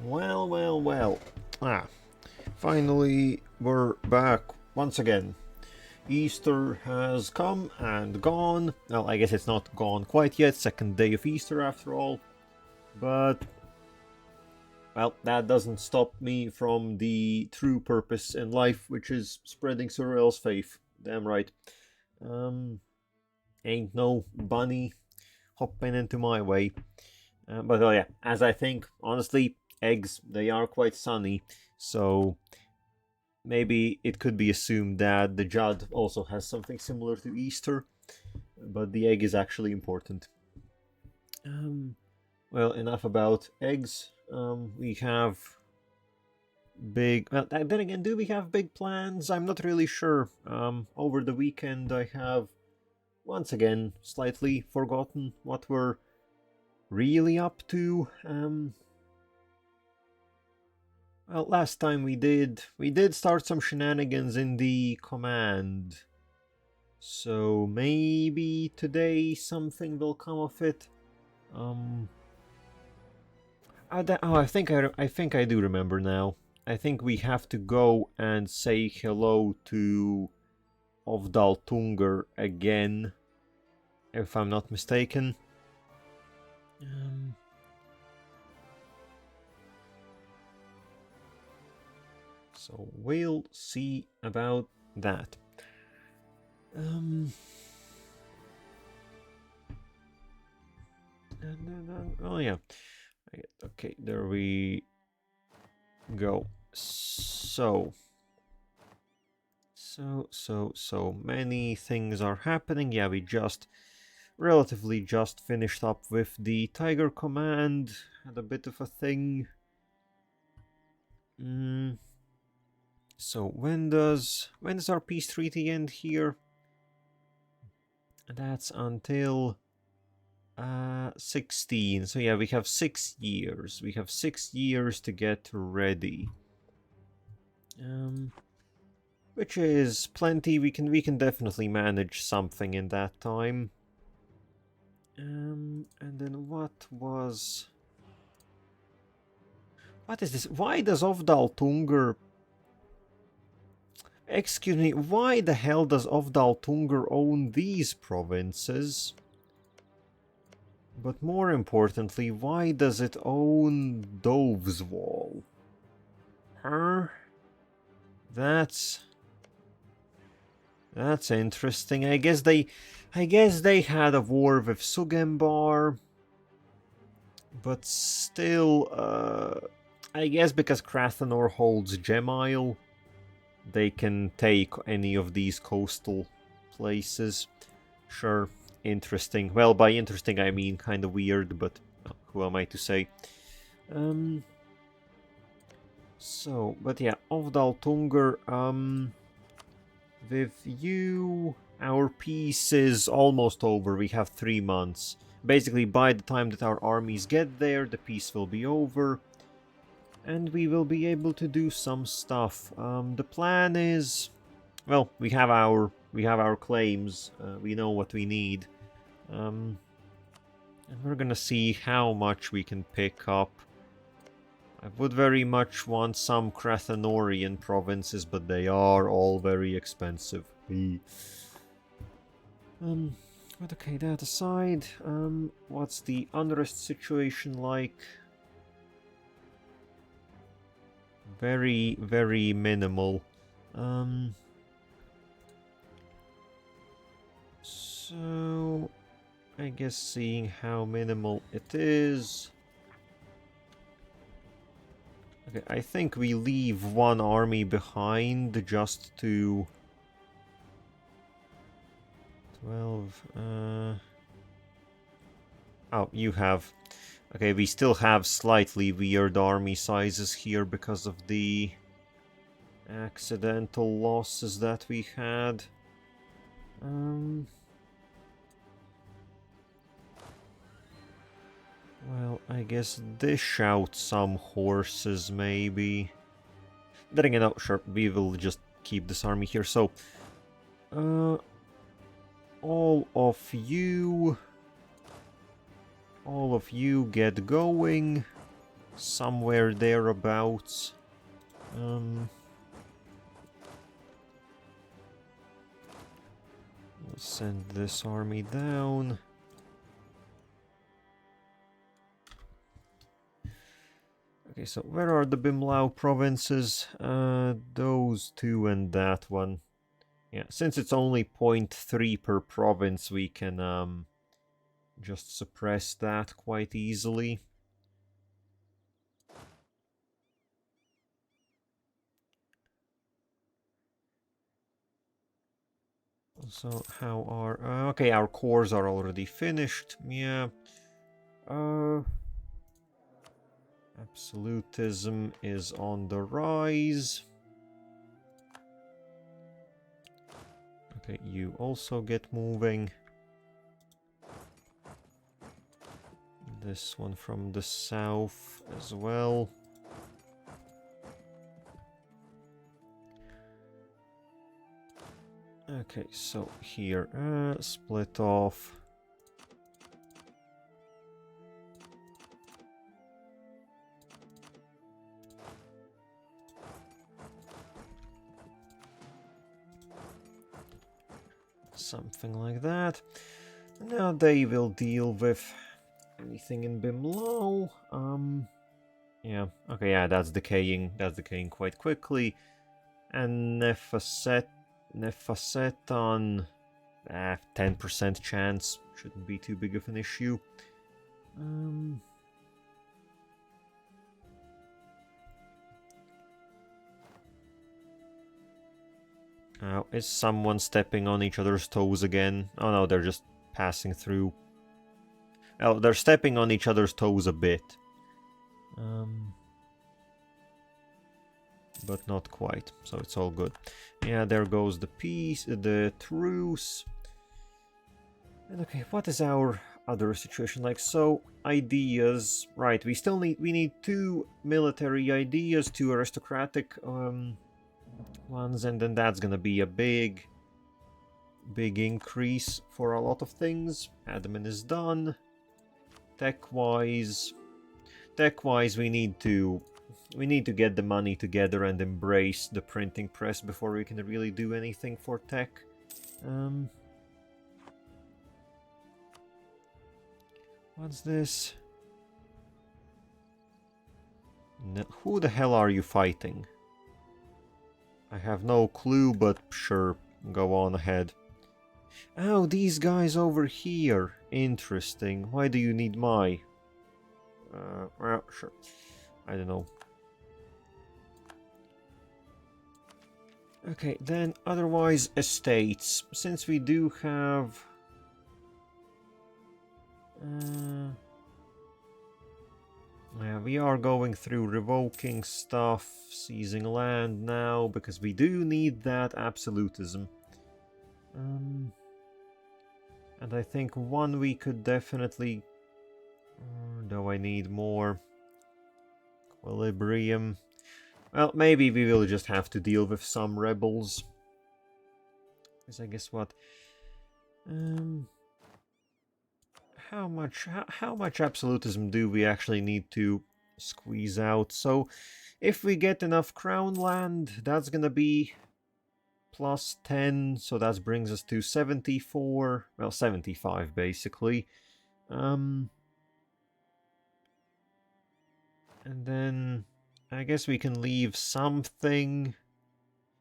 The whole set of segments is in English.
Well, well, well. Finally, we're back once again. Easter has come and gone. Well, I guess it's not gone quite yet, second day of Easter after all. But, well, that doesn't stop me from the true purpose in life, which is spreading Surreal's faith. Damn right. Um, Ain't no bunny hopping into my way. But oh yeah, as I think, honestly, eggs, they are quite sunny, so maybe it could be assumed that the Jadd also has something similar to Easter, but the egg is actually important. Well, enough about eggs. We have big. Well, then again, do we have big plans? I'm not really sure. Over the weekend, I have once again slightly forgotten what we're really up to. Well, last time we did start some shenanigans in the command. So maybe today something will come of it. I think I do remember now. I think we have to go and say hello to Ovdal Tungr again, if I'm not mistaken. So we'll see about that. Oh yeah. Okay, there we go. So many things are happening. Yeah, we relatively just finished up with the Tiger command. Had a bit of a thing. So when does our peace treaty end here? That's until 16. So yeah, we have 6 years. We have 6 years to get ready. Which is plenty. We can definitely manage something in that time. And then what is this? Why does Ovdal Tungr... Excuse me, why the hell does Ovdal Tungr own these provinces? But more importantly, why does it own Doveswall? Huh? That's interesting. I guess they had a war with Sugembar, but still, I guess because Krathanor holds Gemisle, they can take any of these coastal places. Sure, interesting. Well, by interesting I mean kind of weird, but who am I to say? So, but yeah, Ovdal Tungr, with you, our peace is almost over. We have 3 months. Basically, by the time that our armies get there, the peace will be over. And we will be able to do some stuff. The plan is... Well, we have our claims. We know what we need. And we're gonna see how much we can pick up. I would very much want some Krathanorian provinces, but they are all very expensive. But okay, that aside, what's the unrest situation like? Very, very minimal. So, I guess seeing how minimal it is... Okay, I think we leave one army behind just to... 12... Oh, you have... Okay, we still have slightly weird army sizes here because of the accidental losses that we had. Well, I guess dish out some horses, maybe. Then again, no, sure, we will just keep this army here. So, all of you get going. somewhere thereabouts. We'll send this army down. Okay, so where are the Bimlau provinces? Those two and that one. Yeah, since it's only 0.3 per province, we can just suppress that quite easily. So how are... okay, our cores are already finished. Yeah. Absolutism is on the rise. Okay, you also get moving. This one from the south as well. Okay, so here, split off. Something like that. Now they will deal with anything in Bimlau. Yeah, okay, yeah, that's decaying. That's decaying quite quickly. And Nefaceton, 10% chance. Shouldn't be too big of an issue. Oh, is someone stepping on each other's toes again? Oh no, they're just passing through. Oh, they're stepping on each other's toes a bit. But not quite, so it's all good. Yeah, there goes the peace, the truce. And okay, what is our other situation like? So, ideas, right, we need 2 military ideas, 2 aristocratic ones, and then that's gonna be a big increase for a lot of things. Admin is done. Tech-wise, we need to get the money together and embrace the printing press before we can really do anything for tech. What's this? No, who the hell are you fighting? I have no clue, but sure, go on ahead. Oh, these guys over here. Interesting. Why do you need my... well, sure. I don't know. Okay, then otherwise estates. Since we do have... yeah, we are going through revoking stuff, seizing land now, because we do need that absolutism. And I think one we could definitely... do I need more? Equilibrium. Well, maybe we will just have to deal with some rebels. Because I guess what... how much absolutism do we actually need to squeeze out? So, if we get enough crown land, that's gonna be plus 10, so that brings us to 74, well, 75 basically. And then I guess we can leave something.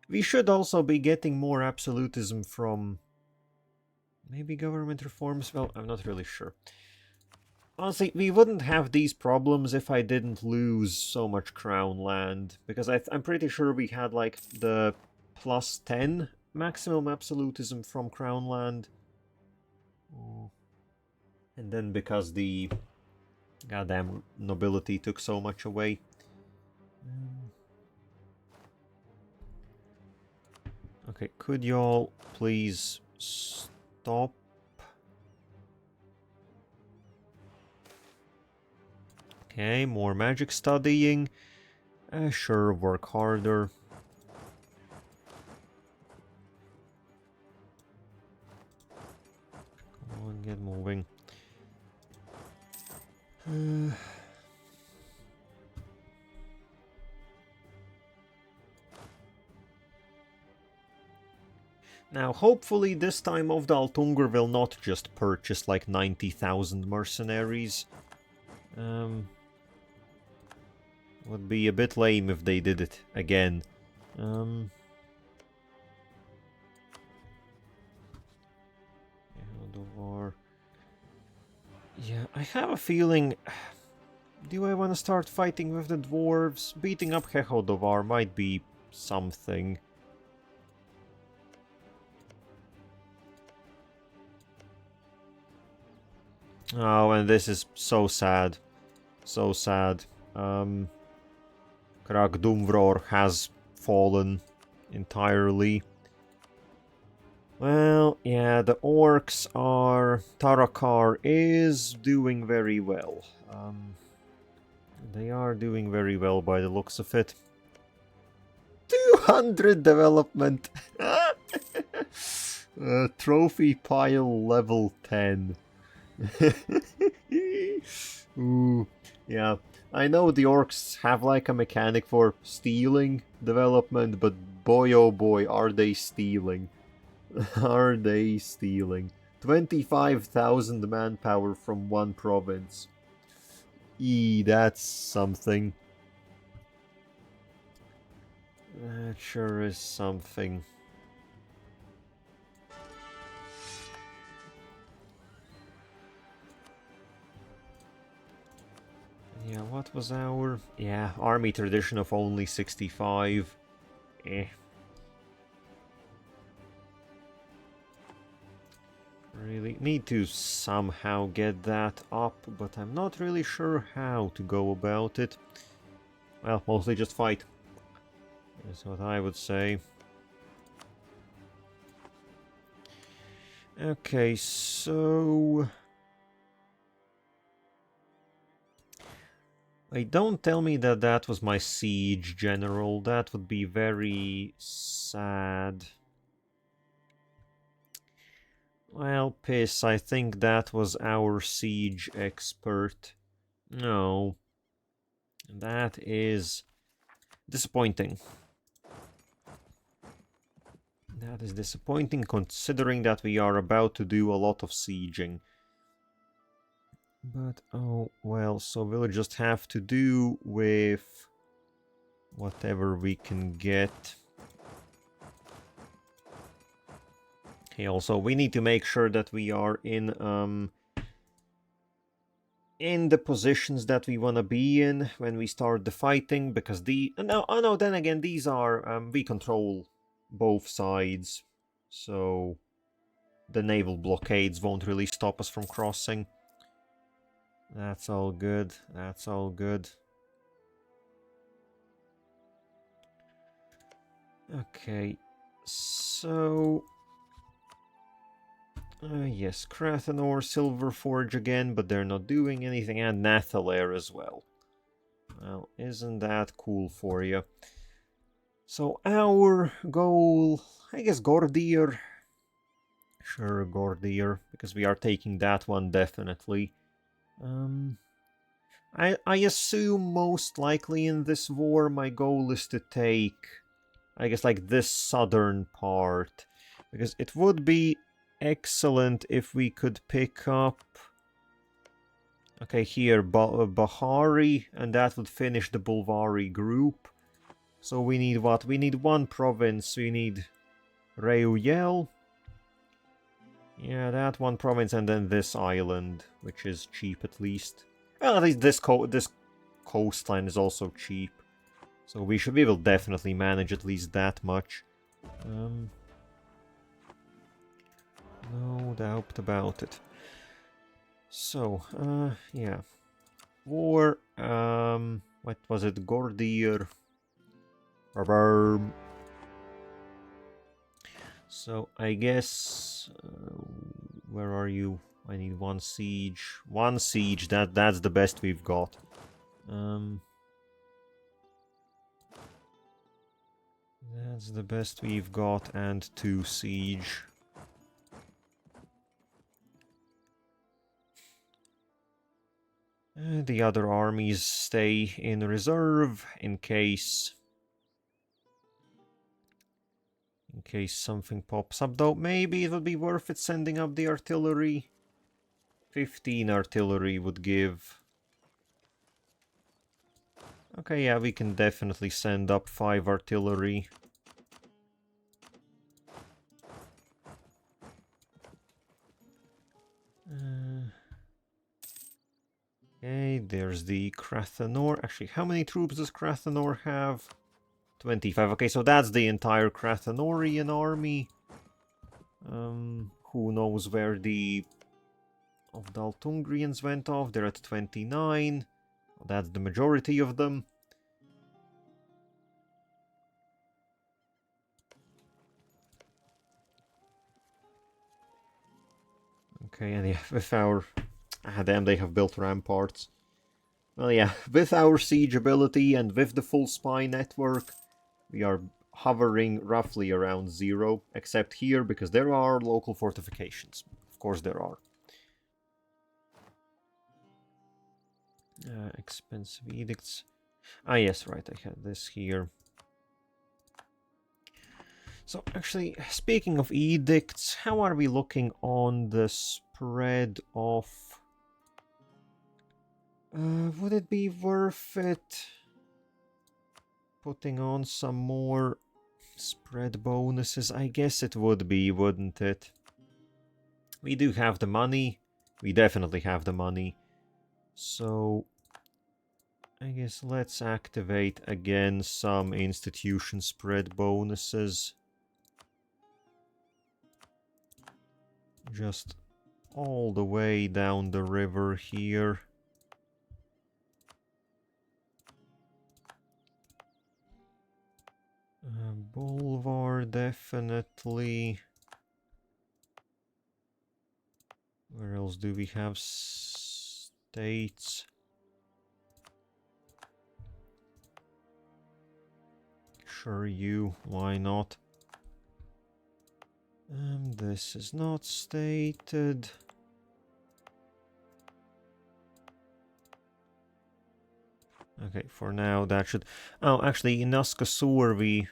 We should also be getting more absolutism from maybe government reforms. Well, I'm not really sure. Honestly, we wouldn't have these problems if I didn't lose so much crown land, because I'm pretty sure we had like the plus 10 maximum absolutism from crown land. And then because the goddamn nobility took so much away. Okay, could y'all please stop? Okay, more magic studying. Sure, work harder. Come on, get moving. Now, hopefully this time Ovdal Tungr will not just purchase like 90,000 mercenaries. Would be a bit lame if they did it again. Yeah, I have a feeling... Do I want to start fighting with the dwarves? Beating up Hehodovar might be something. Oh, and this is so sad. So sad. Kragdumvror has fallen entirely. Well, yeah, the orcs are... Tarakar is doing very well. They are doing very well by the looks of it. 200 development! Trophy pile level 10. Ooh, yeah. I know the orcs have like a mechanic for stealing development, but boy oh boy, are they stealing. Are they stealing? 25,000 manpower from one province. That's something. That sure is something. Yeah, what was our... Yeah, army tradition of only 65. Really need to somehow get that up, but I'm not really sure how to go about it. Well, mostly just fight. That's what I would say. Okay, so... Don't tell me that that was my siege general. That would be very sad. Well, piss, I think that was our siege expert. No. That is disappointing. That is disappointing considering that we are about to do a lot of sieging. But, oh, well, so we'll just have to do with whatever we can get. Okay, also, we need to make sure that we are in the positions that we want to be in when we start the fighting, because no, then again, these are, we control both sides, so the naval blockades won't really stop us from crossing. That's all good, that's all good. Okay, so... yes, Krathenor, Silverforge again, but they're not doing anything, and Nathalair as well. Well, isn't that cool for you? So our goal, I guess Gordir. Sure, Gordir, because we are taking that one definitely. I assume most likely in this war my goal is to take, I guess, like this southern part, because it would be excellent if we could pick up, okay, here, Bahari, and that would finish the Bulvari group. So we need what? We need one province. We need Reuyel. Yeah, that one province, and then this island, which is cheap at least. Well, at least this coastline is also cheap. So we will definitely manage at least that much. No doubt about it. So, yeah. War, what was it? Gordir. So, I guess... where are you? I need one siege. One siege, that's the best we've got. That's the best we've got, and 2 siege. The other armies stay in reserve in case In case something pops up, though, maybe it would be worth it sending up the artillery. 15 artillery would give... Okay, yeah, we can definitely send up 5 artillery. Okay, there's the Krathanor. Actually, how many troops does Krathanor have? 25. Okay, so that's the entire Krathanorian army. Who knows where the Ovdal Tungrians went off? They're at 29. That's the majority of them. Okay, and yeah, with our... Ah, damn, they have built ramparts. Well, yeah, with our siege ability and with the full spy network, we are hovering roughly around 0, except here, because there are local fortifications. Of course there are. Expensive edicts. Ah, yes, right, I had this here. So, actually, speaking of edicts, how are we looking on the spread of... would it be worth it putting on some more spread bonuses? I guess it would be, wouldn't it? We do have the money. We definitely have the money. So, I guess let's activate again some institution spread bonuses. Just all the way down the river here. Boulevard, definitely. Where else do we have states? Sure, you. Why not? This is not stated. Okay, for now that should... Oh, actually, in Uskasur we...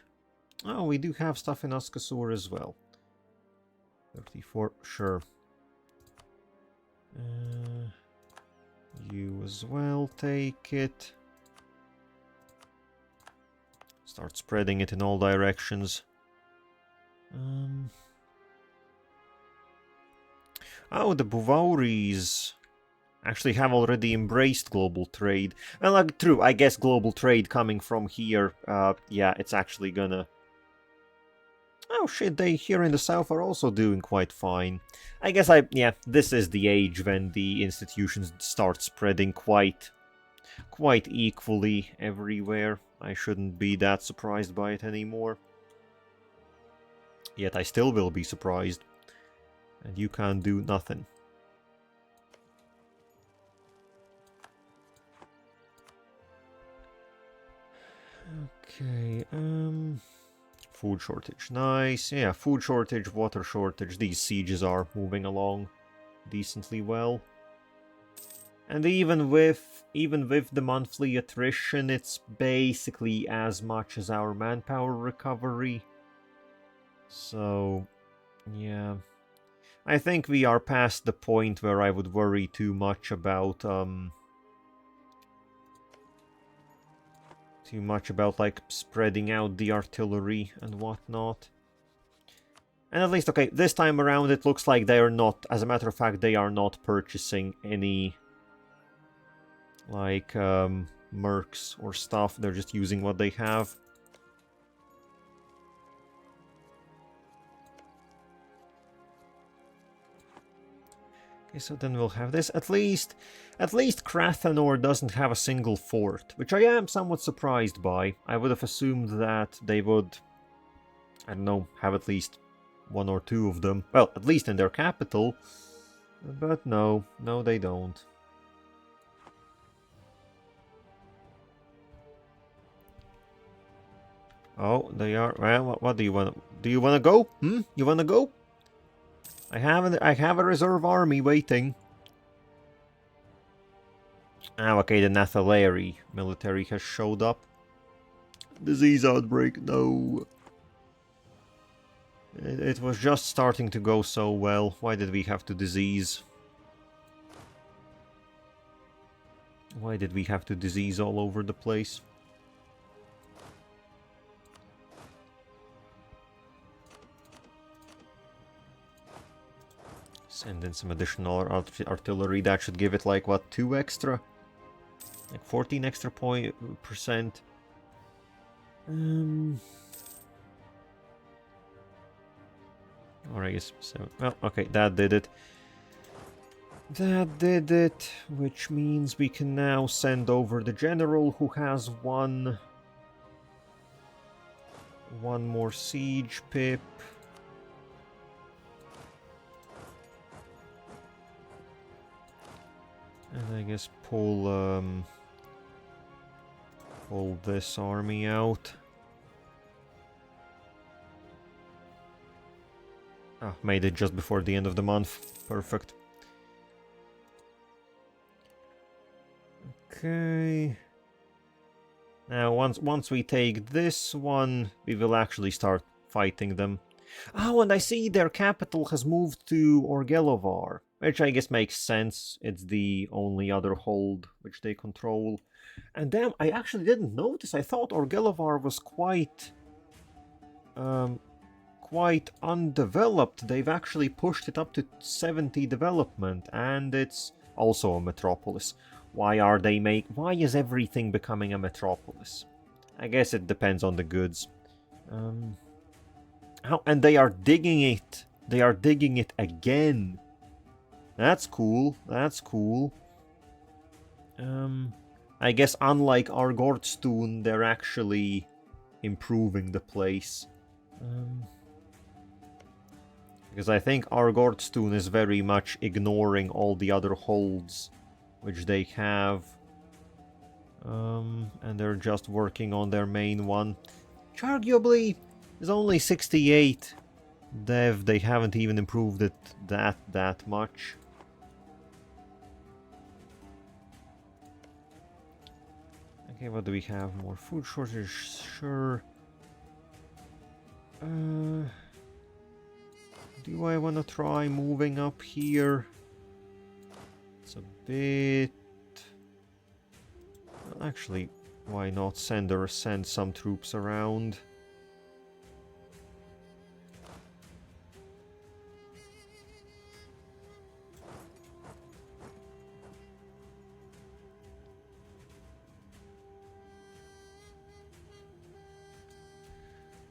Oh, we do have stuff in Uskasur as well. 34, sure. You as well, take it. Start spreading it in all directions. Oh, the Buvauris actually have already embraced global trade. Well, like, true, I guess global trade coming from here, yeah, it's actually gonna... Oh shit, they here in the south are also doing quite fine. I guess yeah, this is the age when the institutions start spreading quite equally everywhere. I shouldn't be that surprised by it anymore. Yet I still will be surprised. And you can't do nothing. Okay, food shortage, nice. Yeah, food shortage, water shortage. These sieges are moving along decently well. And even with the monthly attrition, it's basically as much as our manpower recovery. So, yeah. I think we are past the point where I would worry too much about like spreading out the artillery and whatnot. And at least, okay, this time around it looks like they are not, as a matter of fact, they are not purchasing any like mercs or stuff. They're just using what they have. Okay, so then we'll have this. At least Krathanor doesn't have a single fort, which I am somewhat surprised by. I would have assumed that they would, I don't know, have at least 1 or 2 of them. Well, at least in their capital. But no, they don't. Oh, they are. Well, what do you want? Do you want to go? You want to go? I have a reserve army waiting. Ah, okay, the Nathaleri military has showed up. Disease outbreak, no. It was just starting to go so well. Why did we have to disease? Why did we have to disease all over the place? Send in some additional artillery. That should give it like, what, 2 extra? Like 14 extra percent. Or I guess 7. Well, okay, that did it. That did it, which means we can now send over the general who has one more siege pip. And I guess pull this army out. Ah, made it just before the end of the month. Perfect. Okay. Now, once we take this one, we will actually start fighting them. Oh, and I see their capital has moved to Orgelovar, which I guess makes sense. It's the only other hold which they control. And damn, I actually didn't notice. I thought Orgelovar was quite undeveloped. They've actually pushed it up to 70 development, and it's also a metropolis. Why is everything becoming a metropolis? I guess it depends on the goods. And they are digging it. They are digging it again. That's cool. That's cool. I guess unlike Argortstun, they're actually improving the place. Because I think Argortstun is very much ignoring all the other holds which they have. And they're just working on their main one. Which arguably is only 68 dev. They haven't even improved it that much. Okay, what do we have? More food shortage, sure. Do I want to try moving up here? It's a bit... Well, actually, why not send some troops around?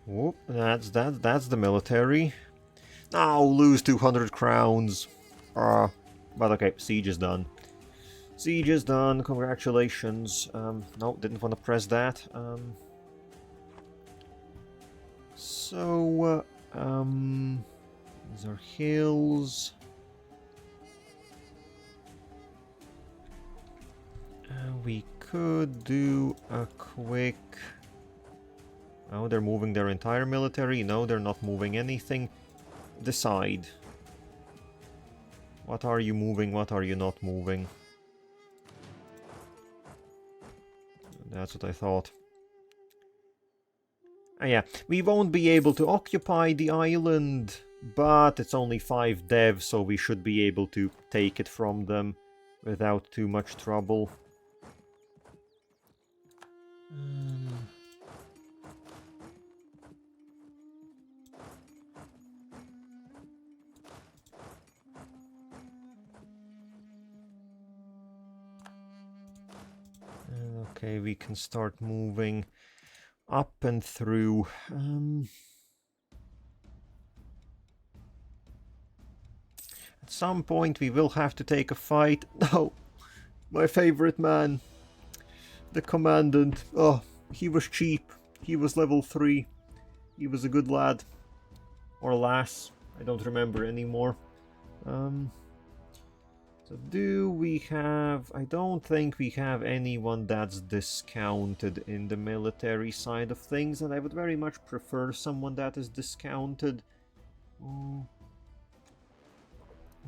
Whoop, that's the military. Now lose 200 crowns. But okay, siege is done. Siege is done, congratulations. No, didn't want to press that. These are hills. We could do a quick... Oh, they're moving their entire military. No, they're not moving anything. Decide. What are you moving? What are you not moving? That's what I thought. Yeah, we won't be able to occupy the island, but it's only 5 dev, so we should be able to take it from them without too much trouble. Okay, we can start moving up and through. At some point we will have to take a fight. No, my favorite man, the commandant. Oh, he was cheap. He was level 3. He was a good lad. Or lass. I don't remember anymore. So do we have... I don't think we have anyone that's discounted in the military side of things, and I would very much prefer someone that is discounted.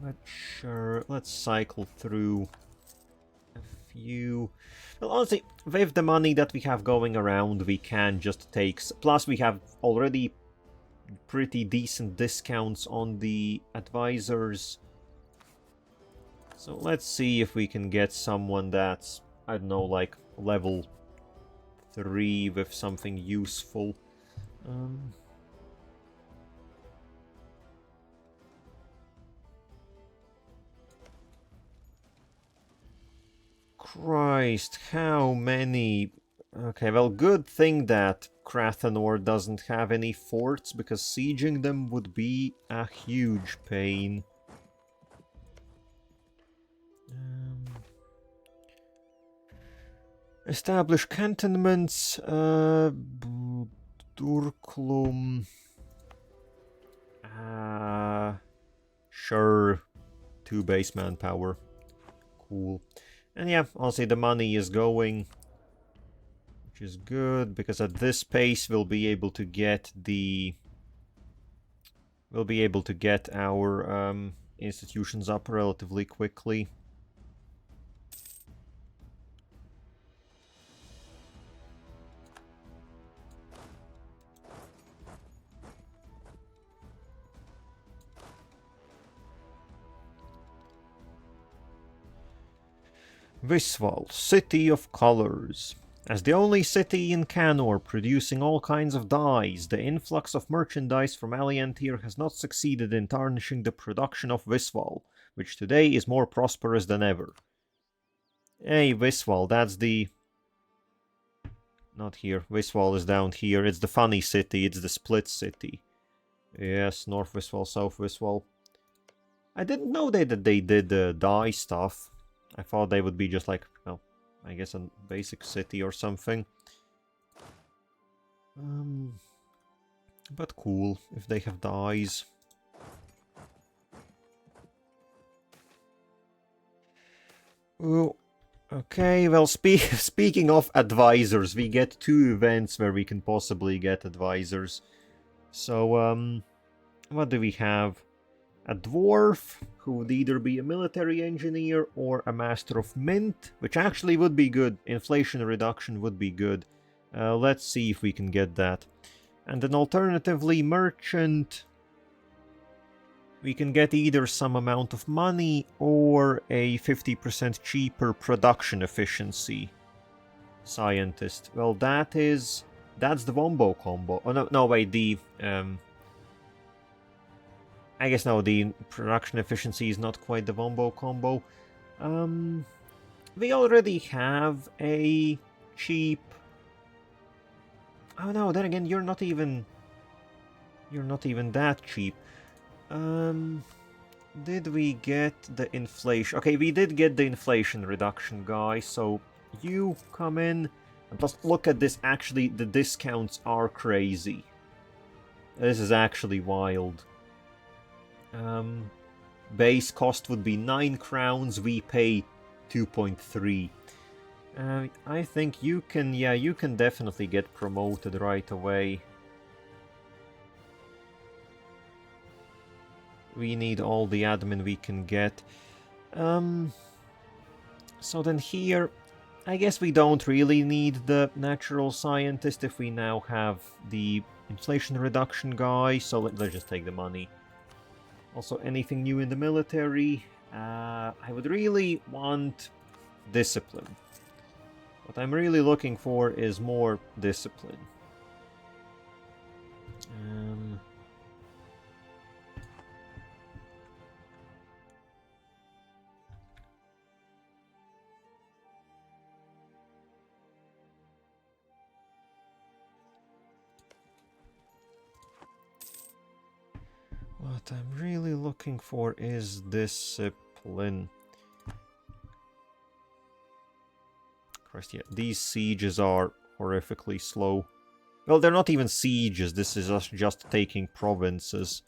But sure, let's cycle through a few. Well, honestly, with the money that we have going around, we can just take... Plus we have already pretty decent discounts on the advisors. So let's see if we can get someone that's, I don't know, like level 3 with something useful. Christ, how many... Okay, well, good thing that Krathanor doesn't have any forts, because sieging them would be a huge pain. Establish cantonments. Durklum. Sure. 2 base manpower. Cool. And yeah, honestly, the money is going, which is good, because at this pace we'll be able to get the... We'll be able to get our institutions up relatively quickly. Visval, City of Colors. As the only city in Canor producing all kinds of dyes, the influx of merchandise from Aliantir has not succeeded in tarnishing the production of Visval, which today is more prosperous than ever. Hey, Visval, that's the... Not here. Visval is down here. It's the funny city. It's the split city. Yes, North Visval, South Visval. I didn't know that they did dye stuff. I thought they would be just like, well, I guess a basic city or something. But cool, if they have dyes. Oh, okay, well, speaking of advisors, we get 2 events where we can possibly get advisors. So, what do we have? A dwarf, who would either be a military engineer or a master of mint, which actually would be good. Inflation reduction would be good. Let's see if we can get that. And then alternatively, merchant. We can get either some amount of money or a 50% cheaper production efficiency. Scientist. Well, that's the Wombo combo. Oh, no, wait, the... I guess no, the production efficiency is not quite the Wombo combo. We already have a cheap... Oh no, then again, you're not even that cheap. Did we get the inflation? Okay, we did get the inflation reduction, guys, so you come in and plus look at this. Actually, the discounts are crazy. This is actually wild. Base cost would be 9 crowns, we pay 2.3. I think you can, yeah, you can definitely get promoted right away. We need all the admin we can get. So then here, I guess we don't really need the natural scientist if we now have the inflation reduction guy, so let's just take the money. Also, anything new in the military? I would really want discipline. What I'm really looking for is more discipline. What I'm really looking for is discipline. Christ, yeah, these sieges are horrifically slow. Well, they're not even sieges, this is us just taking provinces.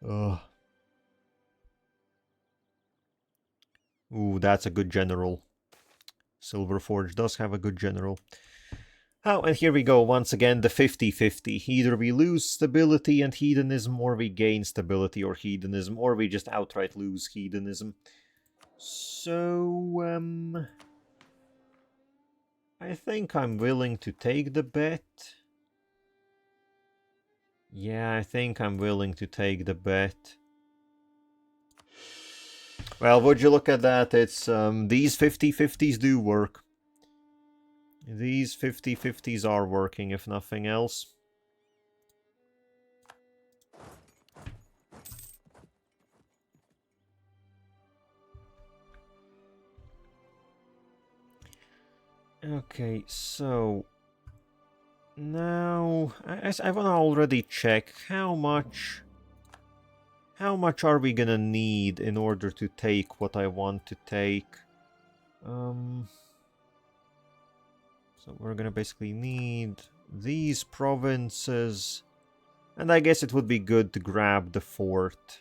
Ugh. Ooh, that's a good general. Silverforge does have a good general. Oh, and here we go, once again, the 50-50. Either we lose stability and hedonism, or we gain stability or hedonism, or we just outright lose hedonism. So, I think I'm willing to take the bet. Yeah, I think I'm willing to take the bet. Well, would you look at that? It's these 50-50s do work. These 50-50s are working, if nothing else. Okay, so now I want to already check how much are we gonna need in order to take what I want to take. So we're gonna basically need these provinces, and I guess it would be good to grab the fort.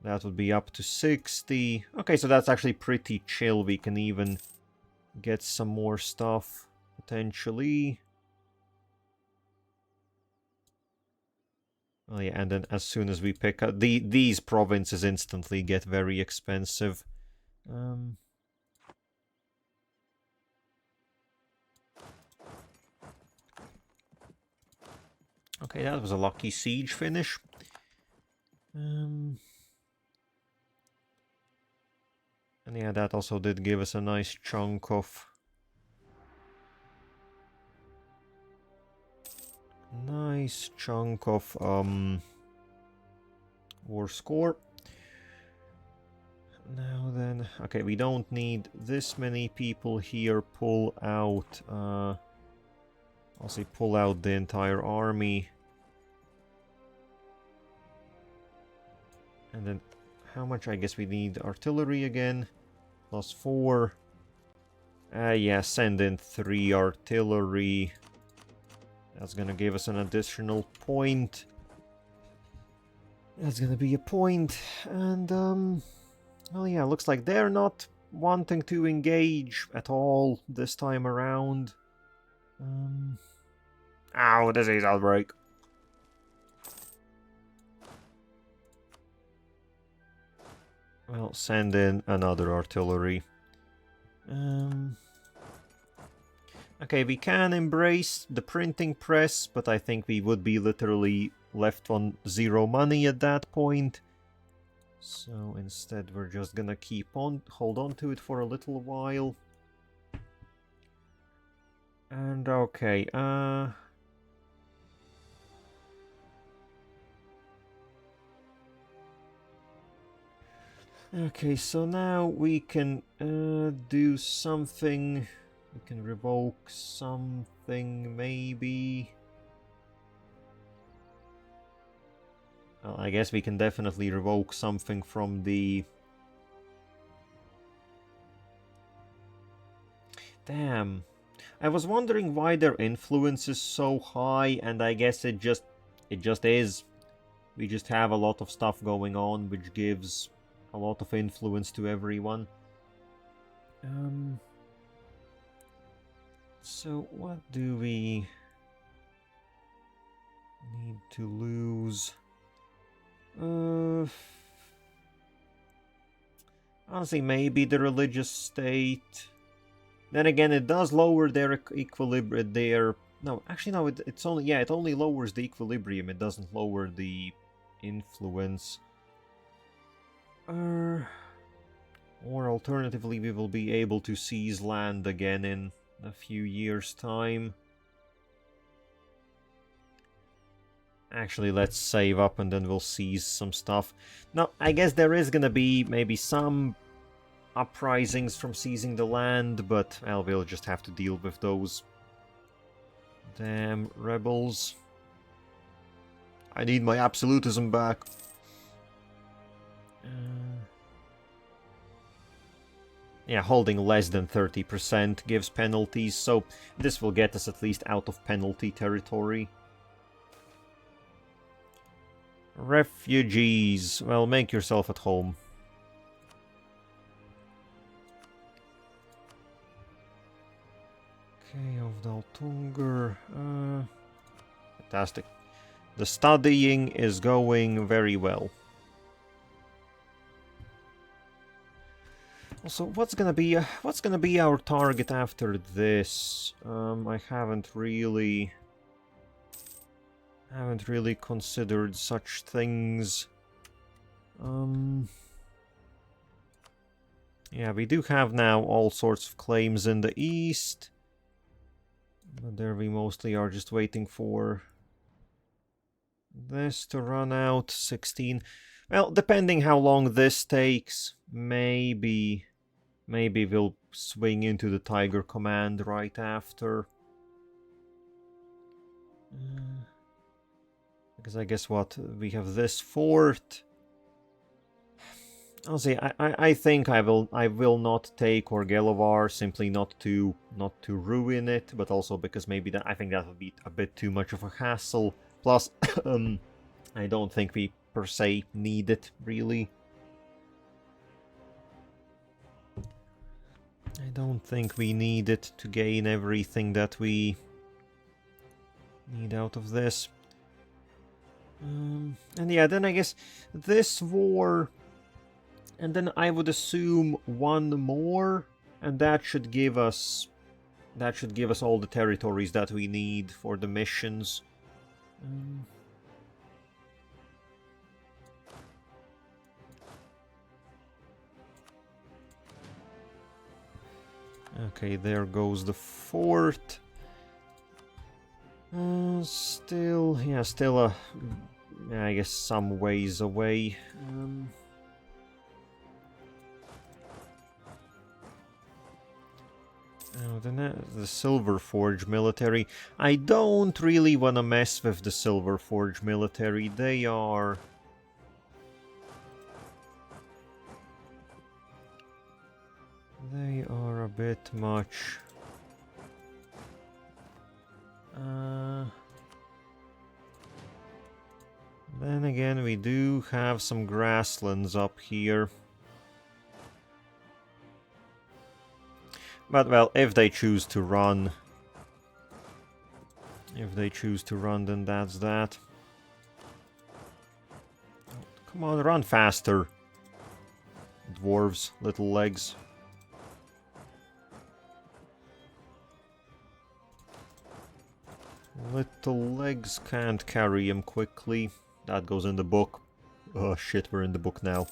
That would be up to 60. Okay, so that's actually pretty chill. We can even get some more stuff, potentially. Oh yeah, and then as soon as we pick up... these provinces instantly get very expensive. Okay, that was a lucky siege finish. And yeah, that also did give us a nice chunk of... war score. Now then, okay, we don't need this many people here. Pull out, I'll say pull out the entire army. And then, how much? I guess we need artillery again. +4. Yeah, send in 3 artillery. That's gonna give us an additional point. That's gonna be a point. And, well, yeah, looks like they're not wanting to engage at all this time around. Ow, disease outbreak. Well, send in another artillery. Okay, we can embrace the printing press, but I think we would be literally left on 0 money at that point. So instead we're just gonna hold on to it for a little while. And okay, okay, so now we can do something. We can revoke something, maybe. Well, I guess we can definitely revoke something from the... Damn. I was wondering why their influence is so high, and I guess it just is. We just have a lot of stuff going on, which gives a lot of influence to everyone. So what do we need to lose? Honestly, maybe the religious state. Then again, it does lower their equilibrium. No, actually, no. It's only... yeah, it only lowers the equilibrium. It doesn't lower the influence. Or alternatively, we will be able to seize land again in a few years' time. Actually, let's save up and then we'll seize some stuff. Now, I guess there is gonna be maybe some uprisings from seizing the land, but well, we'll just have to deal with those damn rebels. I need my absolutism back. Yeah, holding less than 30% gives penalties, so this will get us at least out of penalty territory. Refugees. Well, make yourself at home. Okay, Ovdal Tungr. Fantastic. The studying is going very well. Also, what's gonna be our target after this? I haven't really Haven't really considered such things. Yeah, we do have now all sorts of claims in the east. But there we mostly are just waiting for this to run out. 16. Well, depending how long this takes, maybe we'll swing into the Tiger Command right after. Because I guess what we have this fort. I'll say I think I will not take Orgelovar, simply not to ruin it, but also because maybe I think that would be a bit too much of a hassle. Plus, I don't think we per se need it really. I don't think we need it to gain everything that we need out of this. And yeah, then I guess this war. And then I would assume one more, and that should give us all the territories that we need for the missions. Okay, there goes the fort. Still I guess some ways away. Oh, the Silver Forge military. I don't really want to mess with the Silver Forge military. They are a bit much. Then again, we do have some grasslands up here. But, well, if they choose to run... then that's that. Come on, run faster. Dwarves, little legs. Little legs can't carry him quickly. That goes in the book. Oh shit, we're in the book now.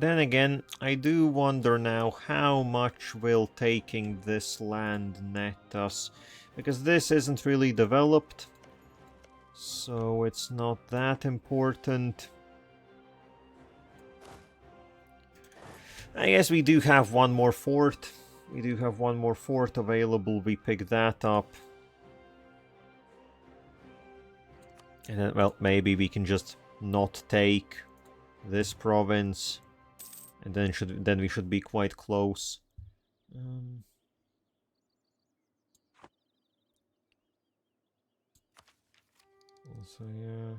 Then again, I do wonder now how much will taking this land net us. Because this isn't really developed. So it's not that important. I guess we do have one more fort. We do have one more fort available. We pick that up. And then, well, maybe we can just not take this province. And then we should be quite close. Also, yeah.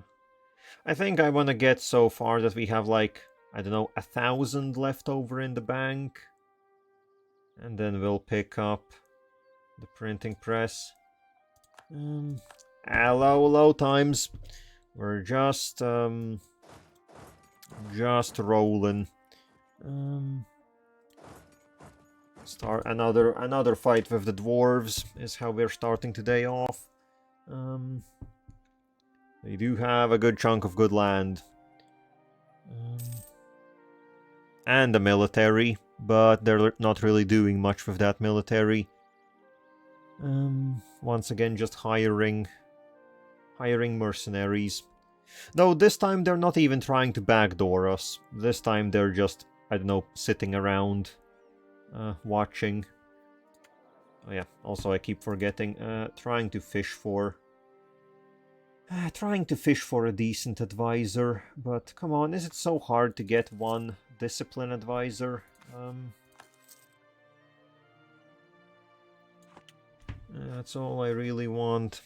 I think I want to get so far that we have like, I don't know, 1,000 left over in the bank. And then we'll pick up the printing press. Hello times. We're just rolling. Start another fight with the dwarves is how we're starting today off. They do have a good chunk of good land. And the military, but they're not really doing much with that military. Once again, just hiring mercenaries. Though this time they're not even trying to backdoor us. This time they're just, I don't know, sitting around, watching. Oh yeah, also I keep forgetting, trying to fish for a decent advisor. But come on, is it so hard to get one discipline advisor? That's all I really want.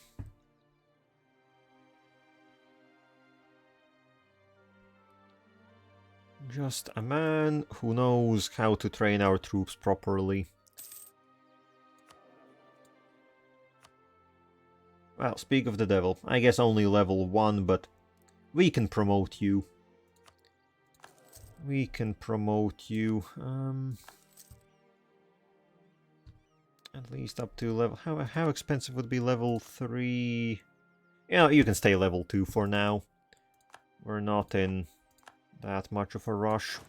Just a man who knows how to train our troops properly. Well, speak of the devil. I guess only level 1, but we can promote you. We can promote you. At least up to level... How expensive would be level 3? You know, you can stay level 2 for now. We're not in that much of a rush.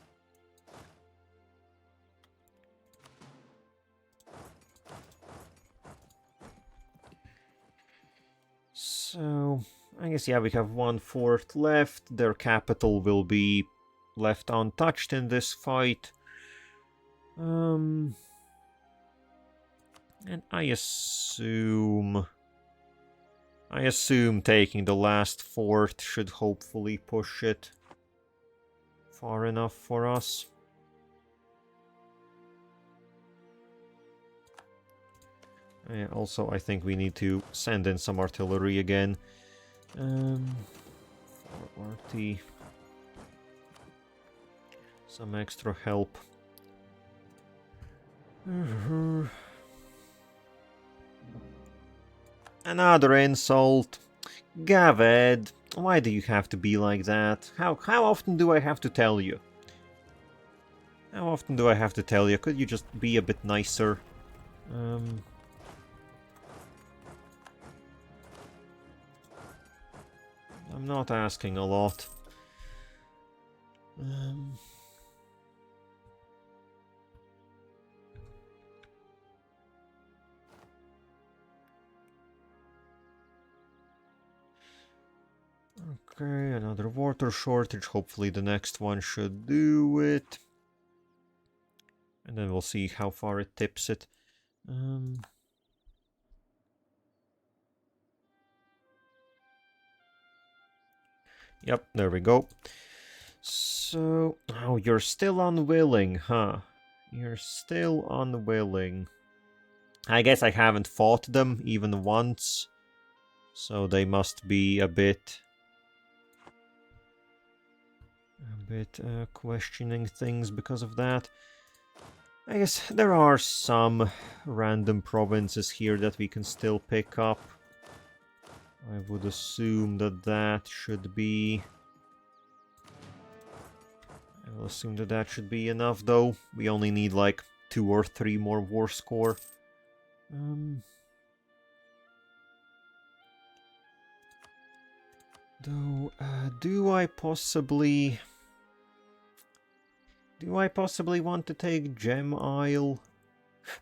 So, I guess, yeah, we have 1/4 left. Their capital will be left untouched in this fight. And I assume taking the last fort should hopefully push it far enough for us. Also, I think we need to send in some artillery again. For RT. Some extra help. Another insult. Gaved, why do you have to be like that? How often do I have to tell you? How often do I have to tell you? Could you just be a bit nicer? I'm not asking a lot. Okay, another water shortage. Hopefully the next one should do it. And then we'll see how far it tips it. Yep, there we go. So, oh, you're still unwilling, huh? You're still unwilling. I guess I haven't fought them even once. So they must be a bit questioning things because of that. I guess there are some random provinces here that we can still pick up. I would assume that should be... I will assume that should be enough, though. We only need like 2 or 3 more war score. Though, do I possibly want to take Gem Isle?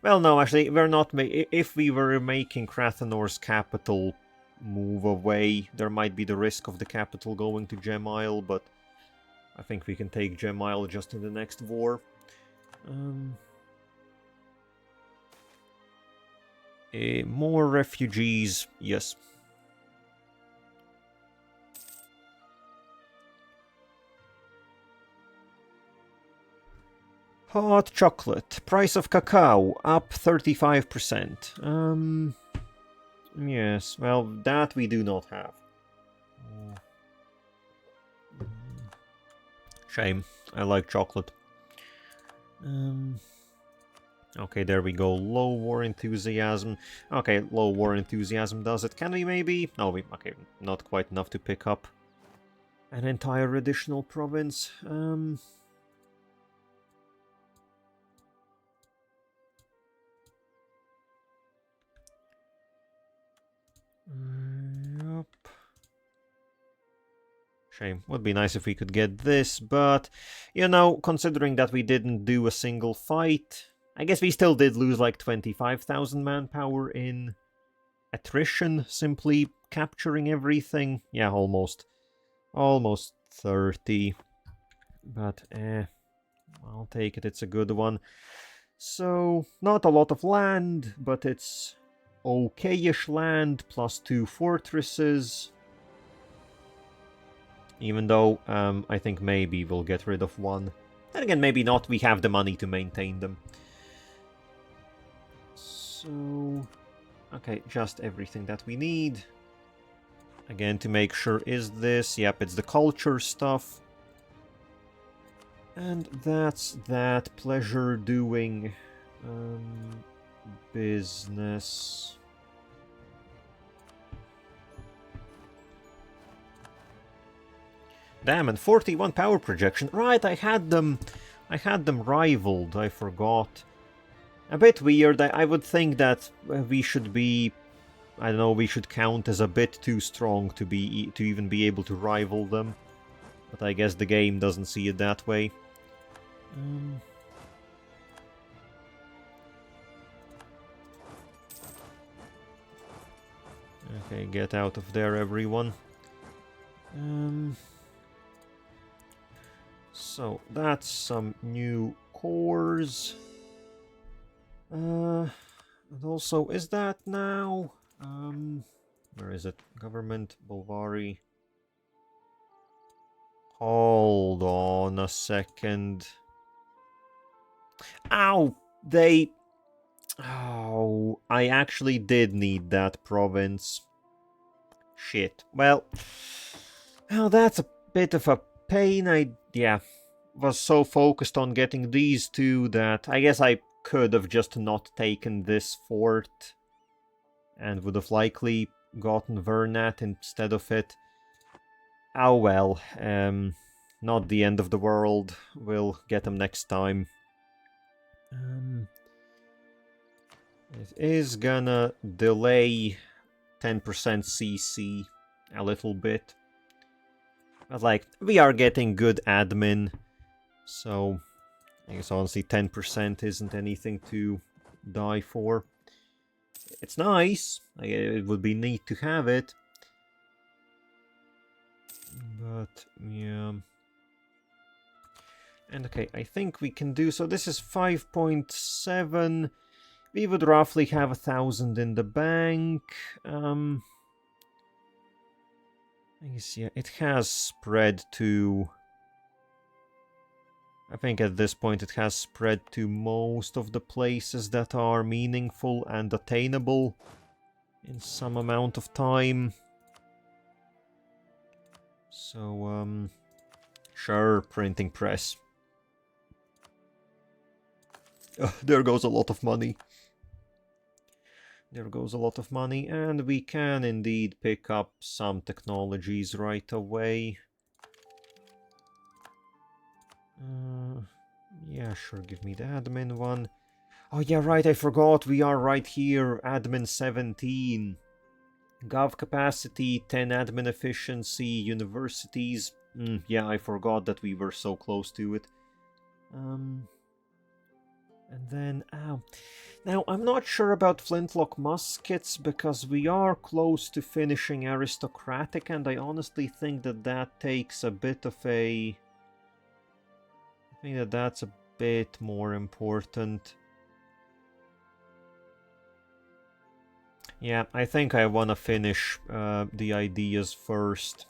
Well, no, actually, we're not. If we were making Krathenor's capital move away, there might be the risk of the capital going to Gem Isle, but I think we can take Gem Isle just in the next war. More refugees, yes. Hot chocolate. Price of cacao up 35%. Yes, well, that we do not have. Shame. I like chocolate. Okay, there we go. Low war enthusiasm. Okay, low war enthusiasm does it. Can we maybe... No, okay, not quite enough to pick up an entire additional province. Yup. Shame. Would be nice if we could get this, but, you know, considering that we didn't do a single fight, I guess we still did lose like 25,000 manpower in attrition, simply capturing everything. Yeah, almost 30. But, I'll take it, it's a good one. So, not a lot of land, but it's okay-ish land, plus 2 fortresses. Even though, I think maybe we'll get rid of one. Then again, maybe not, we have the money to maintain them. So... Okay, just everything that we need. Again, to make sure is this. Yep, it's the culture stuff. And that's that. Pleasure doing business. Damn, and 41 power projection. Right, I had them rivaled, I forgot. A bit weird. I would think that we should be, I don't know, we should count as a bit too strong to even be able to rival them. But I guess the game doesn't see it that way. Okay, get out of there, everyone. So, that's some new cores. And also, is that now? Where is it? Government, Bolvari. Hold on a second. Ow! Oh, I actually did need that province. Shit. Well, that's a bit of a pain. Yeah, was so focused on getting these two that I guess I could have just not taken this fort and would have likely gotten Vernat instead of it. Oh well, not the end of the world. We'll get them next time. It is gonna delay 10% CC a little bit. But like, we are getting good admin, so I guess honestly 10% isn't anything to die for. It's nice, it would be neat to have it. But, yeah. And okay, I think we can do, so this is 5.7. We would roughly have 1,000 in the bank. I guess, yeah, it has spread to... I think at this point it has spread to most of the places that are meaningful and attainable in some amount of time. So, sure, printing press. There goes a lot of money. There goes a lot of money, and we can indeed pick up some technologies right away. Yeah, sure, give me the admin one. Oh yeah, right, I forgot, we are right here, admin 17. Gov capacity, 10 admin efficiency, universities. Yeah, I forgot that we were so close to it. And then, now, I'm not sure about flintlock muskets, because we are close to finishing aristocratic, and I honestly think that that takes a bit of a... I think that that's a bit more important. Yeah, I think I want to finish the ideas first.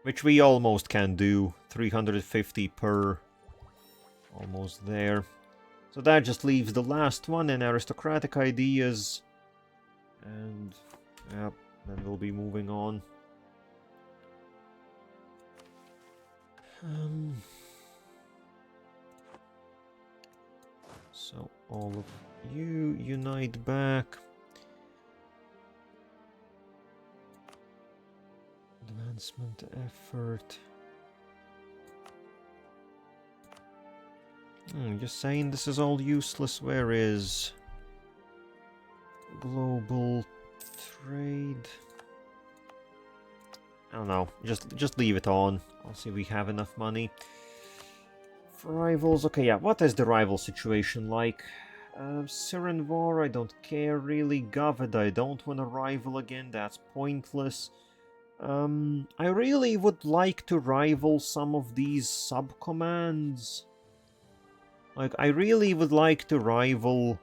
Which we almost can do. 350 per... Almost there. So that just leaves the last one in aristocratic ideas. And, yeah, then we'll be moving on. So all of you unite back. Advancement effort. Just saying this is all useless. Where is global trade? I don't know. Just leave it on. I'll see if we have enough money. For rivals, okay, yeah. What is the rival situation like? Sirenvor, I don't care really. Gavad, I don't want to rival again. That's pointless. I really would like to rival some of these sub-commands. Like, I really would like to rival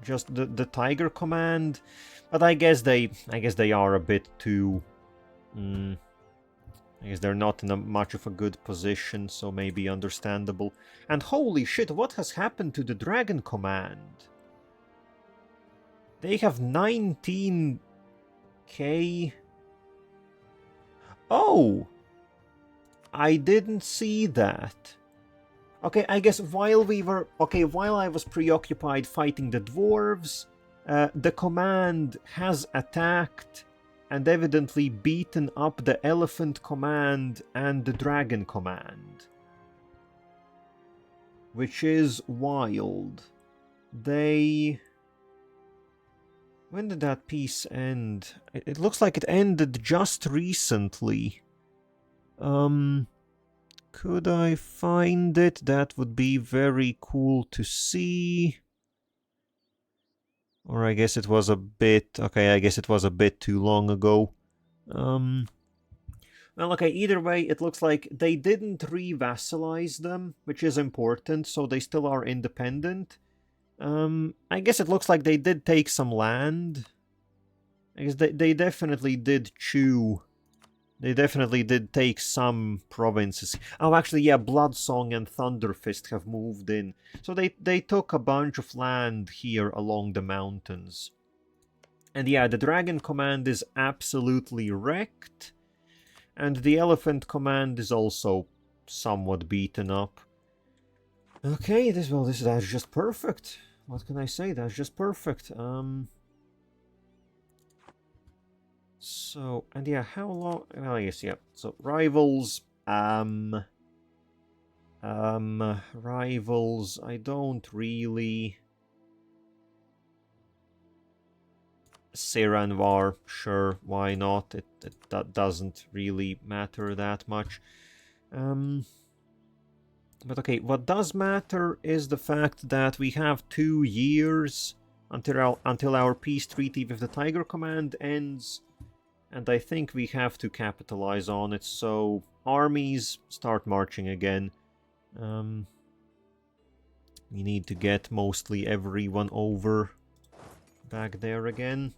just the Tiger command, but I guess they are a bit too. I guess they're not in much of a good position, so maybe understandable. And holy shit, what has happened to the Dragon command? They have 19k. Oh! I didn't see that. Okay, I guess while I was preoccupied fighting the dwarves, The command has attacked and evidently beaten up the elephant command and the dragon command. Which is wild. They... When did that piece end? It looks like it ended just recently. Could I find it? That would be very cool to see. Or I guess it was a bit... Okay, I guess it was a bit too long ago. Well, okay, either way, it looks like they didn't re-vassalize them, which is important, so they still are independent. I guess it looks like they did take some land. I guess they definitely did chew. They definitely did take some provinces. Oh, actually, yeah, Bloodsong and Thunderfist have moved in. So they took a bunch of land here along the mountains. And yeah, the Dragon Command is absolutely wrecked. And the Elephant Command is also somewhat beaten up. Okay, that's just perfect. What can I say? That's just perfect. So, and yeah, how long... Well, I guess, yeah. So, rivals, rivals, I don't really... Siranvar, sure, why not? That doesn't really matter that much. But okay, what does matter is the fact that we have 2 years until our peace treaty with the Tiger Command ends. And I think we have to capitalize on it, so armies start marching again. We need to get mostly everyone over back there again.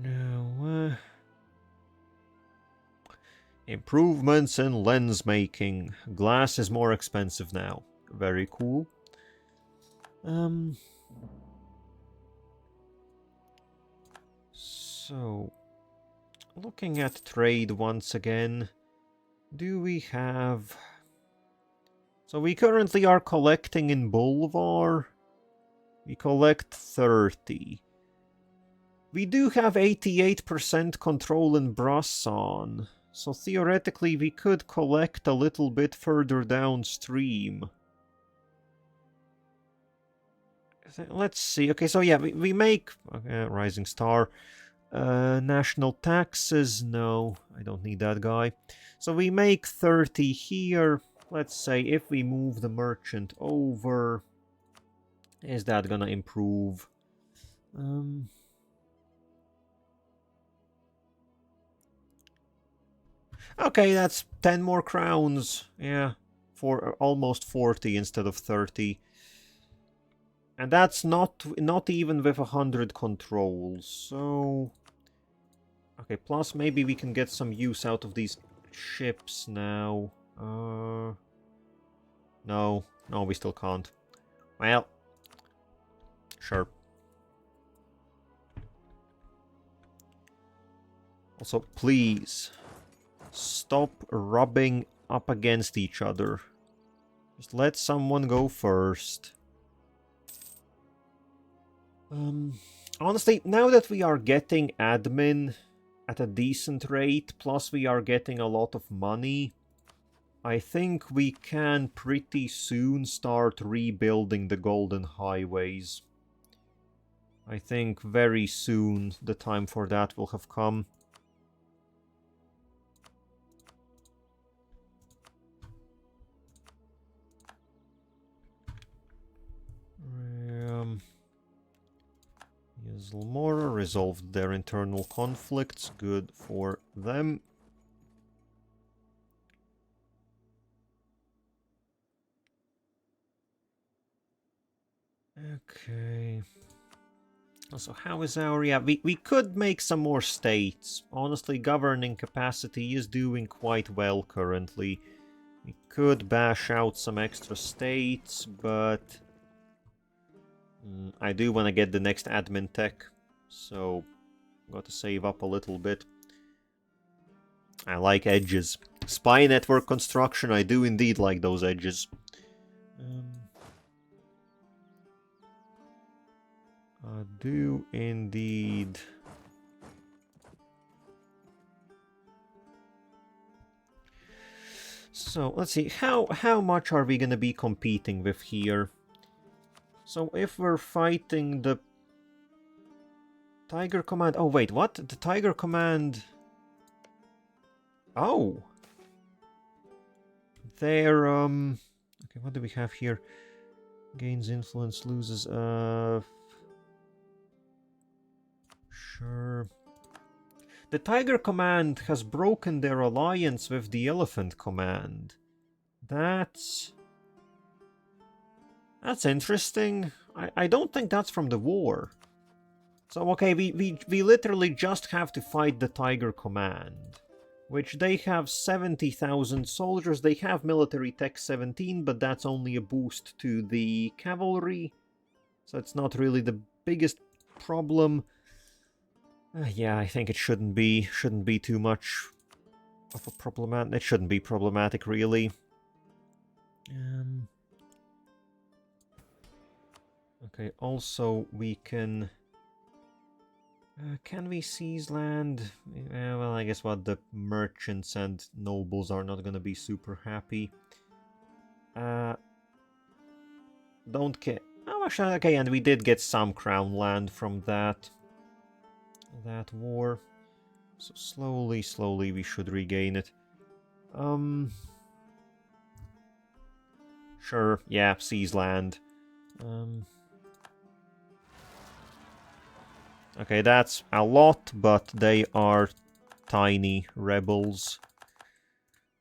Now, improvements in lens making. Glass is more expensive now. Very cool. So, looking at trade once again, do we have... So we currently are collecting in Bulvar. We collect 30. We do have 88% control in Brassan. So theoretically we could collect a little bit further downstream. Let's see. Okay, so yeah, we make... Rising Star. National taxes, no, I don't need that guy. So we make 30 here. Let's say if we move the merchant over, is that gonna improve? Okay, that's 10 more crowns. Yeah, for almost 40 instead of 30. And that's not even with 100 controls, so... Okay, plus maybe we can get some use out of these ships now. No, we still can't. Well, sure. Also, please, stop rubbing up against each other. Just let someone go first. Honestly, now that we are getting admin at a decent rate, plus we are getting a lot of money, I think we can pretty soon start rebuilding the Golden Highways. I think very soon the time for that will have come. Zilmora resolved their internal conflicts. Good for them. Okay. Also, how is our... Yeah, we could make some more states. Honestly, governing capacity is doing quite well currently. We could bash out some extra states, but... I do want to get the next admin tech, so got to save up a little bit. I like edges. Spy network construction, I do indeed like those edges. I do indeed. So, let's see, how much are we gonna be competing with here? So, if we're fighting the Tiger Command... Oh, wait, what? The Tiger Command... Oh! They're, Okay, what do we have here? Gains influence, loses, Sure. The Tiger Command has broken their alliance with the Elephant Command. That's interesting. I don't think that's from the war. So, okay, we literally just have to fight the Tiger Command. Which they have 70,000 soldiers. They have military tech 17, but that's only a boost to the cavalry. So it's not really the biggest problem. Yeah, I think it shouldn't be too much of a problematic. It shouldn't be problematic, really. Okay, also we can... can we seize land? Well, I guess what, the merchants and nobles are not gonna be super happy. Don't care. Oh, actually, okay, and we did get some crown land from that war. So slowly we should regain it. Sure, yeah, seize land. Okay, that's a lot, but they are tiny rebels.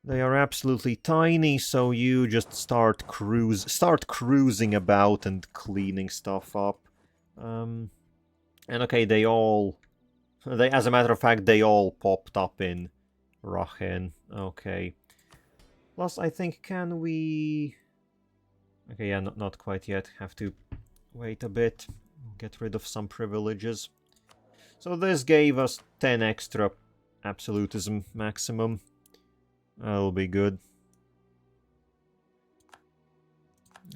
They are absolutely tiny, so you just start cruising about and cleaning stuff up. And okay, as a matter of fact, they all popped up in Rachen. Okay. Plus, I think, can we... Okay, yeah, not quite yet. Have to wait a bit. Get rid of some privileges. So this gave us 10 extra absolutism maximum. That'll be good.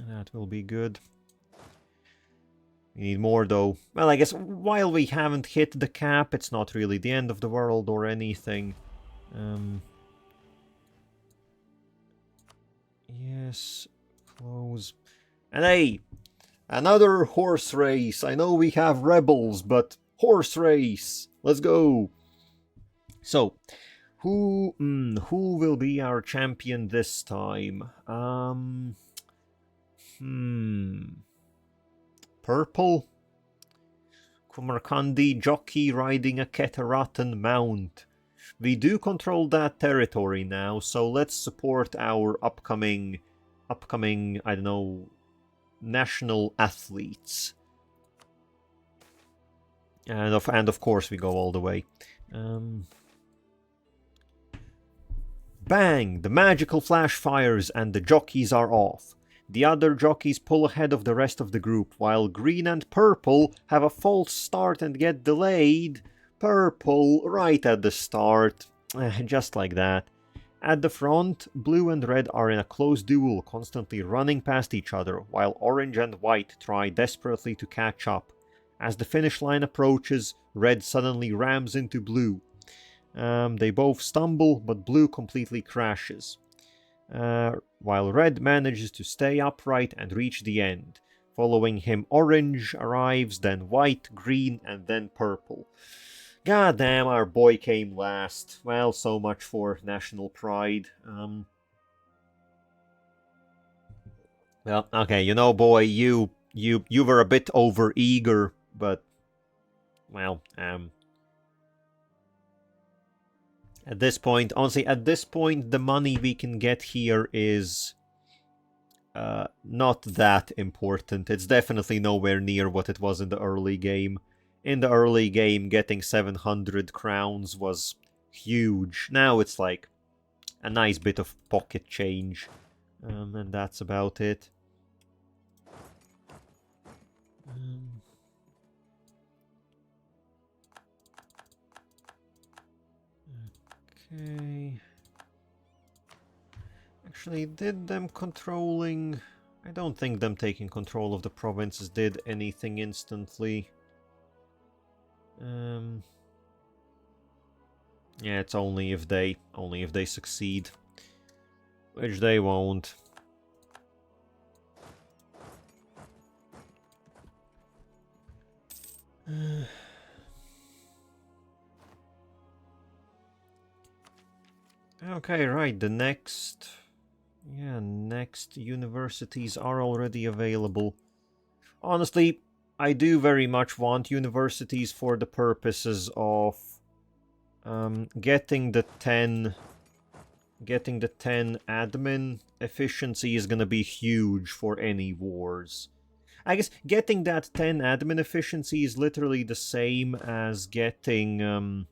That will be good. We need more, though. Well, I guess while we haven't hit the cap, it's not really the end of the world or anything. Yes, close. And hey, another horse race. I know we have rebels, but horse race. Let's go. So, who will be our champion this time? Purple? Kumarkandi jockey riding a Keteratan mount. We do control that territory now, so let's support our upcoming, I don't know, national athletes. And of course we go all the way. Bang! The magical flash fires and the jockeys are off. The other jockeys pull ahead of the rest of the group, while green and purple have a false start and get delayed. Purple right at the start. Just like that. At the front, blue and red are in a close duel, constantly running past each other, while orange and white try desperately to catch up. As the finish line approaches, red suddenly rams into blue. They both stumble, but blue completely crashes. While red manages to stay upright and reach the end. Following him, orange arrives, then white, green, and then purple. God damn, our boy came last. Well, so much for national pride. Well, okay, you know, boy, you were a bit over eager, but well, at this point, honestly, the money we can get here is not that important. It's definitely nowhere near what it was in the early game. In the early game, getting 700 crowns was huge. Now it's like a nice bit of pocket change. And that's about it. Okay. Actually, did them controlling... I don't think them taking control of the provinces did anything instantly. Yeah, it's only if they succeed, which they won't. Okay, right, the next... Yeah, next universities are already available. Honestly, I do very much want universities for the purposes of getting the 10 admin efficiency is gonna be huge for any wars. I guess getting that 10 admin efficiency is literally the same as getting the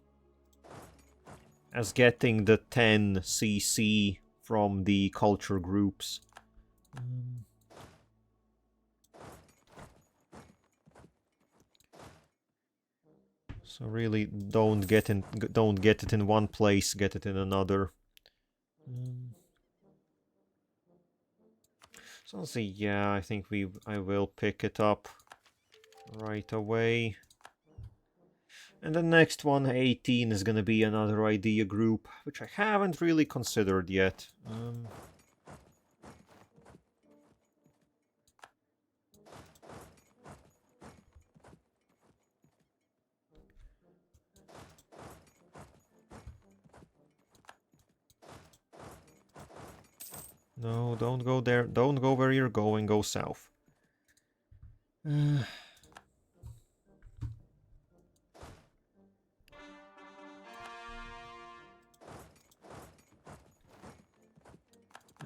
10 CC from the culture groups. So really, don't get it in one place, get it in another. So let's see. Yeah, I think I will pick it up right away. And the next one, 18, is gonna be another idea group, which I haven't really considered yet. No, don't go there. Don't go where you're going. Go south.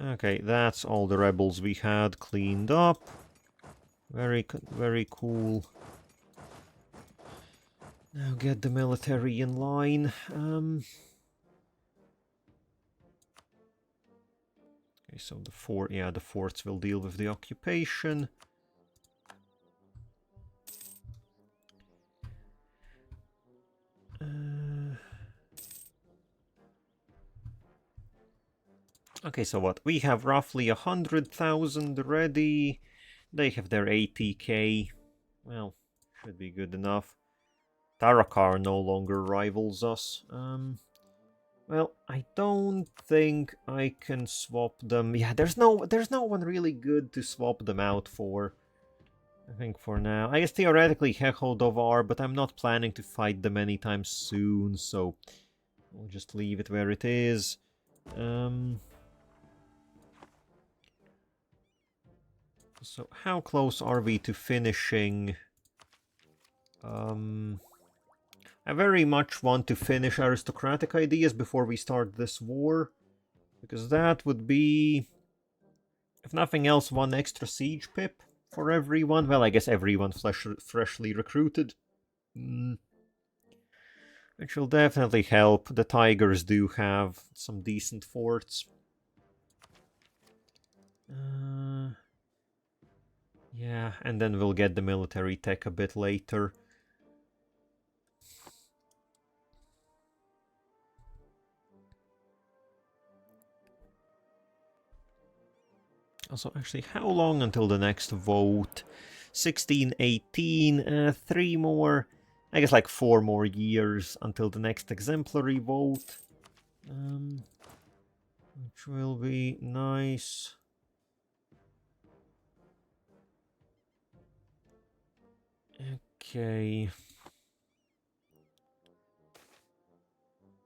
Okay, that's all the rebels we had cleaned up. Very cool. Now get the military in line. Okay, so the forts will deal with the occupation. Okay, so what? We have roughly 100,000 ready. They have their 80k. Well, should be good enough. Tarakar no longer rivals us. Well, I don't think I can swap them. Yeah, there's no one really good to swap them out for. I think for now. I guess theoretically Hechodov are, but I'm not planning to fight them anytime soon, so we'll just leave it where it is. So how close are we to finishing? I very much want to finish aristocratic ideas before we start this war, because that would be, if nothing else, one extra siege pip for everyone. Well, I guess everyone freshly recruited. Which will definitely help. The Tigers do have some decent forts. Yeah, and then we'll get the military tech a bit later. Also, actually, how long until the next vote? 1618, 3 more, I guess like 4 more years until the next exemplary vote. Which will be nice. Okay.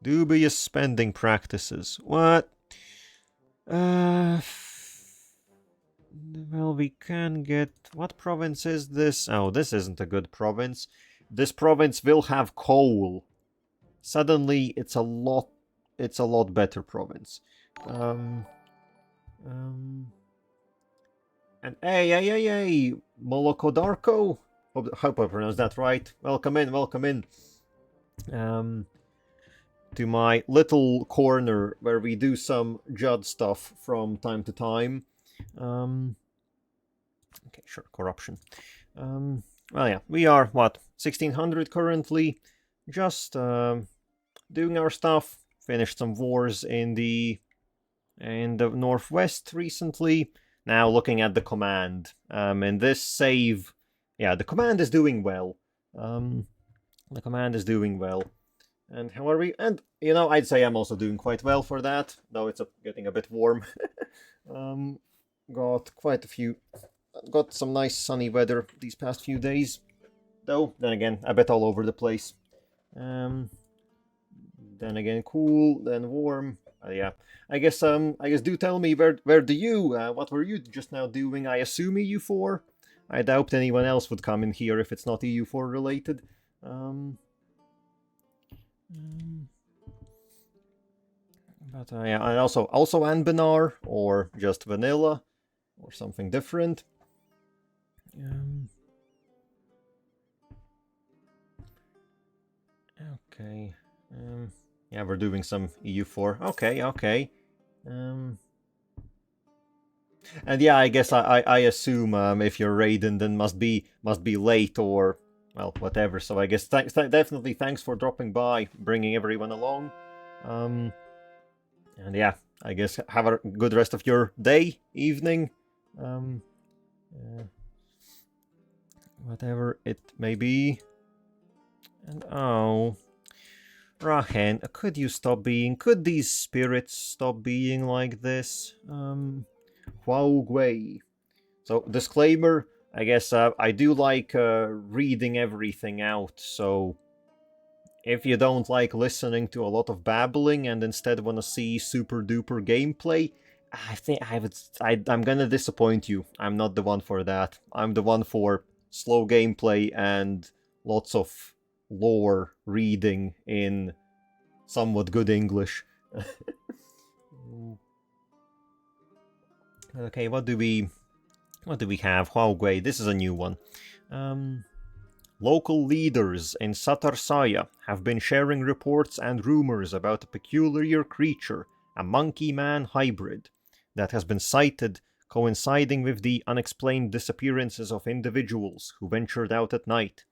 Dubious spending practices. What? Well, we can get... What province is this? Oh, this isn't a good province. This province will have coal. Suddenly, it's a lot better province. And hey, Molokodarko? Hope I pronounced that right. Welcome in. To my little corner where we do some Jadd stuff from time to time. Okay, sure, corruption. Well, yeah, we are, what, 1600 currently? Just doing our stuff, finished some wars in the northwest recently. Now looking at the command, in this save, yeah, the command is doing well. The command is doing well. And how are we? And, you know, I'd say I'm also doing quite well for that, though it's getting a bit warm. Got quite a few... Got some nice sunny weather these past few days. Though, then again, a bit all over the place. Then again, cool, then warm. Yeah, I guess do tell me where do you, what were you just now doing? I assume EU4? I doubt anyone else would come in here if it's not EU4 related. But yeah, and also Anbenar, or just vanilla, or something different. Okay. Yeah, we're doing some EU4. Okay. And yeah, I guess I assume if you're Raiden, then must be late or, well, whatever. So I guess definitely thanks for dropping by, bringing everyone along. And yeah, I guess have a good rest of your day, evening, whatever it may be. And oh, Rahen, could these spirits stop being like this? Huao Gui. So, disclaimer, I guess I do like reading everything out, so if you don't like listening to a lot of babbling and instead want to see super duper gameplay, I think I'm gonna disappoint you. I'm not the one for that. I'm the one for slow gameplay and lots of lore reading in somewhat good English. Okay, what do we have? Huawei, this is a new one. Local leaders in Satarsaya have been sharing reports and rumors about a peculiar creature, a monkey-man hybrid, that has been sighted coinciding with the unexplained disappearances of individuals who ventured out at night.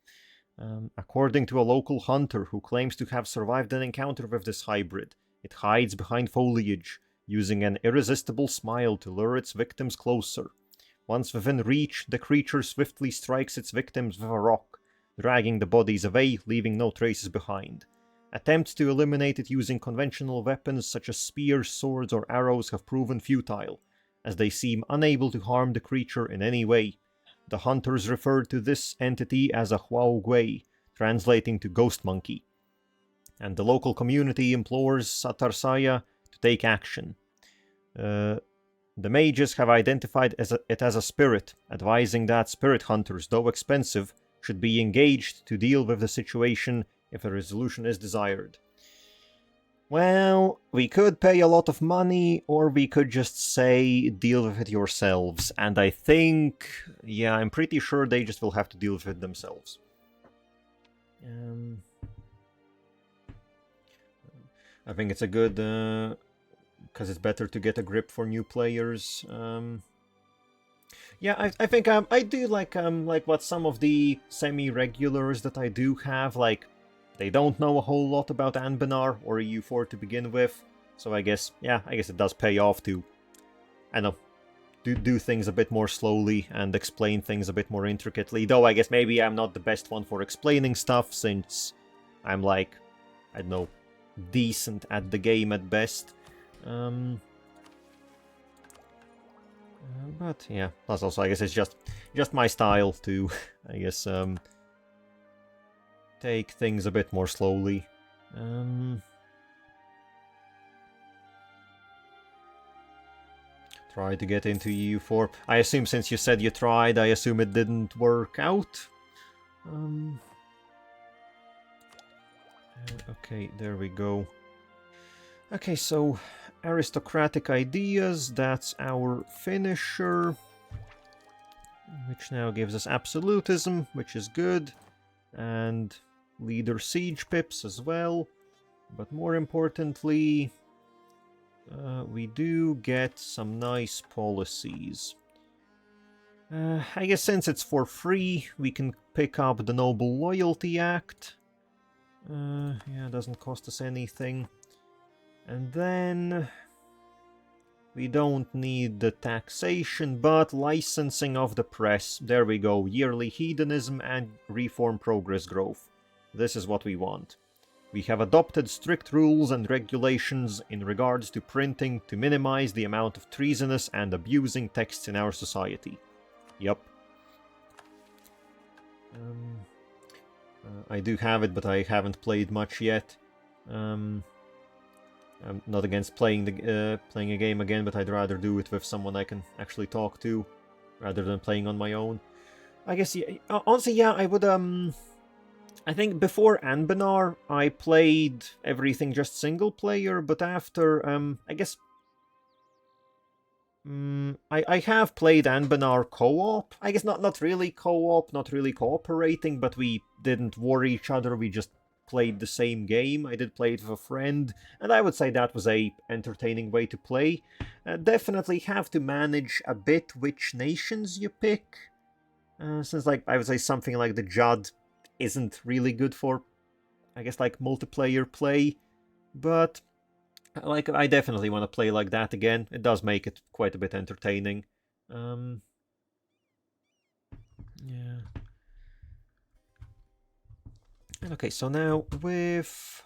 According to a local hunter who claims to have survived an encounter with this hybrid, it hides behind foliage, using an irresistible smile to lure its victims closer. Once within reach, the creature swiftly strikes its victims with a rock, dragging the bodies away, leaving no traces behind. Attempts to eliminate it using conventional weapons such as spears, swords, or arrows have proven futile, as they seem unable to harm the creature in any way. The hunters referred to this entity as a Huao Gui, translating to ghost monkey. And the local community implores Satarsaya to take action. The mages have identified it as a spirit, advising that spirit hunters, though expensive, should be engaged to deal with the situation if a resolution is desired. Well, we could pay a lot of money, or we could just say, deal with it yourselves. And I think, yeah, I'm pretty sure they just will have to deal with it themselves. I think it's a good, because it's better to get a grip for new players. Yeah, I think I do like what some of the semi-regulars that I do have, like, they don't know a whole lot about Anbenar or EU4 to begin with, so I guess it does pay off to, I don't know, do things a bit more slowly and explain things a bit more intricately, though I guess maybe I'm not the best one for explaining stuff, since I'm like, I don't know, decent at the game at best. But yeah, plus also I guess it's just my style to, I guess, take things a bit more slowly. Try to get into EU4. I assume since you said you tried, I assume it didn't work out. Okay, there we go. Okay, so aristocratic ideas, that's our finisher, which now gives us absolutism, which is good, and leader siege pips as well, but more importantly, we do get some nice policies. I guess since it's for free, we can pick up the Noble Loyalty Act. Yeah, it doesn't cost us anything. And then we don't need the taxation, but licensing of the press. There we go. Yearly hedonism and reform progress growth. This is what we want. We have adopted strict rules and regulations in regards to printing to minimize the amount of treasonous and abusing texts in our society. Yup. I do have it, but I haven't played much yet. I'm not against playing a game again, but I'd rather do it with someone I can actually talk to, rather than playing on my own. I guess, yeah, honestly, yeah, I would, I think before Anbenar, I played everything just single player, but after, I guess, I have played Anbenar co-op. I guess not really co-op, not really cooperating, but we didn't worry each other, we just played the same game. I did play it with a friend, and I would say that was a entertaining way to play. Definitely have to manage a bit which nations you pick, since, like, I would say something like the Jadd isn't really good for, I guess, like, multiplayer play, but like, I definitely want to play like that again. It does make it quite a bit entertaining. Yeah. And okay, so now with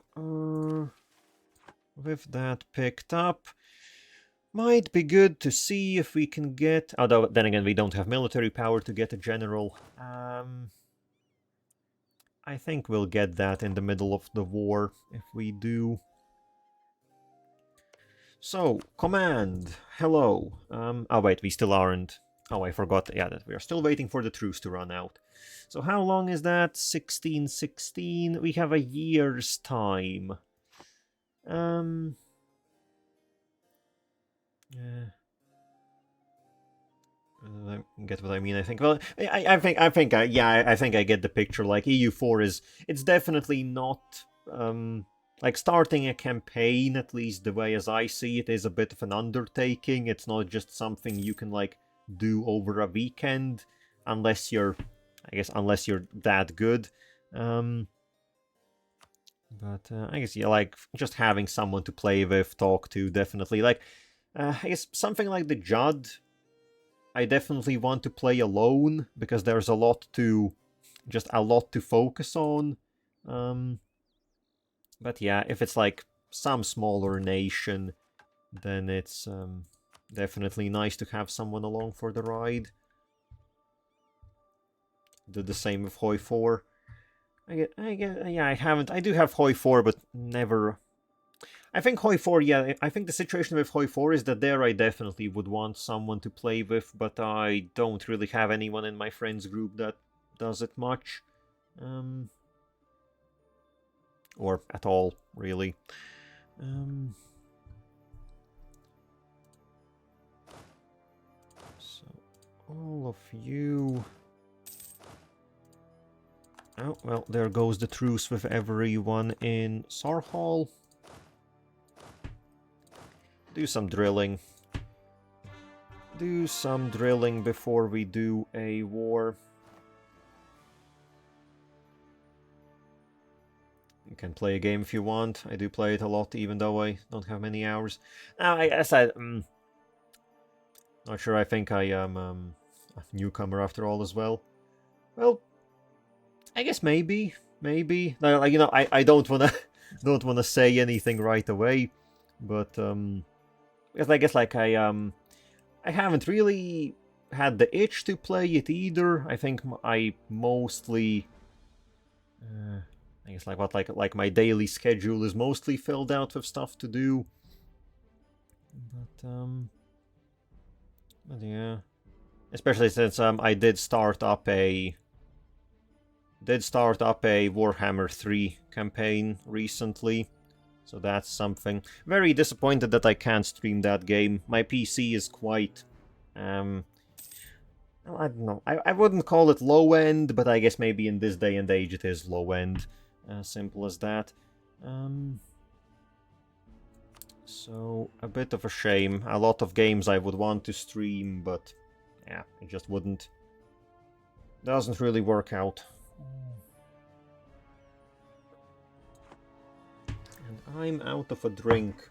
that picked up, might be good to see if we can get, although then again we don't have military power to get a general. I think we'll get that in the middle of the war if we do. So, command, hello. Oh wait, we still aren't. Oh, I forgot, yeah, that we are still waiting for the truce to run out. So how long is that? 1616? We have a year's time. Yeah. I get what I mean, I think. Well, I think I think I get the picture. Like, EU4 is, it's definitely not, like, starting a campaign, at least the way as I see it, is a bit of an undertaking. It's not just something you can, like, do over a weekend, unless you're, I guess, unless you're that good. But I guess, yeah, like, just having someone to play with, talk to, definitely. Like, I guess something like the Jadd, I definitely want to play alone, because there's a lot to focus on. But yeah, if it's like some smaller nation, then it's definitely nice to have someone along for the ride. Do the same with Hoi 4. I do have Hoi 4, but never. I think Hoi 4, yeah, I think the situation with Hoi 4 is that there I definitely would want someone to play with, but I don't really have anyone in my friends group that does it much. Or at all, really. So, all of you... Oh, well, there goes the truce with everyone in Sarhal. Do some drilling. Do some drilling before we do a war. You can play a game if you want. I do play it a lot, even though I don't have many hours. Now, I guess not sure, I think I am a newcomer after all as well. Well, I guess maybe. Like, you know, I don't wanna say anything right away, but because I guess, like, I haven't really had the itch to play it either. I think I mostly, I guess, like my daily schedule is mostly filled out with stuff to do. But yeah, especially since I did start up a Warhammer 3 campaign recently. So that's something. Very disappointed that I can't stream that game. My PC is quite, well, I don't know. I wouldn't call it low end, but I guess maybe in this day and age it is low end. Simple as that. So, a bit of a shame. A lot of games I would want to stream, but yeah, it just wouldn't. Doesn't really work out. And I'm out of a drink.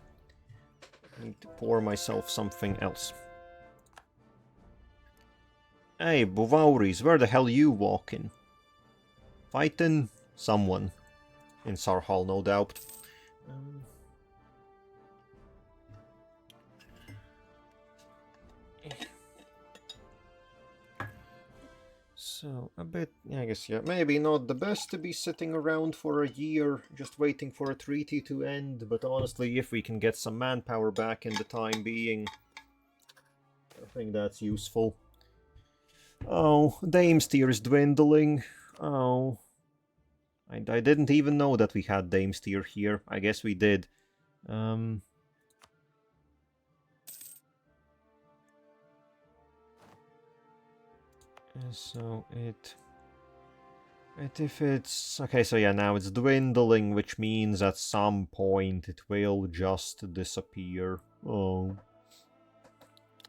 Need to pour myself something else. Hey, Buvauris, where the hell you walking? Fighting someone. In Sarhal, no doubt. So, a bit, I guess, yeah, maybe not the best to be sitting around for a year just waiting for a treaty to end, but honestly, if we can get some manpower back in the time being, I think that's useful. Oh, Damesteer is dwindling. Oh. I didn't even know that we had Damesteer here. I guess we did. So if it's... Okay, so yeah, now it's dwindling, which means at some point it will just disappear. Oh.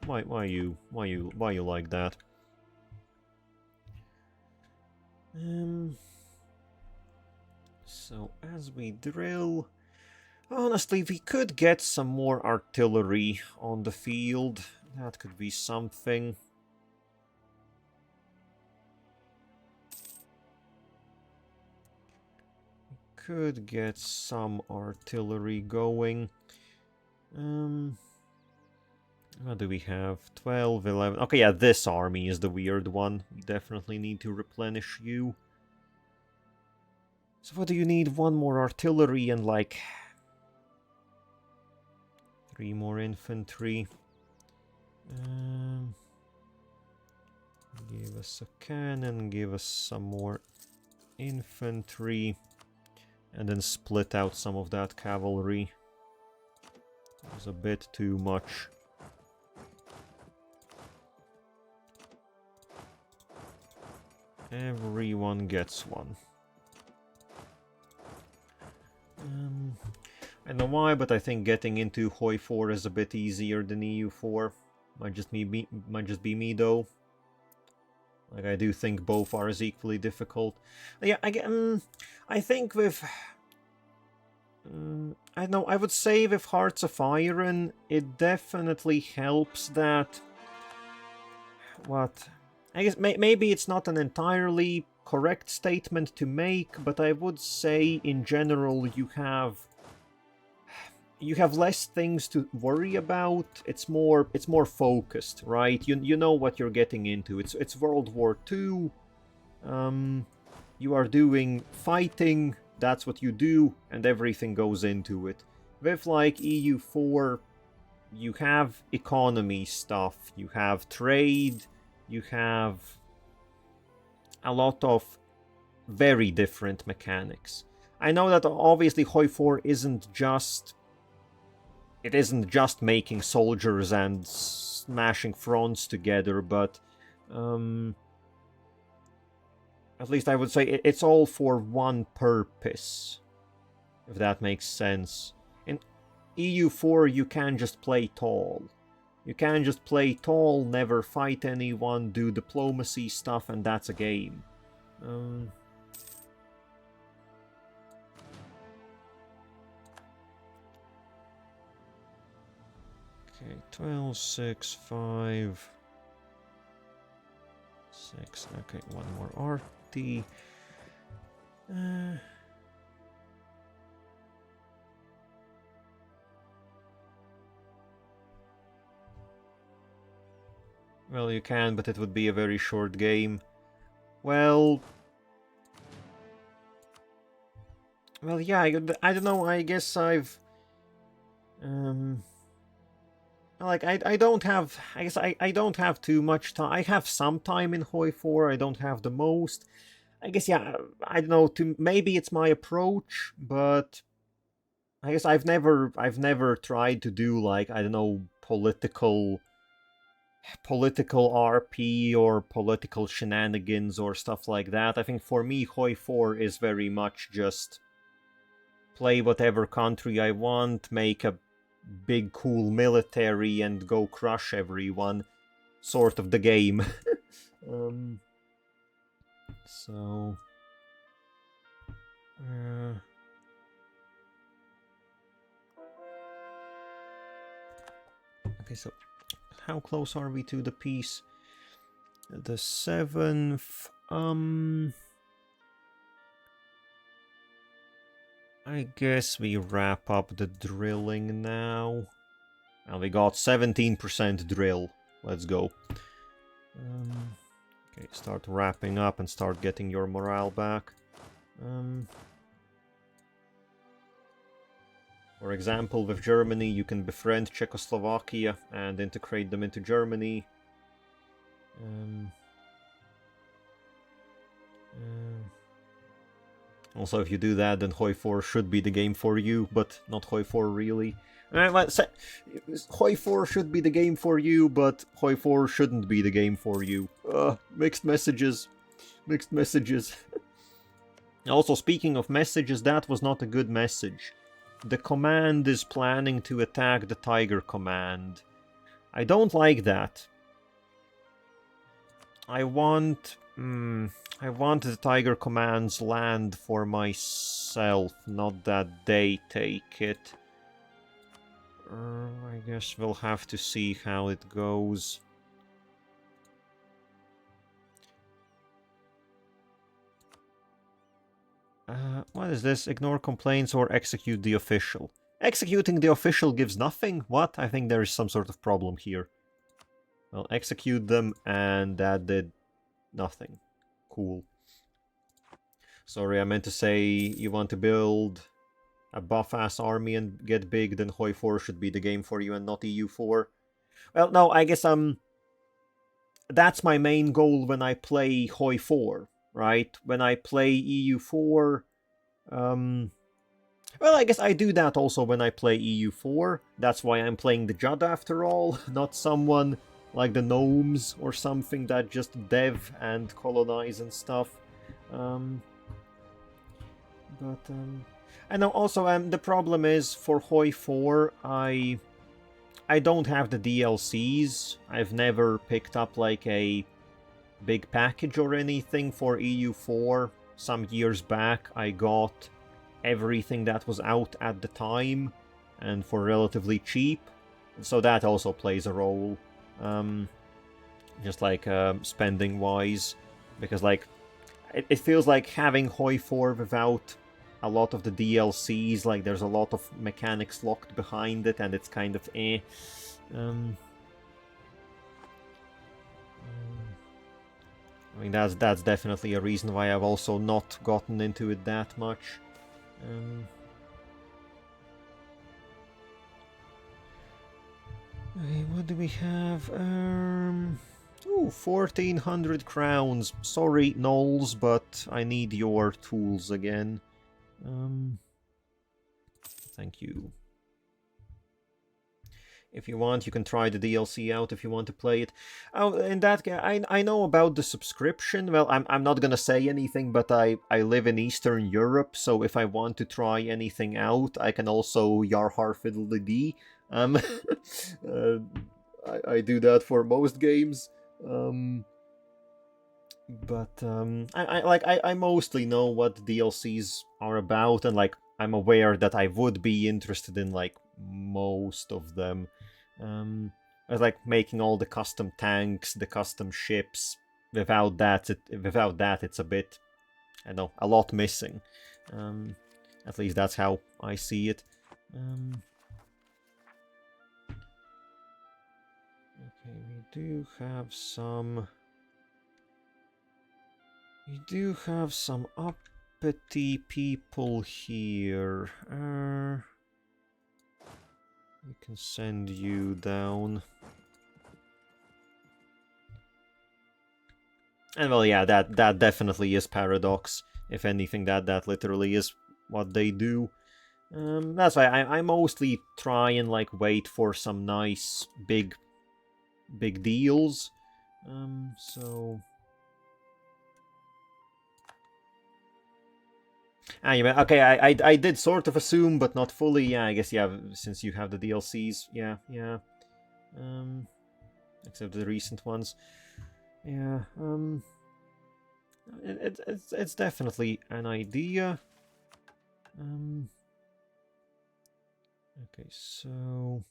Why you like that? So as we drill... Honestly, we could get some more artillery on the field. That could be something. Could get some artillery going. What do we have? 12, 11... Okay, yeah, this army is the weird one. We definitely need to replenish you. So what do you need? One more artillery and like... 3 more infantry. Give us a cannon, give us some more infantry. And then split out some of that cavalry. It was a bit too much. Everyone gets one. I don't know why, but I think getting into Hoi 4 is a bit easier than EU 4. Might just be me though. Like, I do think both are as equally difficult. Yeah, I think with... I don't know, I would say with Hearts of Iron, it definitely helps that... What? I guess maybe it's not an entirely correct statement to make, but I would say in general you have less things to worry about. It's more focused, right? You know what you're getting into. It's World War II. You are doing fighting. That's what you do, and everything goes into it. With like EU4, you have economy stuff. You have trade. You have a lot of very different mechanics. I know that obviously Hoi 4 isn't just making soldiers and smashing fronts together, but at least I would say it's all for one purpose, if that makes sense. In EU4 you can just play tall. You can just play tall, never fight anyone, do diplomacy stuff, and that's a game. Okay, 12, 6, 5... 6, okay, one more RT. Well, you can, but it would be a very short game. Well, yeah, I don't know, I guess I've... Like, I don't have... I guess I don't have too much time. I have some time in Hoi 4, I don't have the most. I guess, yeah, I don't know, maybe it's my approach, but... I guess I've never tried to do, like, I don't know, political RP or political shenanigans or stuff like that. I think for me, Hoi 4 is very much just play whatever country I want, make a big cool military and go crush everyone, sort of the game. So... Okay, so how close are we to the peace? The 7th. I guess we wrap up the drilling now. And we got 17% drill. Let's go. Okay, start wrapping up and start getting your morale back. For example, with Germany, you can befriend Czechoslovakia and integrate them into Germany. Also, if you do that, then Hoi 4 should be the game for you, but not Hoi 4 really. Hoi 4 should be the game for you, but Hoi 4 shouldn't be the game for you. Mixed messages. Mixed messages. Also, speaking of messages, that was not a good message. The command is planning to attack the Tiger command. I don't like that. I want the Tiger command's land for myself, not that they take it. I guess we'll have to see how it goes. What is this? Ignore complaints or execute the official. Executing the official gives nothing? What? I think there is some sort of problem here. Well, execute them, and that did nothing. Cool. Sorry, I meant to say you want to build a buff-ass army and get big, then Hoi 4 should be the game for you and not EU 4. Well, no, I guess that's my main goal when I play Hoi 4, right? When I play EU 4, well, I guess I do that also when I play EU 4. That's why I'm playing the Jadd after all, not someone like the gnomes or something that just dev and colonize and stuff. I know also the problem is for Hoi 4, I don't have the DLCs. I've never picked up like a big package or anything for EU 4. Some years back I got everything that was out at the time and for relatively cheap. So that also plays a role. Just like spending wise, because like it feels like having Hoi 4 without a lot of the DLCs, like there's a lot of mechanics locked behind it and it's kind of eh. I mean that's definitely a reason why I've also not gotten into it that much. Okay, what do we have? Ooh, 1400 crowns. Sorry, Knowles, but I need your tools again. Thank you. If you want, you can try the DLC out if you want to play it. Oh, in that case, I know about the subscription. Well, I'm not gonna say anything, but I live in Eastern Europe, so if I want to try anything out, I can also Yarhar Fiddle the D. I do that for most games. I mostly know what DLCs are about, and like I'm aware that I would be interested in like most of them. I like making all the custom tanks, the custom ships. Without that, it's a bit, I know, a lot missing. At least that's how I see it. Okay, we do have some uppity people here. We can send you down. And well, yeah, that definitely is Paradox. If anything, that literally is what they do. That's why I mostly try and like wait for some nice big deals. So anyway, okay, I did sort of assume, but not fully. Yeah, I guess, yeah, since you have the DLCs, yeah. Except the recent ones. Yeah, it's definitely an idea. Okay, so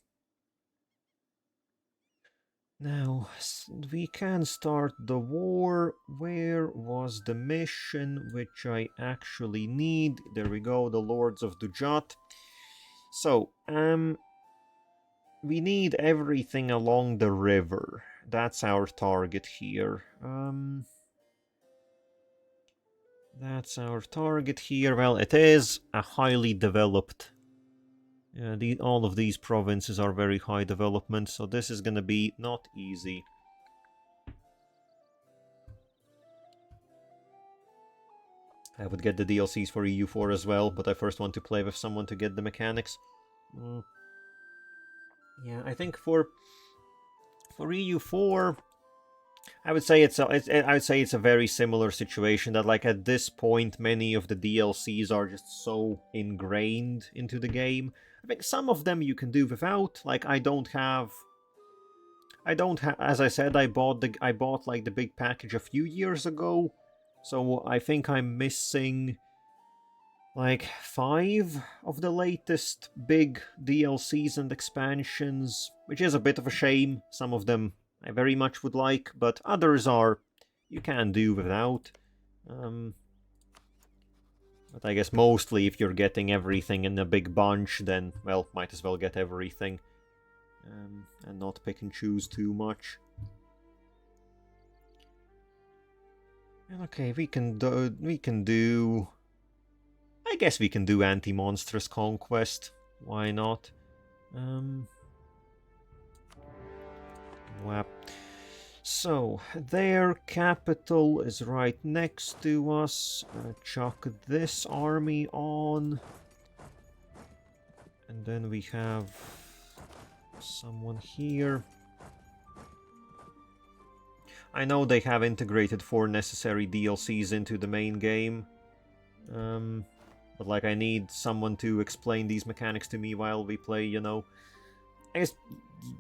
Now, we can start the war. Where was the mission which I actually need? There we go, the Lords of Dujat. So, we need everything along the river. That's our target here. That's our target here. Well, it is a highly developed. All of these provinces are very high development, so this is gonna be not easy. I would get the DLCs for EU4 as well, but I first want to play with someone to get the mechanics. Yeah, I think for EU4, I would say it's a very similar situation. That like at this point, many of the DLCs are just so ingrained into the game. I think some of them you can do without. Like I don't have. As I said, I bought like the big package a few years ago, so I think I'm missing like 5 of the latest big DLCs and expansions, which is a bit of a shame. Some of them I very much would like, but others are you can do without. But I guess mostly if you're getting everything in a big bunch, then, well, might as well get everything. And not pick and choose too much. And okay, we can do... I guess we can do Anti-Monstrous Conquest. Why not? Wap. So, their capital is right next to us. Chuck this army on. And then we have someone here. I know they have integrated 4 necessary DLCs into the main game. But like I need someone to explain these mechanics to me while we play, you know. I guess,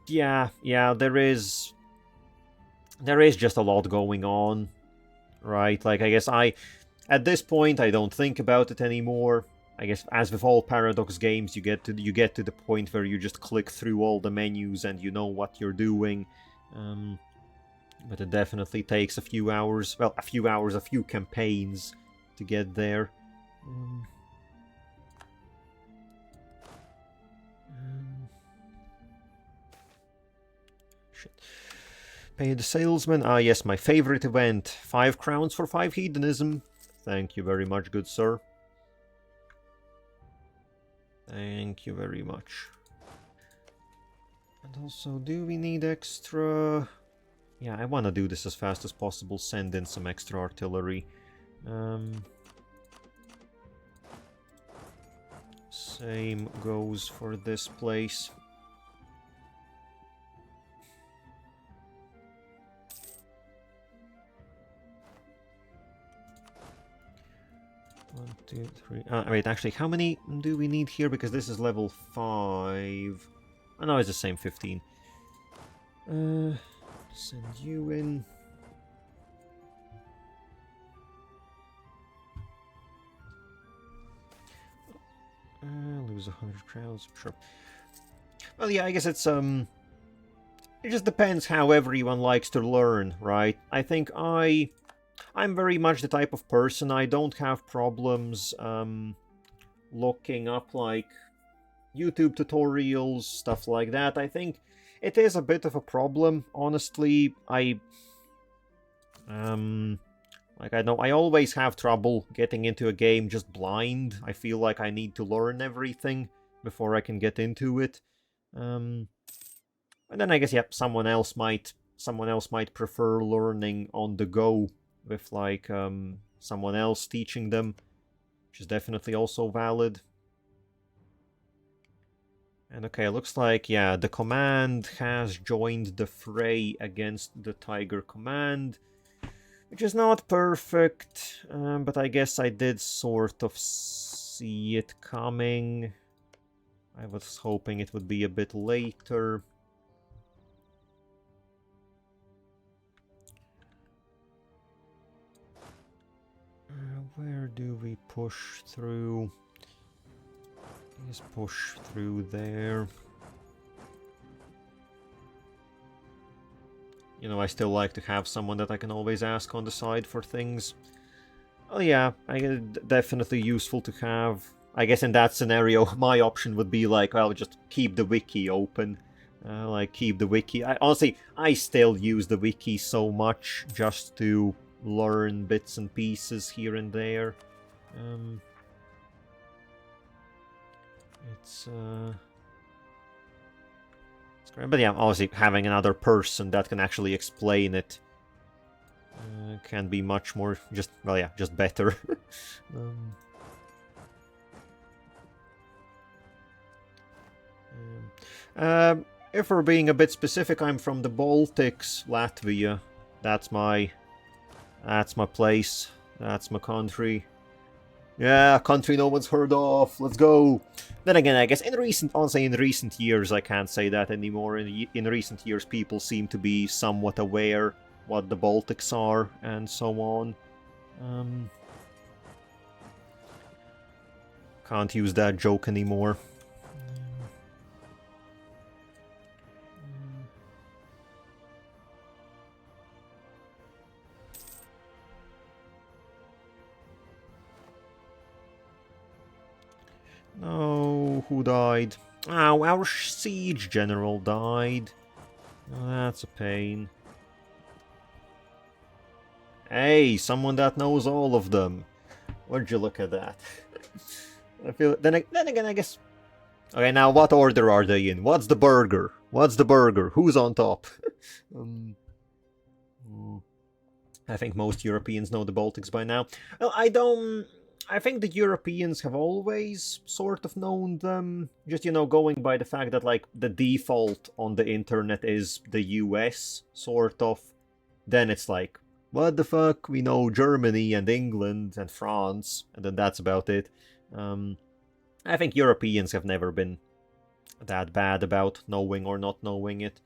yeah, there is just a lot going on, right? Like, I guess at this point, I don't think about it anymore. I guess, as with all Paradox games, you get to the point where you just click through all the menus and you know what you're doing. But it definitely takes a few hours, well, a few campaigns to get there. Shit. Pay the salesman. Ah, yes, my favorite event. 5 crowns for 5 hedonism. Thank you very much, good sir. Thank you very much. And also, do we need extra... Yeah, I want to do this as fast as possible. Send in some extra artillery. Same goes for this place. One, two, three. Wait, actually, how many do we need here? Because this is level 5. Oh, no, it's the same 15. Send you in. Lose 100 crowns, sure. Well, yeah, I guess it's, it just depends how everyone likes to learn, right? I think I'm very much the type of person, I don't have problems, looking up, like, YouTube tutorials, stuff like that. I think it is a bit of a problem, honestly. Like, I know I always have trouble getting into a game just blind. I feel like I need to learn everything before I can get into it. And then I guess, yeah, someone else might prefer learning on the go with, like, someone else teaching them, which is definitely also valid. And okay, it looks like, yeah, the command has joined the fray against the Tiger command, which is not perfect, but I guess I did sort of see it coming. I was hoping it would be a bit later. Where do we push through? Let's push through there. you know, I still like to have someone that I can always ask on the side for things. Oh yeah, definitely useful to have. I guess in that scenario, my option would be like, well, just keep the wiki open. Like, keep the wiki. Honestly, I still use the wiki so much just to learn bits and pieces here and there. It's great. But yeah, obviously having another person that can actually explain it can be much more just, well, yeah, just better. If we're being a bit specific, I'm from the Baltics, Latvia. That's my place. That's my country. Yeah, country no one's heard of. Let's go. Then again, I guess honestly, in recent years, I can't say that anymore. In recent years, people seem to be somewhat aware what the Baltics are and so on. Can't use that joke anymore. No, who died? Oh, our siege general died. Oh, that's a pain. Hey, someone that knows all of them. Would you look at that? I feel. Then again, I guess. Okay, now what order are they in? What's the burger? What's the burger? Who's on top? I think most Europeans know the Baltics by now. Well, I think the Europeans have always sort of known them. Just, you know, going by the fact that, like, the default on the internet is the US, sort of. Then it's like, what the fuck? We know Germany and England and France, and then that's about it. I think Europeans have never been that bad about knowing or not knowing it.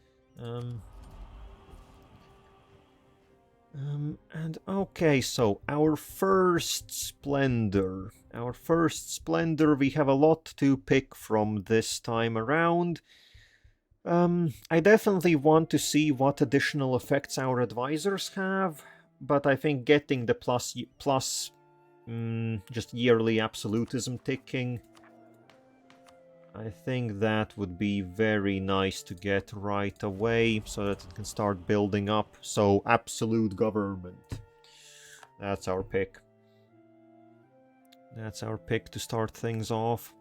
And okay, so our first Splendor. We have a lot to pick from this time around. I definitely want to see what additional effects our advisors have, but I think getting the plus just yearly absolutism ticking, I think that would be very nice to get right away so that it can start building up. So, absolute government. That's our pick. That's our pick to start things off.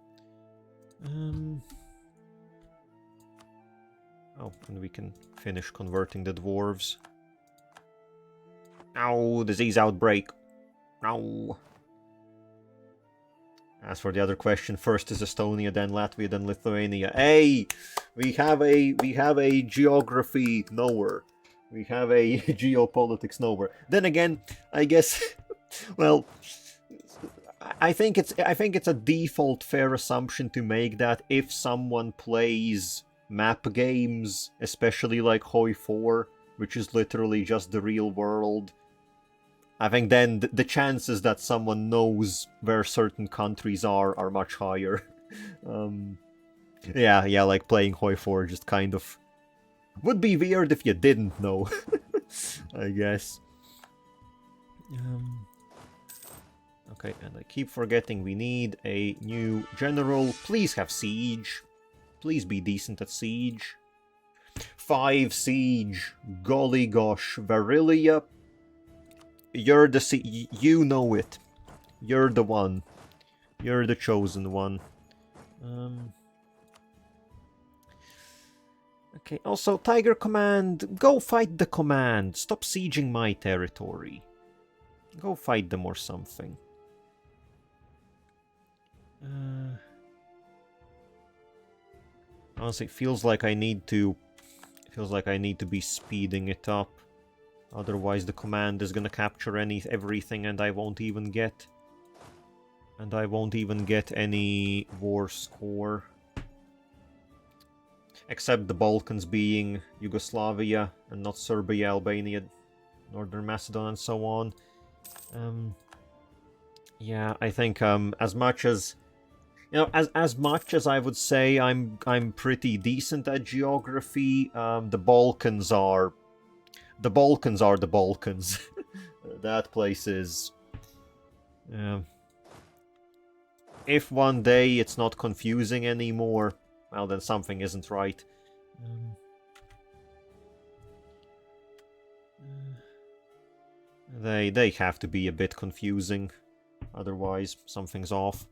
Oh, and we can finish converting the dwarves. Ow, disease outbreak. Ow. As for the other question, first is Estonia, then Latvia, then Lithuania. Hey, we have a geography knower. We have a geopolitics knower. Then again, I guess, well, I think it's a default fair assumption to make that if someone plays map games, especially like Hoi 4, which is literally just the real world, I think then the chances that someone knows where certain countries are much higher. Yeah, like playing Hoi 4 just kind of would be weird if you didn't know, I guess. Okay, and I keep forgetting we need a new general. Please have siege. Please be decent at siege. 5 siege. Golly gosh. Varilia. You're the you know it. You're the one. You're the chosen one. Okay, also, Tiger Command, go fight the command. Stop sieging my territory. Go fight them or something. Honestly, it feels like I need to be speeding it up. Otherwise, the command is gonna capture everything, and I won't even get any war score. Except the Balkans being Yugoslavia and not Serbia, Albania, Northern Macedon, and so on. Yeah, I think as much as as much as I would say I'm pretty decent at geography, the Balkans are. the Balkans are the Balkans. That place is... if one day it's not confusing anymore, well, then something isn't right. They have to be a bit confusing, otherwise something's off.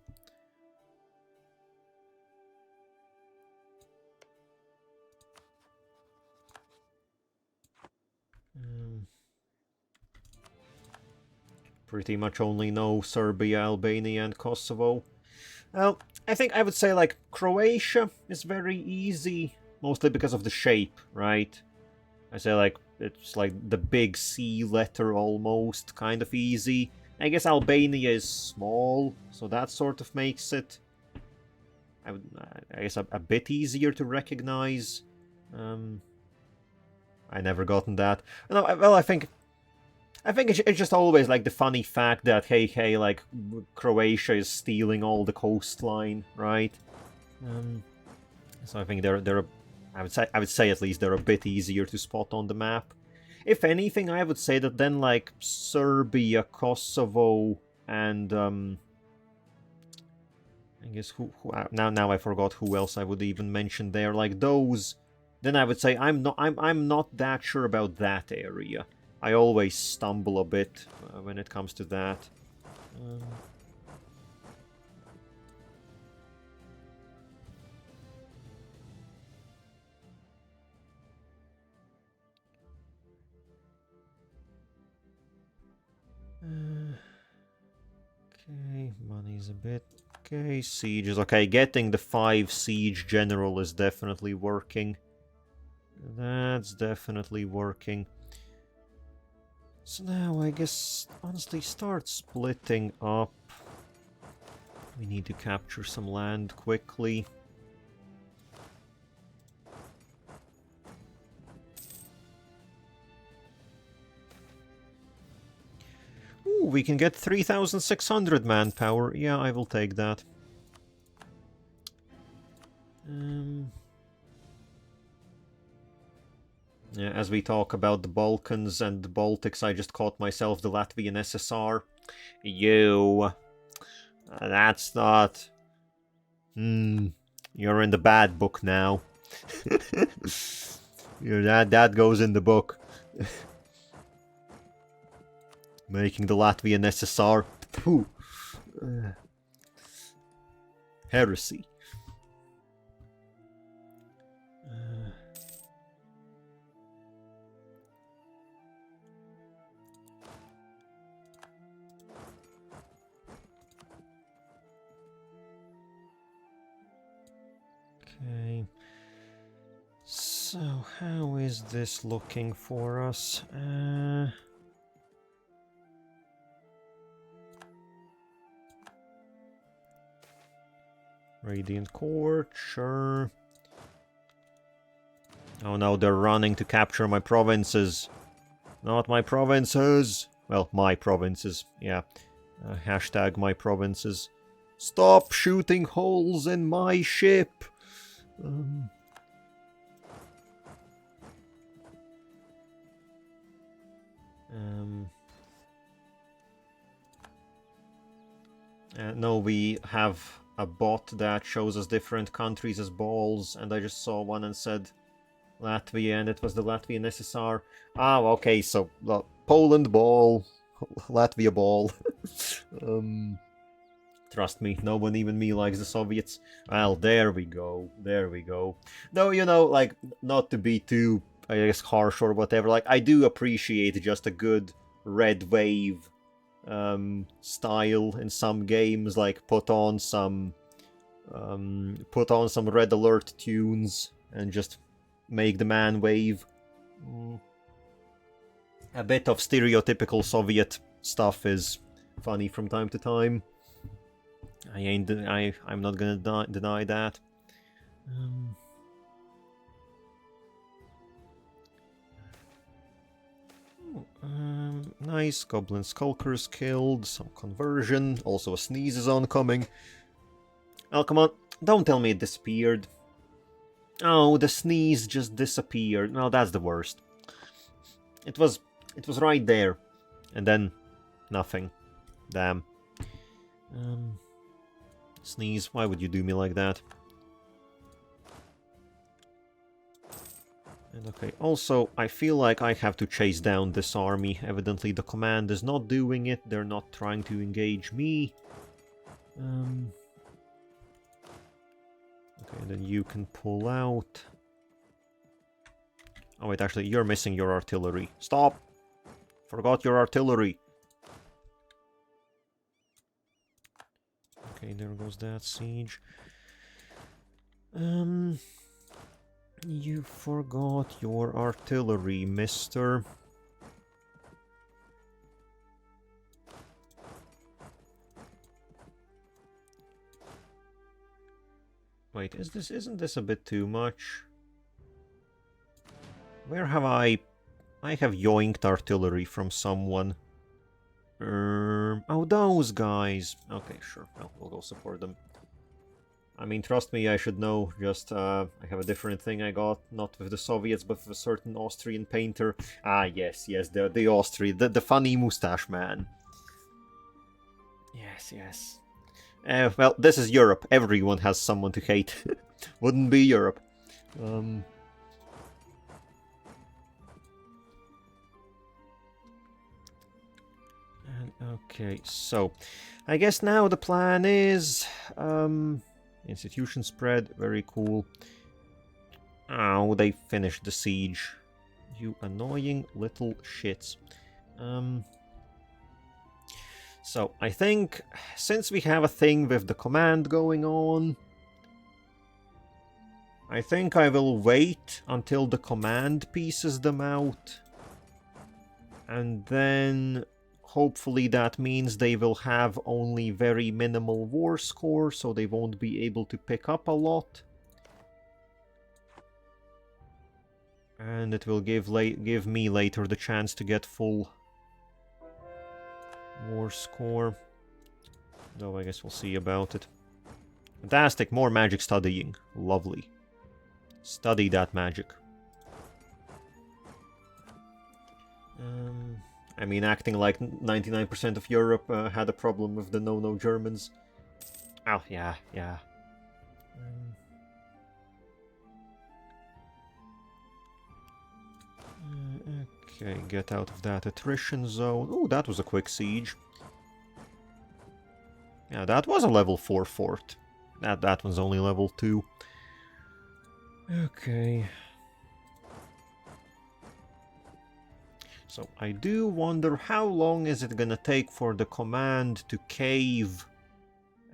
Pretty much only know Serbia, Albania, and Kosovo. Well, I think I would say, like, Croatia is very easy, mostly because of the shape, right? I say, like, it's like the big C letter almost, kind of easy. I guess Albania is small, so that sort of makes it, I guess, a bit easier to recognize. I never gotten that. No, well, I think it's just always like the funny fact that hey, like Croatia is stealing all the coastline, right? So I think they're I would say at least they're a bit easier to spot on the map. If anything, I would say that then like Serbia, Kosovo, and I guess who now I forgot who else I would even mention there. Like those, then I would say I'm not that sure about that area. I always stumble a bit when it comes to that. Okay, money's a bit... Okay, sieges. Okay, getting the 5 siege general is definitely working. That's definitely working. So now I guess, honestly, start splitting up. We need to capture some land quickly. Ooh, we can get 3,600 manpower. Yeah, I will take that. Yeah, as we talk about the Balkans and the Baltics, I just caught myself the Latvian SSR. You... that's not... you're in the bad book now. That goes in the book. Making the Latvian SSR. Pooh. Heresy. Okay. So, how is this looking for us? Radiant Court, sure. Oh no, they're running to capture my provinces. Not my provinces! Well, my provinces, yeah. Hashtag my provinces. Stop shooting holes in my ship! No, we have a bot that shows us different countries as balls, and I just saw one and said Latvia, and it was the Latvian SSR. Ah, okay, so Poland ball, Latvia ball. Trust me, no one, even me, likes the Soviets. Well, there we go, there we go. Though, you know, like, not to be too, I guess, harsh or whatever, like, I do appreciate just a good red wave style in some games, like put on some red alert tunes and just make the man wave. A bit of stereotypical Soviet stuff is funny from time to time. I'm not gonna deny that. Nice, Goblin Skulkers killed, some conversion, also a sneeze is oncoming. Oh, come on, don't tell me it disappeared. Oh, the sneeze just disappeared. No, that's the worst. It was right there. And then nothing. Damn. Sneeze, why would you do me like that? And okay, also, I feel like I have to chase down this army. Evidently the command is not doing it. They're not trying to engage me. Okay, then you can pull out. Oh wait, actually, you're missing your artillery. Stop! Forgot your artillery. Okay, there goes that siege. You forgot your artillery, mister. Wait, isn't this a bit too much? Where have I have yoinked artillery from someone. Oh, those guys. Okay, sure. Well, we'll go support them. I mean, trust me, I should know. Just, I have a different thing I got. Not with the Soviets, but with a certain Austrian painter. Ah, yes, the Austrian. The funny mustache man. Yes. Well, this is Europe. Everyone has someone to hate. Wouldn't be Europe. Okay, so I guess now the plan is institution spread, very cool. Oh, they finished the siege. You annoying little shits. So I think since we have a thing with the command going on, I think I will wait until the command pieces them out. And then hopefully that means they will have only very minimal war score, so they won't be able to pick up a lot. And it will give me later the chance to get full war score. Though I guess we'll see about it. Fantastic, more magic studying. Lovely. Study that magic. I mean, acting like 99% of Europe had a problem with the no-no Germans. Oh, yeah. Okay, get out of that attrition zone. Oh, that was a quick siege. Yeah, that was a level 4 fort. That one's only level 2. Okay. So I do wonder how long is it gonna take for the command to cave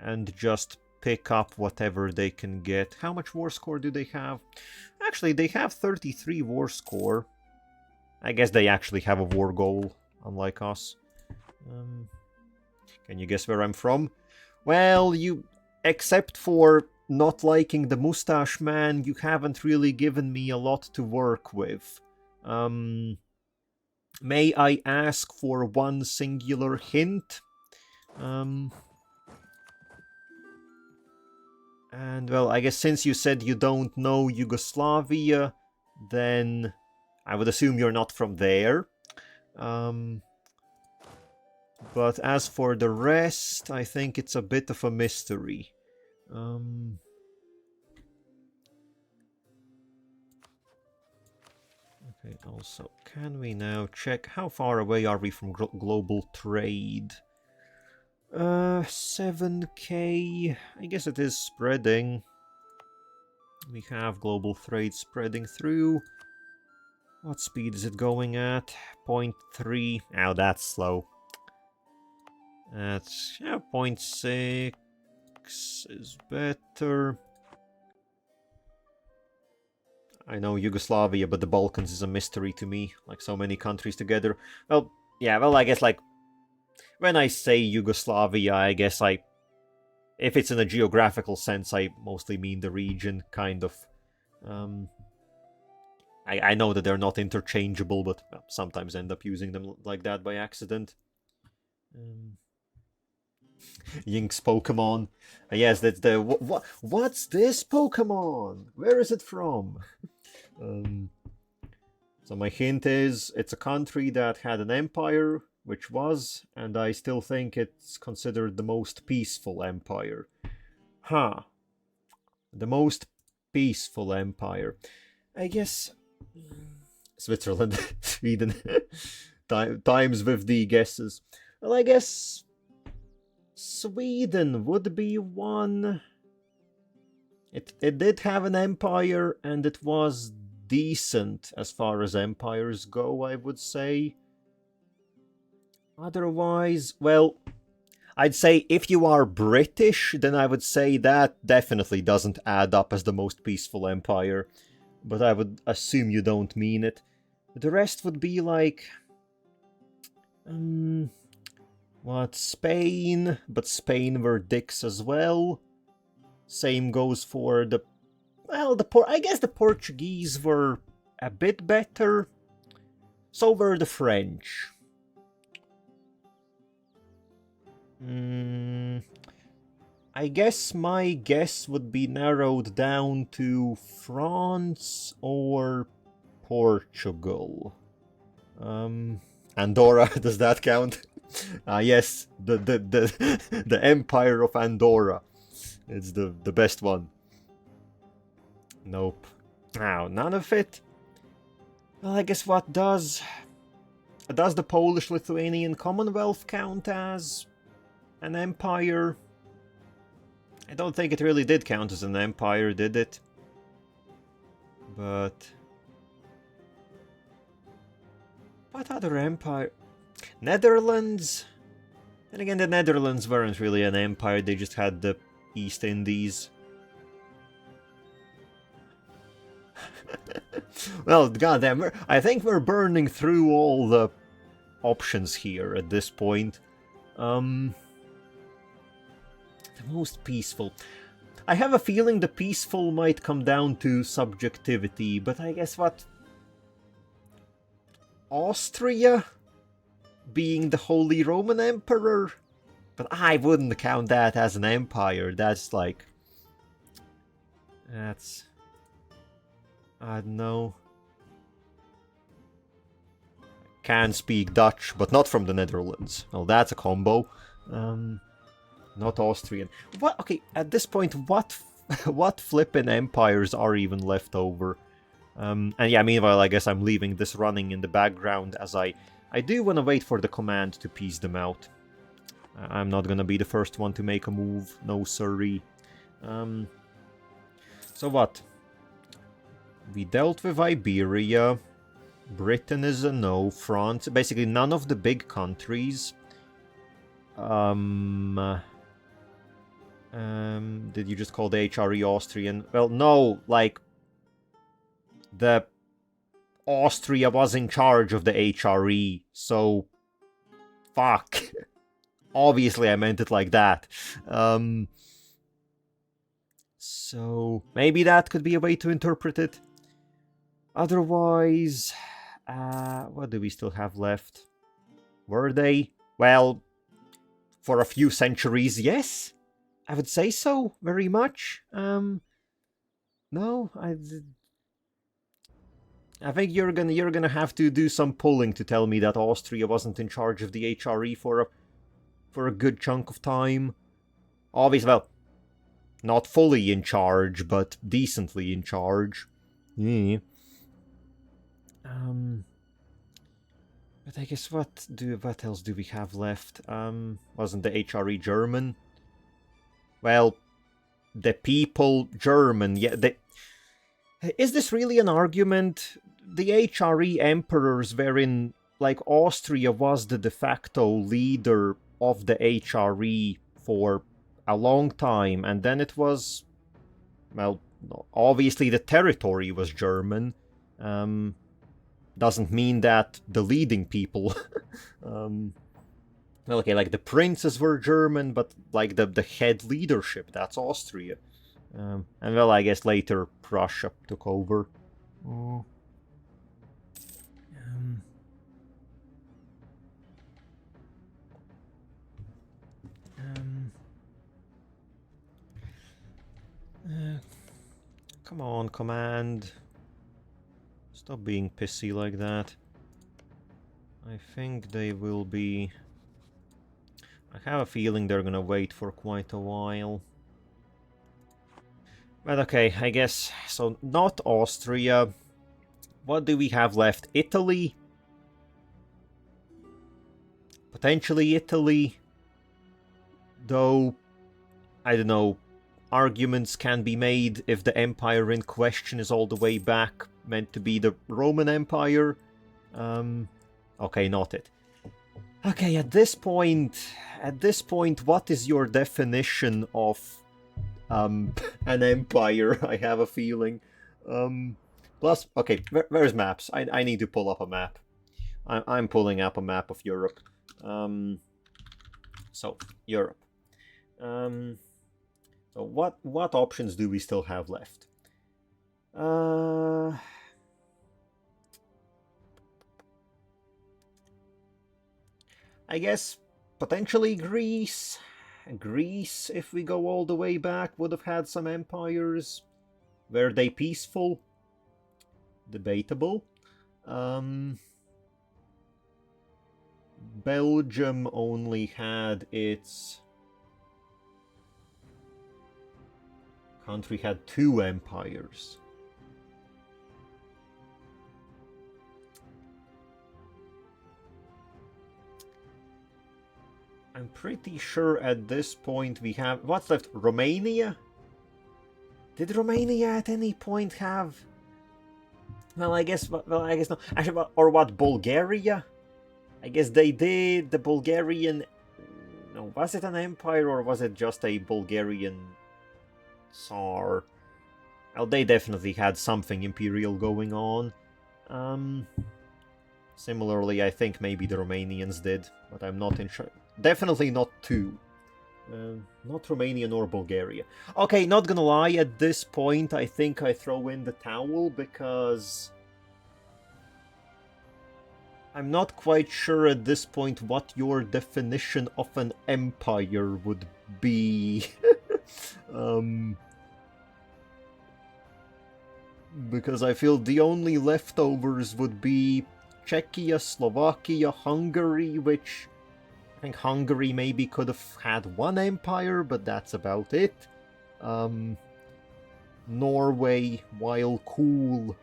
and just pick up whatever they can get. How much war score do they have? Actually, they have 33 war score. I guess they actually have a war goal, unlike us. Can you guess where I'm from? Well, except for not liking the mustache man, you haven't really given me a lot to work with. May I ask for one singular hint? And, well, I guess since you said you don't know Yugoslavia, then I would assume you're not from there. But as for the rest, I think it's a bit of a mystery. Okay, also, can we now check how far away are we from global trade? 7k. I guess it is spreading. We have global trade spreading through. What speed is it going at? 0.3. Ow, that's slow. That's 0.6 is better. I know Yugoslavia, but the Balkans is a mystery to me, like so many countries together. Well, yeah, well, I guess, like, when I say Yugoslavia, I guess if it's in a geographical sense, I mostly mean the region, kind of. I know that they're not interchangeable, but well, sometimes end up using them like that by accident. Yink's Pokemon. Yes, that's the... What's this Pokemon? Where is it from? So my hint is, it's a country that had an empire, which was, and I still think it's considered the most peaceful empire. Huh. The most peaceful empire. I guess Switzerland, Sweden. Times with the guesses. Well, I guess Sweden would be one. It did have an empire, and it was decent as far as empires go, I would say. Otherwise, well, I'd say if you are British, then I would say that definitely doesn't add up as the most peaceful empire. But I would assume you don't mean it. The rest would be like... what? Spain? But Spain were dicks as well. Same goes for the... Well, I guess the Portuguese were a bit better. So were the French. I guess my guess would be narrowed down to France or Portugal. Andorra, does that count? Yes, the Empire of Andorra. It's the best one. Nope. Now, none of it. Well, I guess what does the Polish-Lithuanian Commonwealth count as an empire? I don't think it really did count as an empire, did it? But... what other empire? Netherlands? And again, the Netherlands weren't really an empire, they just had the East Indies. Well, goddamn, I think we're burning through all the options here at this point. The most peaceful. I have a feeling the peaceful might come down to subjectivity, but I guess what? Austria? Being the Holy Roman Emperor? But I wouldn't count that as an empire. That's like... that's... I don't know. Can speak Dutch, but not from the Netherlands. Well, that's a combo. Not Austrian. What? Okay, at this point, what flippin' empires are even left over? And yeah, meanwhile, I guess I'm leaving this running in the background as I do want to wait for the command to piece them out. I'm not gonna be the first one to make a move. No siree. So what? We dealt with Iberia. Britain is a no. France, basically none of the big countries. Did you just call the HRE Austrian? Well, no, like... the... Austria was in charge of the HRE, so... fuck. Obviously I meant it like that. So... maybe that could be a way to interpret it. Otherwise... what do we still have left? Were they? Well... for a few centuries, yes? I would say so, very much. No, I think you're gonna have to do some pulling to tell me that Austria wasn't in charge of the HRE for a good chunk of time. Obviously, well, not fully in charge, but decently in charge. Yeah. But I guess what else do we have left? Wasn't the HRE German? Well, the people German, yeah. Is this really an argument? The HRE emperors wherein, like, Austria was the de facto leader of the HRE for a long time, and then it was, well, obviously the territory was German. Doesn't mean that the leading people... well, okay, like, the princes were German, but, like, the head leadership, that's Austria. And, well, I guess later Prussia took over. Oh. Come on, command. Stop being pissy like that. I think they will be... I have a feeling they're gonna wait for quite a while. But okay, I guess... So, not Austria. What do we have left? Italy? Potentially Italy. Though, I don't know, arguments can be made if the empire in question is all the way back meant to be the Roman Empire. Okay, not it. Okay, at this point, what is your definition of an empire? I have a feeling. Plus, okay, where's maps? I need to pull up a map. I'm pulling up a map of Europe. So Europe. So what options do we still have left? I guess potentially Greece. Greece, if we go all the way back, would have had some empires. Were they peaceful? Debatable. Belgium only had its... country had 2 empires. I'm pretty sure at this point we have... What's left? Romania? Did Romania at any point have... Well, I guess no. Actually, or what, Bulgaria? I guess they did. The Bulgarian... No, was it an empire or was it just a Bulgarian Tsar? Well, they definitely had something imperial going on. Similarly, I think maybe the Romanians did, but I'm not in sure. Definitely not 2. Not Romania nor Bulgaria. Okay, not gonna lie, at this point I think I throw in the towel because... I'm not quite sure at this point what your definition of an empire would be. Because I feel the only leftovers would be Czechia, Slovakia, Hungary, which... I think Hungary maybe could have had 1 empire, but that's about it. Norway, while cool,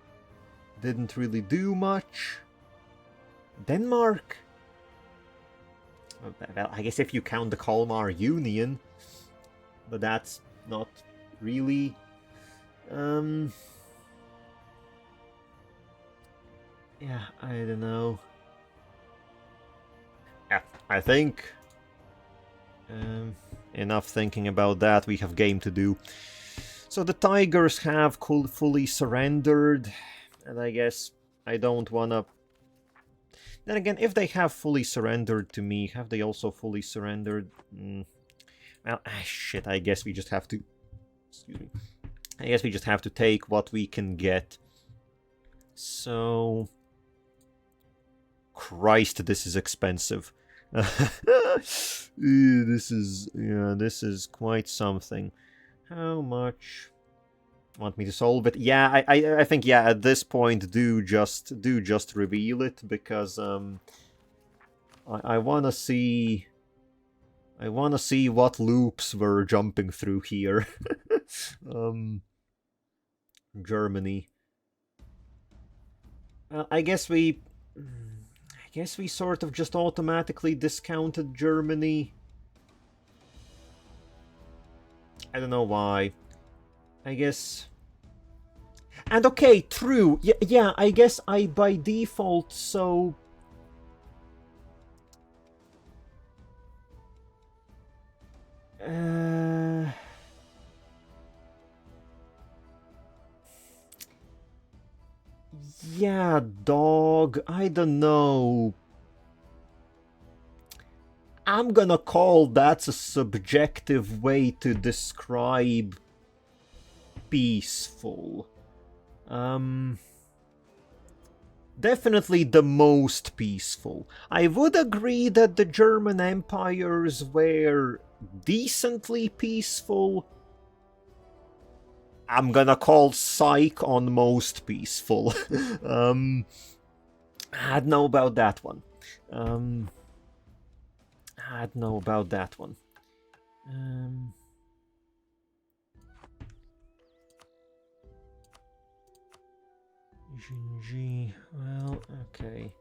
didn't really do much. Denmark? Well, I guess if you count the Kalmar Union, but that's not really... Yeah, I don't know. Yeah, I think enough thinking about that. We have game to do. So the Tigers have fully surrendered, and I guess I don't wanna... Then again, if they have fully surrendered to me, have they also fully surrendered? Well, shit, I guess we just have to... Excuse me. I guess we just have to take what we can get. So... Christ, this is expensive. This is quite something. How much? Want me to solve it? Yeah, I think yeah. At this point, do just reveal it because I wanna see what loops we're jumping through here. Germany. I guess we sort of just automatically discounted Germany. I don't know why. I guess... And okay, true. Yeah, I guess I by default, so... Yeah, dog, I don't know. I'm gonna call that's a subjective way to describe peaceful. Definitely the most peaceful. I would agree that the German empires were decently peaceful. I'm gonna call psych on most peaceful. I'd know about that one. I'd know about that one. Jinji, well, okay.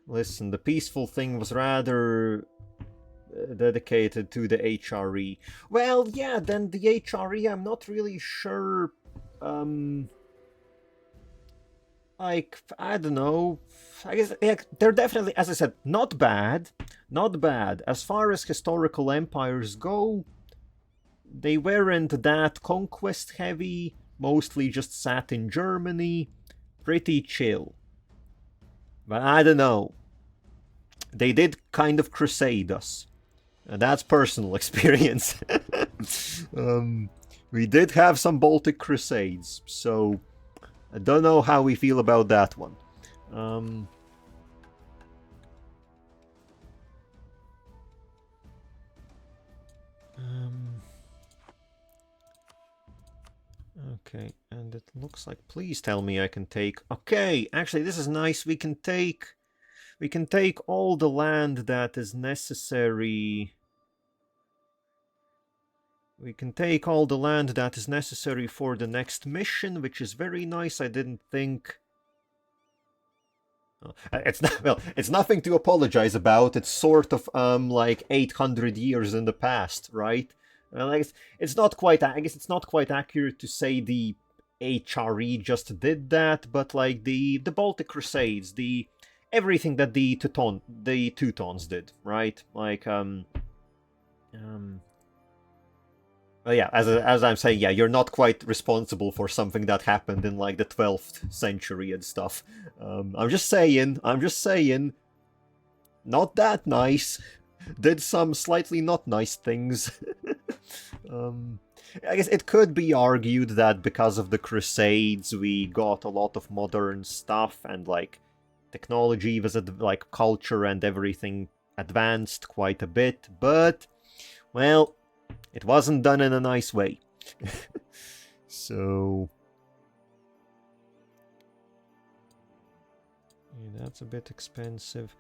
Listen, the peaceful thing was rather dedicated to the HRE. Well, yeah, then the HRE, I'm not really sure. Like, I don't know. I guess they're definitely, as I said, not bad. Not bad. As far as historical empires go, they weren't that conquest heavy, mostly just sat in Germany. Pretty chill. But I don't know. They did kind of crusade us. That's personal experience. We did have some Baltic crusades, so I don't know how we feel about that one. Okay, and it looks like, please tell me I can take, okay, actually this is nice, we can take all the land that is necessary. We can take all the land that is necessary for the next mission, which is very nice. I didn't think... It's not, well, it's nothing to apologize about. It's sort of like 800 years in the past, right? Well, it's not quite. I guess it's not quite accurate to say the HRE just did that, but like the Baltic Crusades, the everything that the Teutons did, right? Like well, yeah, as I'm saying, yeah, you're not quite responsible for something that happened in like the 12th century and stuff. I'm just saying, not that nice. Did some slightly not nice things. I guess it could be argued that because of the Crusades, we got a lot of modern stuff and like technology, like culture and everything advanced quite a bit, but well, it wasn't done in a nice way. So... yeah, that's a bit expensive.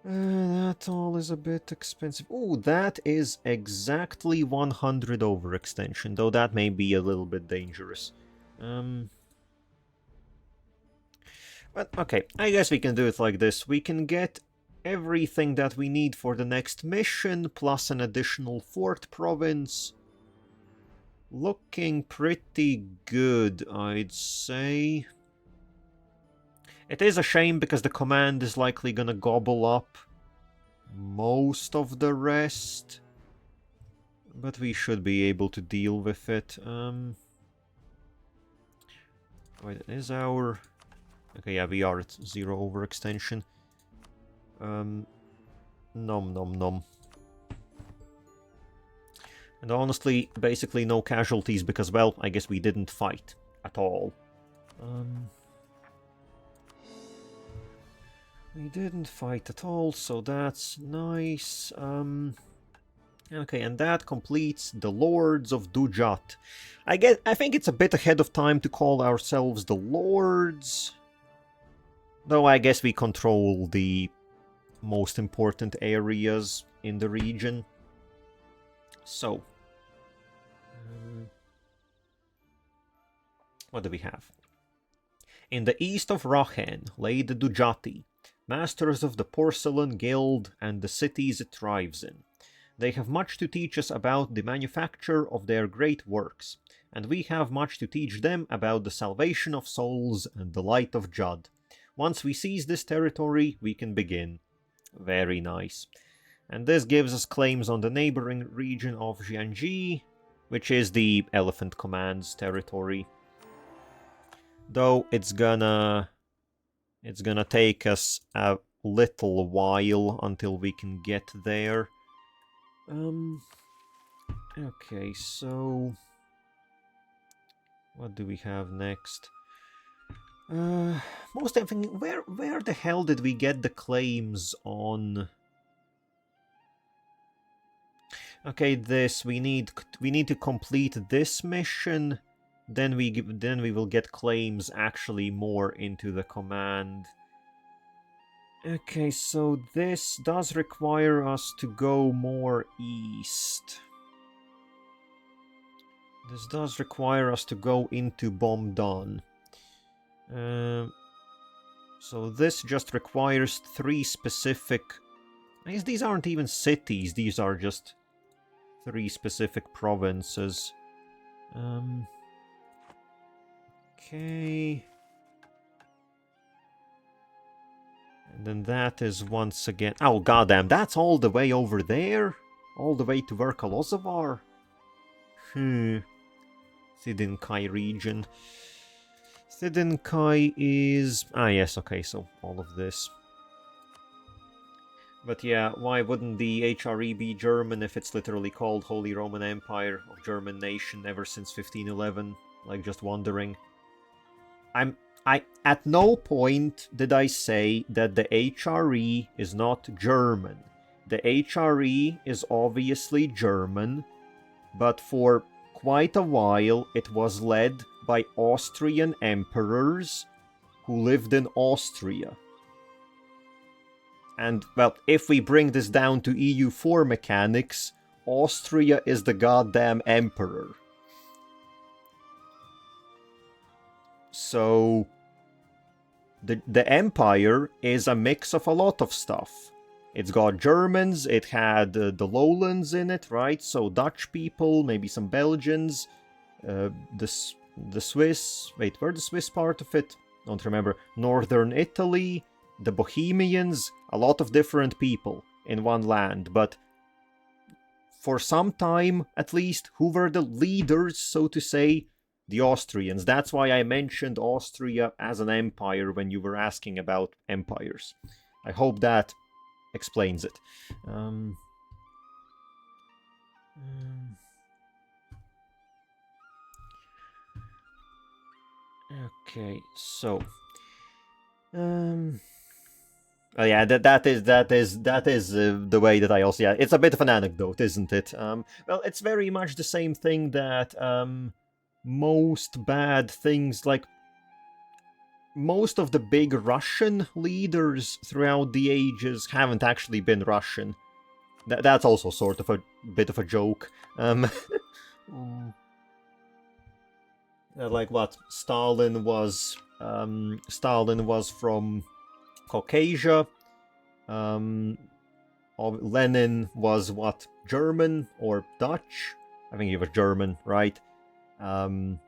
That all is a bit expensive. Oh, that is exactly 100 overextension, though that may be a little bit dangerous. But okay, I guess we can do it like this. We can get everything that we need for the next mission, plus an additional 4th province. Looking pretty good, I'd say. It is a shame because the command is likely gonna gobble up most of the rest. But we should be able to deal with it. Wait, is our... okay, yeah, we are at 0 overextension. Nom nom nom. And honestly, basically no casualties because, well, I guess we didn't fight at all. We didn't fight at all, so that's nice. Okay, and that completes the Lords of Dujat. I think it's a bit ahead of time to call ourselves the Lords. Though I guess we control the most important areas in the region. So, what do we have? In the east of Rachen lay the Dujati, masters of the Porcelain Guild and the cities it thrives in. They have much to teach us about the manufacture of their great works, and we have much to teach them about the salvation of souls and the light of Jadd. Once we seize this territory, we can begin. Very nice. And this gives us claims on the neighboring region of Jiangxi, which is the Elephant Command's territory. Though it's gonna take us a little while until we can get there. Okay, so what do we have next? Most everything. Where the hell did we get the claims on? Okay, we need to complete this mission. Then we will get claims actually more into the command. Okay, so this does require us to go more east. This does require us to go into Bomdon. So this just requires 3 specific... I guess these aren't even cities, these are just 3 specific provinces. Okay... And then that is once again... Oh, goddamn, that's all the way over there? All the way to Verkalozavar? Sidinkai region. Sidinkai is... Ah, yes, okay, so all of this. But yeah, why wouldn't the HRE be German if it's literally called Holy Roman Empire of German Nation ever since 1511? Like, just wondering. At no point did I say that the HRE is not German. The HRE is obviously German, but for quite a while it was led by Austrian emperors who lived in Austria. And, well, if we bring this down to EU4 mechanics, Austria is the goddamn emperor. So... The Empire is a mix of a lot of stuff. It's got Germans, it had the Lowlands in it, right? So Dutch people, maybe some Belgians, the Swiss... Wait, where's the Swiss part of it? Don't remember. Northern Italy, the Bohemians, a lot of different people in one land. But for some time, at least, who were the leaders, so to say? The Austrians. That's why I mentioned Austria as an empire when you were asking about empires. I hope that explains it. Okay, so... Oh yeah, that is the way that I also... Yeah, it's a bit of an anecdote, isn't it? Well, it's very much the same thing that... most bad things, like most of the big Russian leaders throughout the ages haven't actually been Russian. That's also sort of a bit of a joke. Like what? Stalin was from Caucasia. Lenin was what? German or Dutch? I think he was German, right? So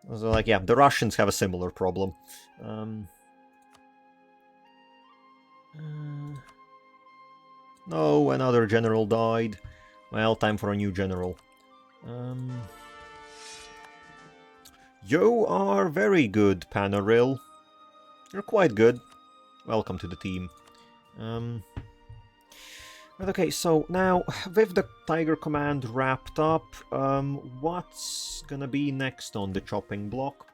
like, yeah, the Russians have a similar problem. No, another general died. Well, time for a new general. You are very good, Panaril. You're quite good. Welcome to the team. But okay, so now, with the Tiger command wrapped up, what's gonna be next on the chopping block?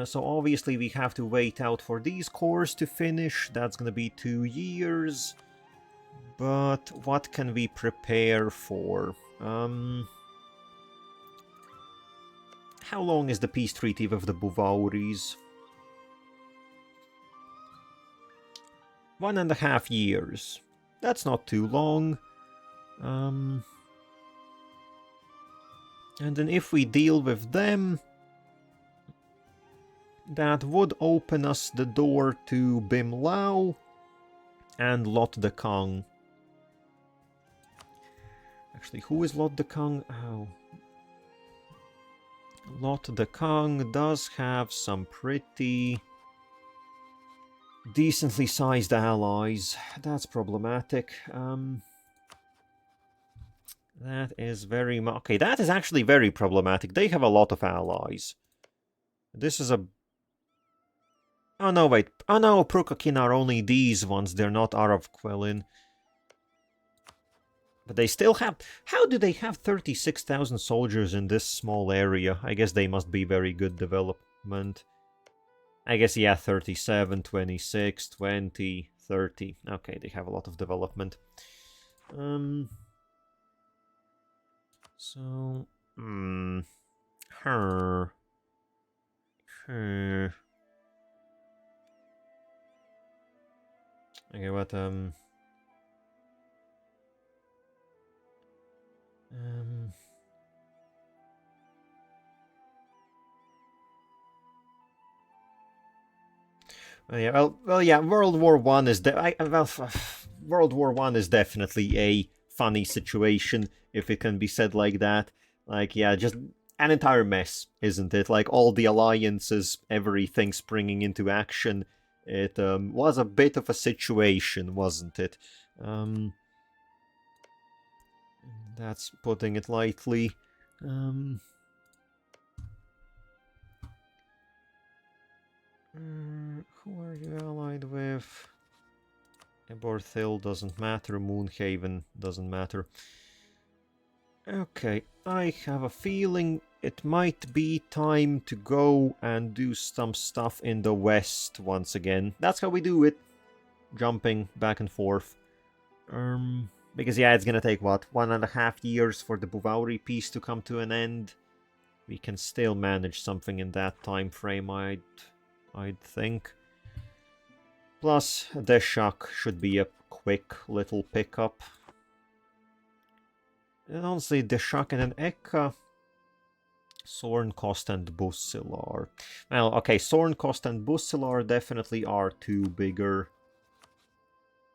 So obviously we have to wait out for these cores to finish, that's gonna be 2 years. But what can we prepare for? How long is the peace treaty with the Buvauris? 1.5 years. That's not too long. And then if we deal with them, that would open us the door to Bim Lao and Lot de Kang. Actually, who is Lot de Kang? Oh. Lot de Kang does have some pretty decently sized allies. That's problematic. That is very much... Okay, that is actually very problematic. They have a lot of allies. This is a... Oh no, wait. Oh no, Prukakin are only these ones. They're not Arav Quelin. But they still have... How do they have 36,000 soldiers in this small area? I guess they must be very good development. I guess, yeah, 37, 26, 20, 30. Okay, they have a lot of development. So, her. Okay, what, yeah, well, yeah. World War One is World War One is definitely a funny situation, if it can be said like that. Like, yeah, just an entire mess, isn't it? Like all the alliances, everything springing into action. It was a bit of a situation, wasn't it? That's putting it lightly. Who are you allied with? Eborthil doesn't matter, Moonhaven doesn't matter. Okay, I have a feeling it might be time to go and do some stuff in the west once again. That's how we do it. Jumping back and forth. Because yeah, it's gonna take, what, 1.5 years for the Buvauri peace to come to an end. We can still manage something in that time frame, I'd think. Plus, Deshak should be a quick little pickup. And honestly, Deshak and an Ekka. Sornkost and Bussilar. Well, okay, Sornkost and Bussilar definitely are two bigger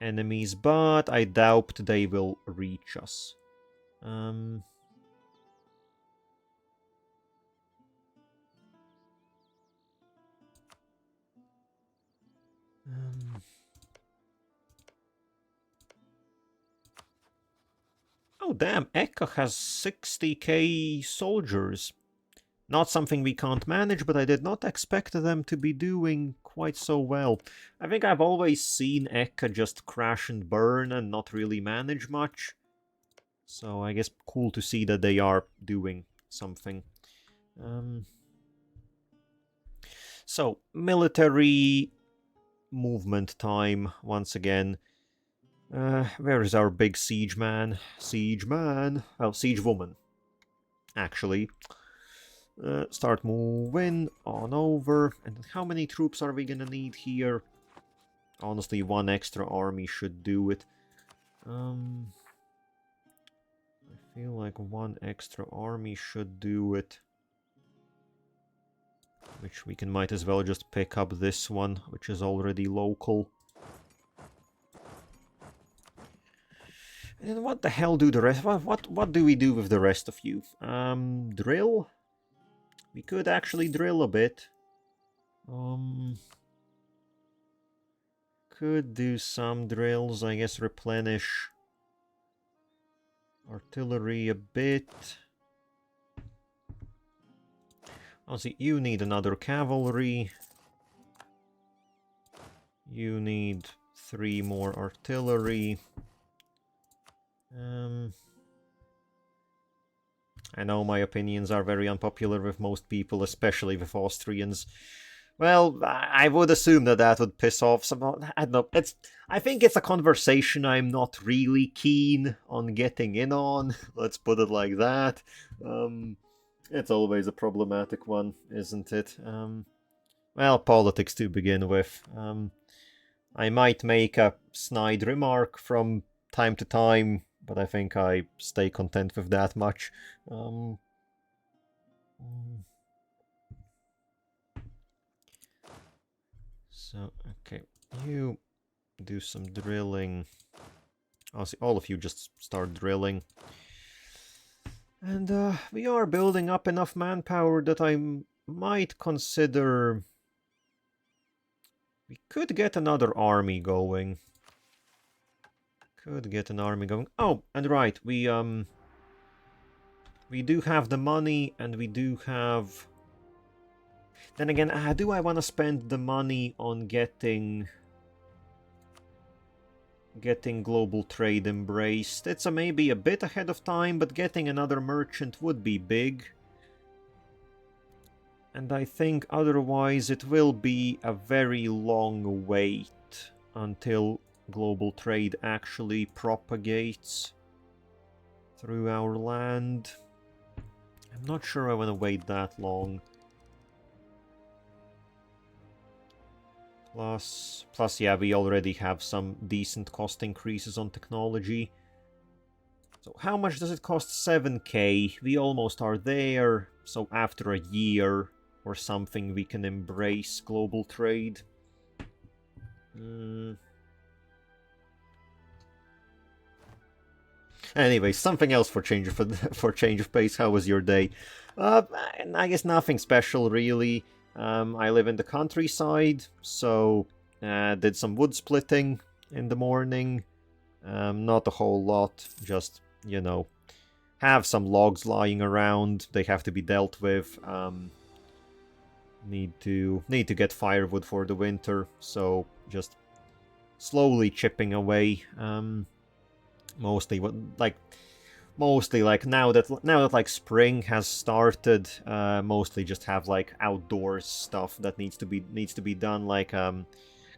enemies, but I doubt they will reach us. Oh, damn, Ekka has 60k soldiers. Not something we can't manage, but I did not expect them to be doing quite so well. I think I've always seen Ekka just crash and burn and not really manage much. So I guess cool to see that they are doing something. So, military movement time once again. Where is our big siege man? Siege man? Well, siege woman, actually. Start moving on over. And how many troops are we gonna need here? Honestly, one extra army should do it. I feel like one extra army should do it. Which we might as well just pick up this one, which is already local. And what the hell do the rest... What do we do with the rest of you? Drill? We could actually drill a bit. Could do some drills, I guess, replenish artillery a bit. Honestly, you need another cavalry. You need 3 more artillery. I know my opinions are very unpopular with most people, especially with Austrians. Well, I would assume that that would piss off some... I don't know. I think it's a conversation I'm not really keen on getting in on. Let's put it like that. It's always a problematic one, isn't it? Well, politics to begin with. I might make a snide remark from time to time, but I think I stay content with that much. So, okay, you do some drilling. I'll see, all of you just start drilling. And we are building up enough manpower that I might consider... We could get another army going. Oh, and right, we do have the money, and we do have... Then again, do I want to spend the money on getting global trade embraced? It's maybe a bit ahead of time, but getting another merchant would be big. And I think otherwise it will be a very long wait until global trade actually propagates through our land. I'm not sure I want to wait that long. Plus, yeah, we already have some decent cost increases on technology. So how much does it cost? 7k. We almost are there. So after a year or something, we can embrace global trade. Anyway, something else for change of pace. How was your day? I guess nothing special really. I live in the countryside, so did some wood splitting in the morning. Not a whole lot, just, you know, have some logs lying around. They have to be dealt with. Need to get firewood for the winter, so just slowly chipping away. Mostly like now that like spring has started, mostly just have like outdoors stuff that needs to be done, like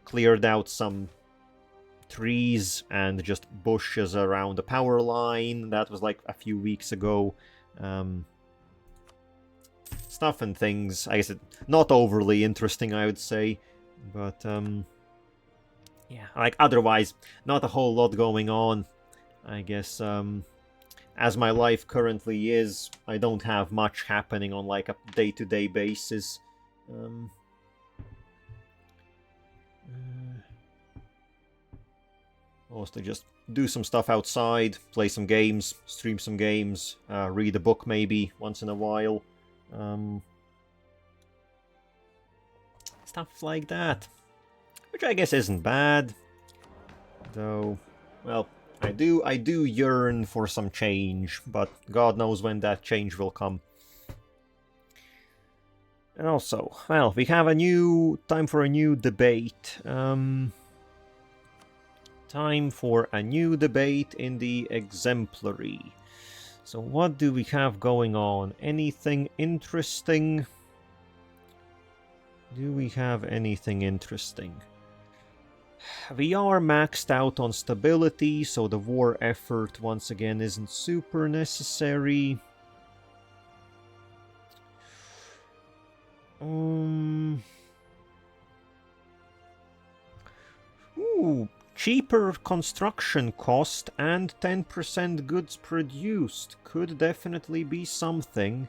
cleared out some trees and just bushes around the power line. That was like a few weeks ago. Stuff and things, I guess not overly interesting, I would say, but yeah, like otherwise not a whole lot going on. I guess, as my life currently is, I don't have much happening on like a day-to-day basis. Mostly just do some stuff outside, play some games, stream some games, read a book maybe once in a while. Stuff like that. Which I guess isn't bad. Though, well, I do yearn for some change, but God knows when that change will come. And also, well, we have time for a new debate. Time for a new debate in the exemplary. So what do we have going on? Anything interesting? Do we have anything interesting? We are maxed out on stability, so the war effort once again isn't super necessary. Ooh, cheaper construction cost and 10% goods produced could definitely be something.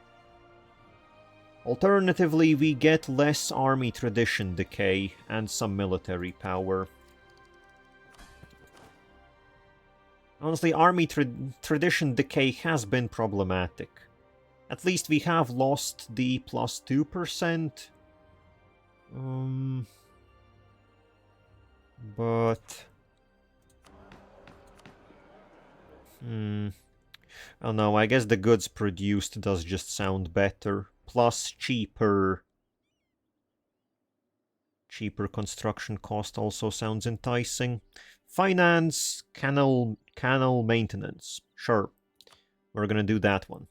Alternatively, we get less army tradition decay and some military power. Honestly, army tradition decay has been problematic. At least we have lost the plus 2%. But... oh no, I guess the goods produced does just sound better. Plus cheaper construction cost also sounds enticing. Finance, canal maintenance. Sure, we're gonna do that one.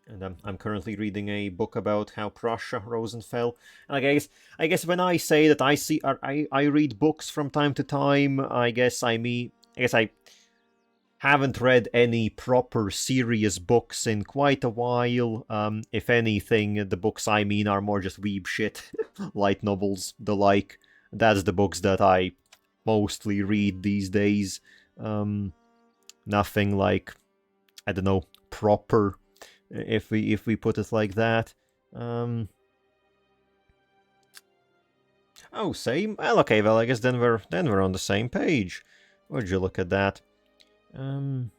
And I'm currently reading a book about how Prussia rose and fell. And I guess when I say that I read books from time to time, I guess I haven't read any proper serious books in quite a while. If anything, the books I mean are more just weeb shit, light novels, the like. That's the books that I mostly read these days. Nothing like, I don't know, proper, if we put it like that. Oh, same. Well, okay. Well, I guess then we're on the same page. Would you look at that? And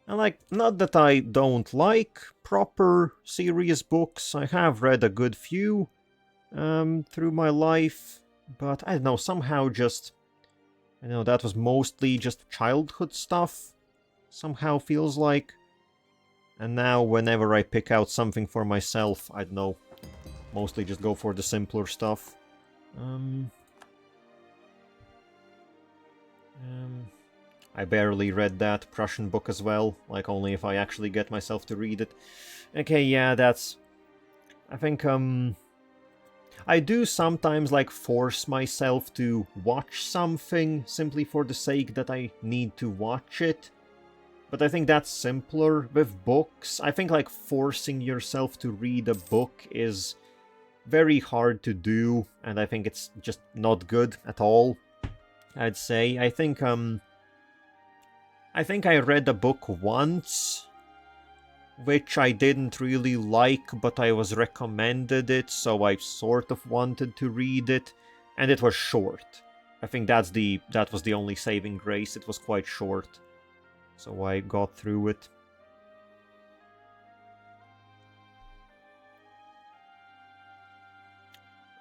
like, not that I don't like proper serious books. I have read a good few through my life, but I don't know, somehow just, you know, that was mostly just childhood stuff. Somehow feels like. And now whenever I pick out something for myself, I don't know, mostly just go for the simpler stuff. I barely read that Prussian book as well, like only if I actually get myself to read it. Okay, yeah, that's... I think, I do sometimes, like, force myself to watch something simply for the sake that I need to watch it. But I think that's simpler with books. I think like forcing yourself to read a book is very hard to do, and I think it's just not good at all, I'd say. I think I read a book once, which I didn't really like, but I was recommended it, so I sort of wanted to read it, and it was short. I think that was the only saving grace. It was quite short, so I got through it.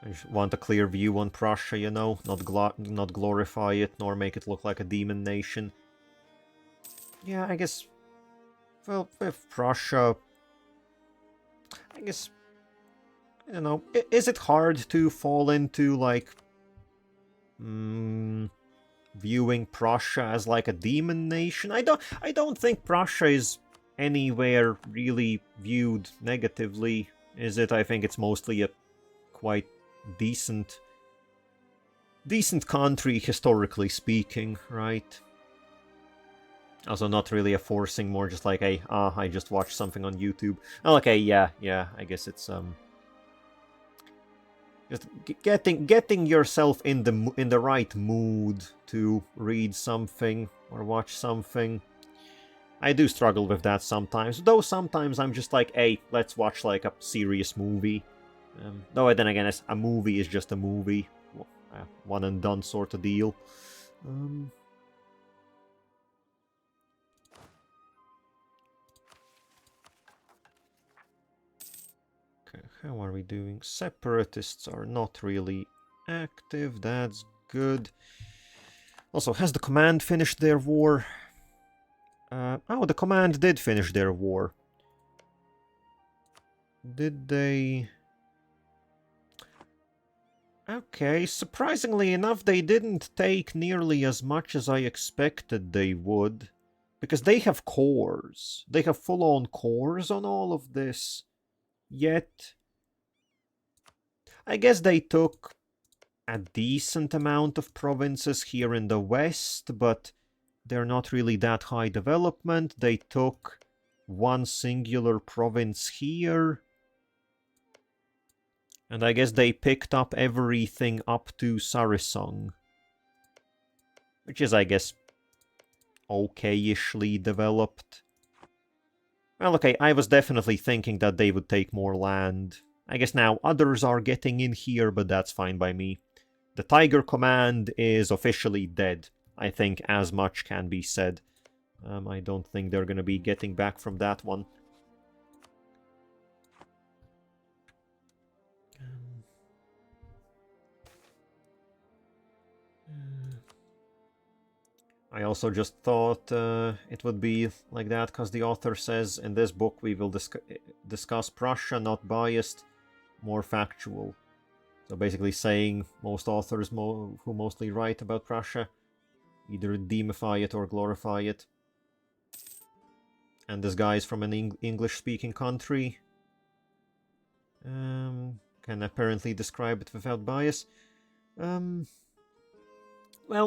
I just want a clear view on Prussia, you know, not glorify it, nor make it look like a demon nation. Yeah, I guess, well, with Prussia, I guess, I don't know, is it hard to fall into, like, viewing Prussia as, like, a demon nation? I don't think Prussia is anywhere really viewed negatively, is it? I think it's mostly a quite decent country, historically speaking, right? Also, not really a forcing, more just like a, I just watched something on YouTube. Oh, okay, yeah, I guess it's, just getting yourself in the right mood to read something or watch something. I do struggle with that sometimes, though sometimes I'm just like, hey, let's watch like a serious movie. Though then again, a movie is just a movie. One and done sort of deal. Okay, how are we doing? Separatists are not really active, that's good. Also, has the command finished their war? Oh, the command did finish their war. Did they... Okay, surprisingly enough, they didn't take nearly as much as I expected they would. Because they have cores. They have full-on cores on all of this. Yet, I guess they took a decent amount of provinces here in the west, but they're not really that high development. They took one singular province here. And I guess they picked up everything up to Sarisong. Which is, I guess, okay-ishly developed. Well, okay, I was definitely thinking that they would take more land. I guess now others are getting in here, but that's fine by me. The Tiger Command is officially dead. I think as much can be said. I don't think they're gonna be getting back from that one. I also just thought it would be like that because the author says in this book we will discuss Prussia, not biased, more factual. So basically saying most authors who mostly write about Prussia either demify it or glorify it. And this guy is from an English-speaking country. Can apparently describe it without bias. Well,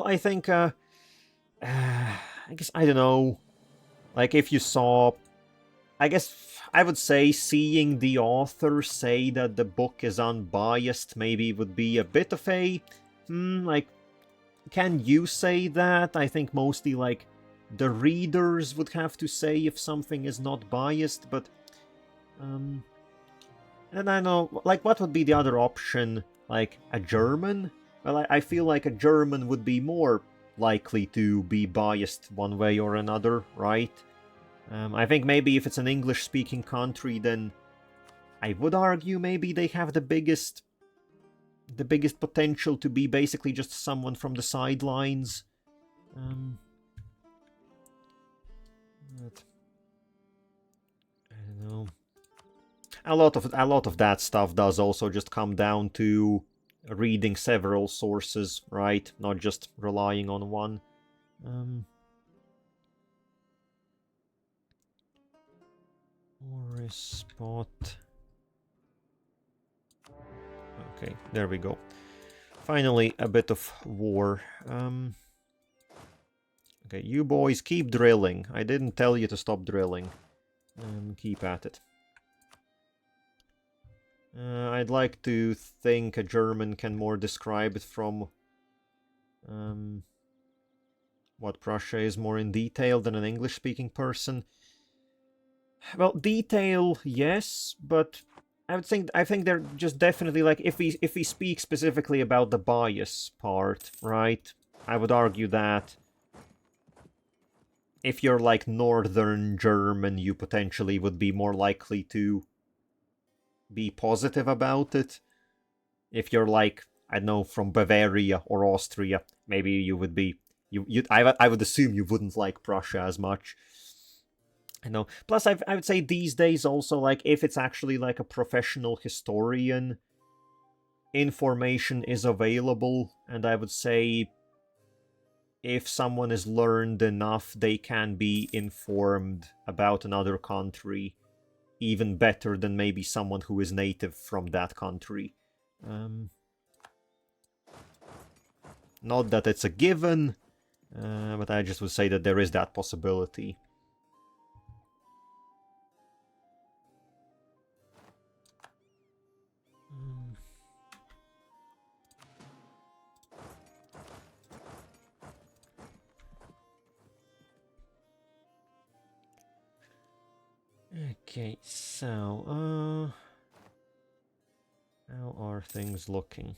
I think... I guess, I don't know. Like, if you saw... I guess I would say seeing the author say that the book is unbiased maybe would be a bit of a... like, can you say that? I think mostly, like, the readers would have to say if something is not biased, but... and I know, like, what would be the other option? Like, a German? Well, I feel like a German would be more likely to be biased one way or another, right? I think maybe if it's an English-speaking country, then I would argue maybe they have the biggest potential to be basically just someone from the sidelines. But I don't know. A lot of that stuff does also just come down to reading several sources, right? Not just relying on one. Forest spot. Okay, there we go. Finally, a bit of war. Okay, you boys keep drilling. I didn't tell you to stop drilling. Keep at it. I'd like to think a German can more describe it from what Prussia is more in detail than an English-speaking person. Well, detail, yes, but I think they're just definitely like if we speak specifically about the bias part, right? I would argue that if you're like Northern German, you potentially would be more likely to be positive about it. If you're like, I don't know, from Bavaria or Austria, maybe you would be I would assume you wouldn't like Prussia as much. I know. Plus, I would say these days also, like, if it's actually like a professional historian, information is available, and I would say if someone is learned enough, they can be informed about another country even better than maybe someone who is native from that country. Not that it's a given, but I just would say that there is that possibility. Okay, so, how are things looking?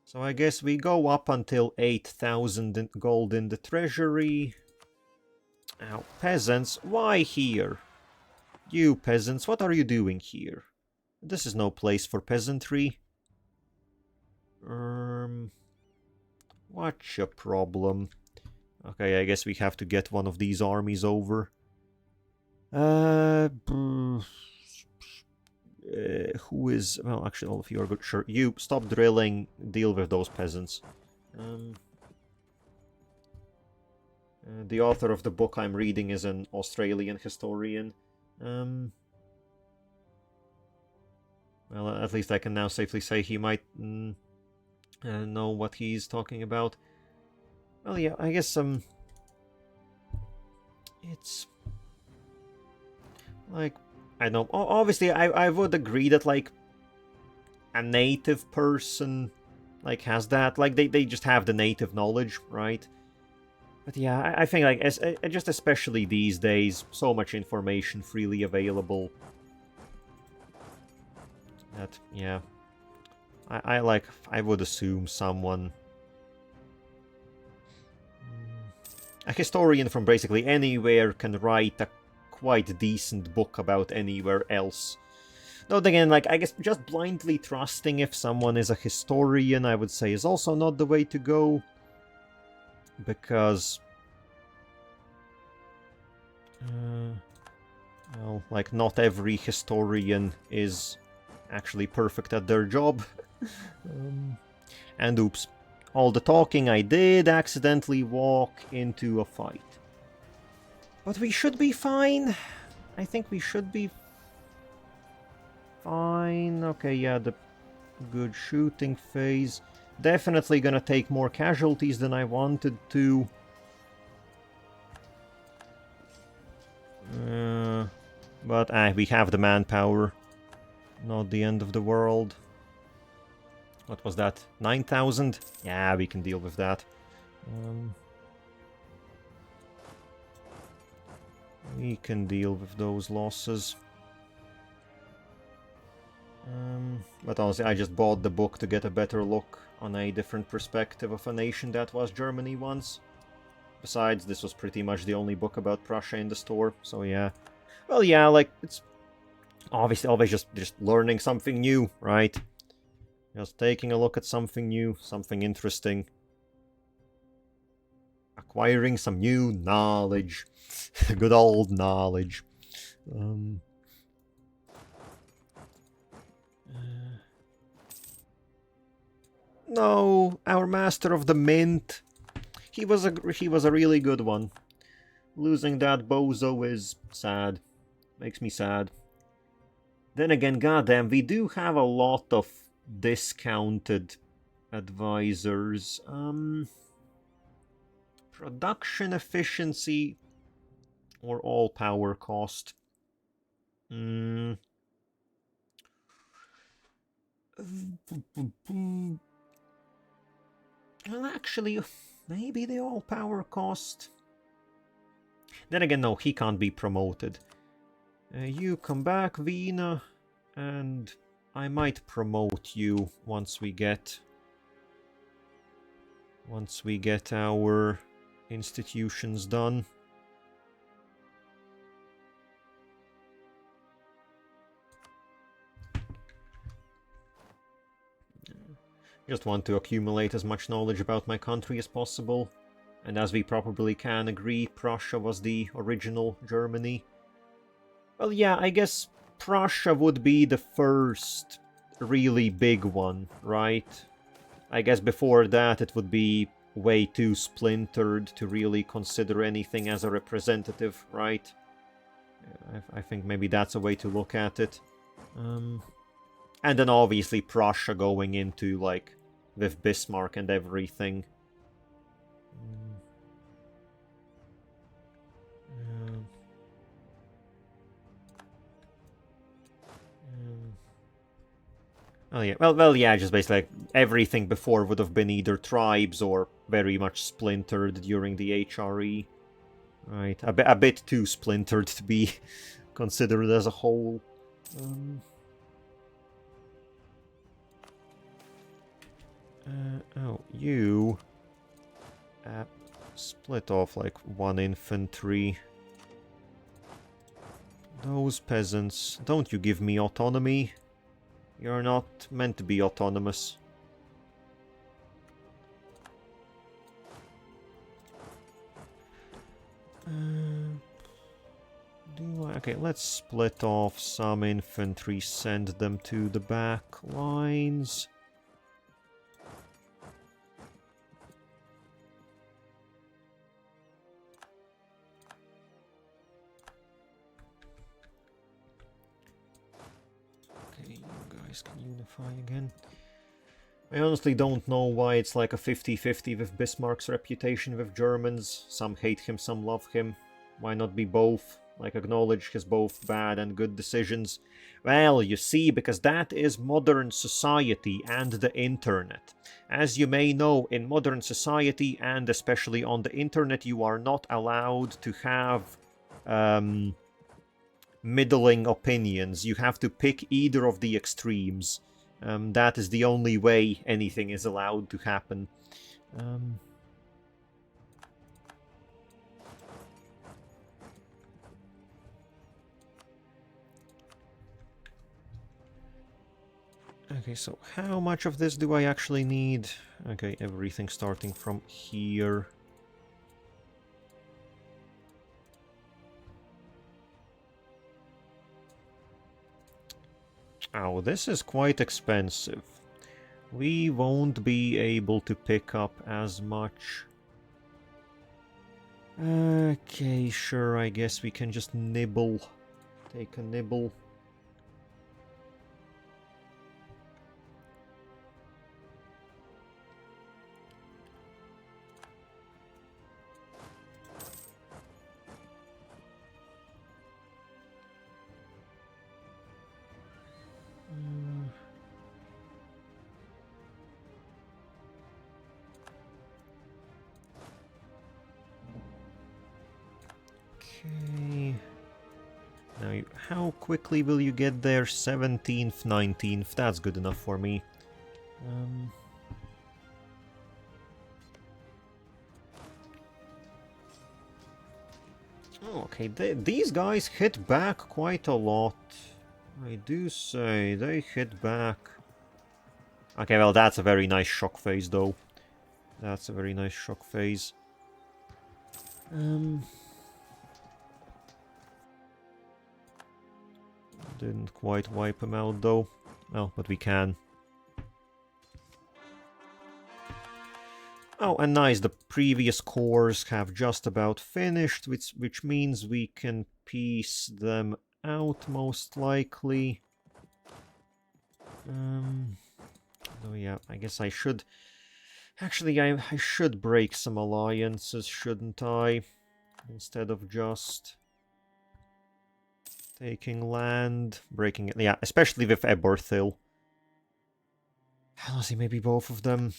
So I guess we go up until 8,000 gold in the treasury. Now, peasants, why here? You peasants, what are you doing here? This is no place for peasantry. What's your problem? Okay, I guess we have to get one of these armies over. Who is... Well, actually, all of you are good. Sure, you, stop drilling, deal with those peasants. The author of the book I'm reading is an Australian historian. Well, at least I can now safely say he might know what he's talking about. Well, yeah, I guess, it's... like, I don't know, obviously I would agree that, like, a native person, like, has that, like, they just have the native knowledge, right? But yeah, I think, like, just especially these days, so much information freely available. That, yeah. I would assume someone... a historian from basically anywhere can write a quite decent book about anywhere else. Though again, like, I guess just blindly trusting if someone is a historian, I would say, is also not the way to go. Because... well, like, not every historian is actually perfect at their job. And oops. All the talking I did accidentally walk into a fight. But we should be fine. I think we should be fine. Okay, yeah, the good shooting phase. Definitely gonna take more casualties than I wanted to. But we have the manpower. Not the end of the world. What was that? 9,000? Yeah, we can deal with that. We can deal with those losses. But honestly, I just bought the book to get a better look on a different perspective of a nation that was Germany once. Besides, this was pretty much the only book about Prussia in the store, so yeah. Well, yeah, like, it's obviously always just learning something new, right? Just taking a look at something new, something interesting. Acquiring some new knowledge. Good old knowledge. No, our master of the mint. He was a really good one. Losing that bozo is sad. Makes me sad. Then again, goddamn, we do have a lot of discounted advisors. Production efficiency or all power cost? Well, actually, maybe the all power cost. Then again, no, he can't be promoted. You come back, Vina, and I might promote you once we get our institutions done. Just want to accumulate as much knowledge about my country as possible. And as we probably can agree, Prussia was the original Germany. Well, yeah, I guess Prussia would be the first really big one, right? I guess before that it would be way too splintered to really consider anything as a representative, right? I think maybe that's a way to look at it. And then obviously Prussia going into, like, with Bismarck and everything. Oh yeah, well, yeah, just basically like, everything before would have been either tribes or very much splintered during the HRE. Right, a bit too splintered to be considered as a whole. Oh, you... split off, like, one infantry. Those peasants, don't you give me autonomy. You're not meant to be autonomous. Okay, let's split off some infantry, send them to the back lines. Okay, you guys can unify again. I honestly don't know why it's like a 50-50 with Bismarck's reputation with Germans. Some hate him, some love him. Why not be both? Like, acknowledge his both bad and good decisions. Well, you see, because that is modern society and the internet. As you may know, in modern society, and especially on the internet, you are not allowed to have middling opinions. You have to pick either of the extremes. That is the only way anything is allowed to happen. Okay, so how much of this do I actually need? Okay, everything starting from here. Oh, this is quite expensive. We won't be able to pick up as much. Okay, sure, I guess we can just nibble. Take a nibble. Okay. Now, how quickly will you get there? 17th, 19th. That's good enough for me. Oh, okay, these guys hit back quite a lot. I do say, they hit back. Okay, well, that's a very nice shock phase, though. That's a very nice shock phase. Didn't quite wipe him out, though. Well, but we can. Oh, and nice, the previous cores have just about finished, which means we can piece them out, most likely. Oh yeah, I guess I should Actually, I should break some alliances, shouldn't I? Instead of just taking land, breaking it. Yeah, especially with Eberthil. Let's see, maybe both of them.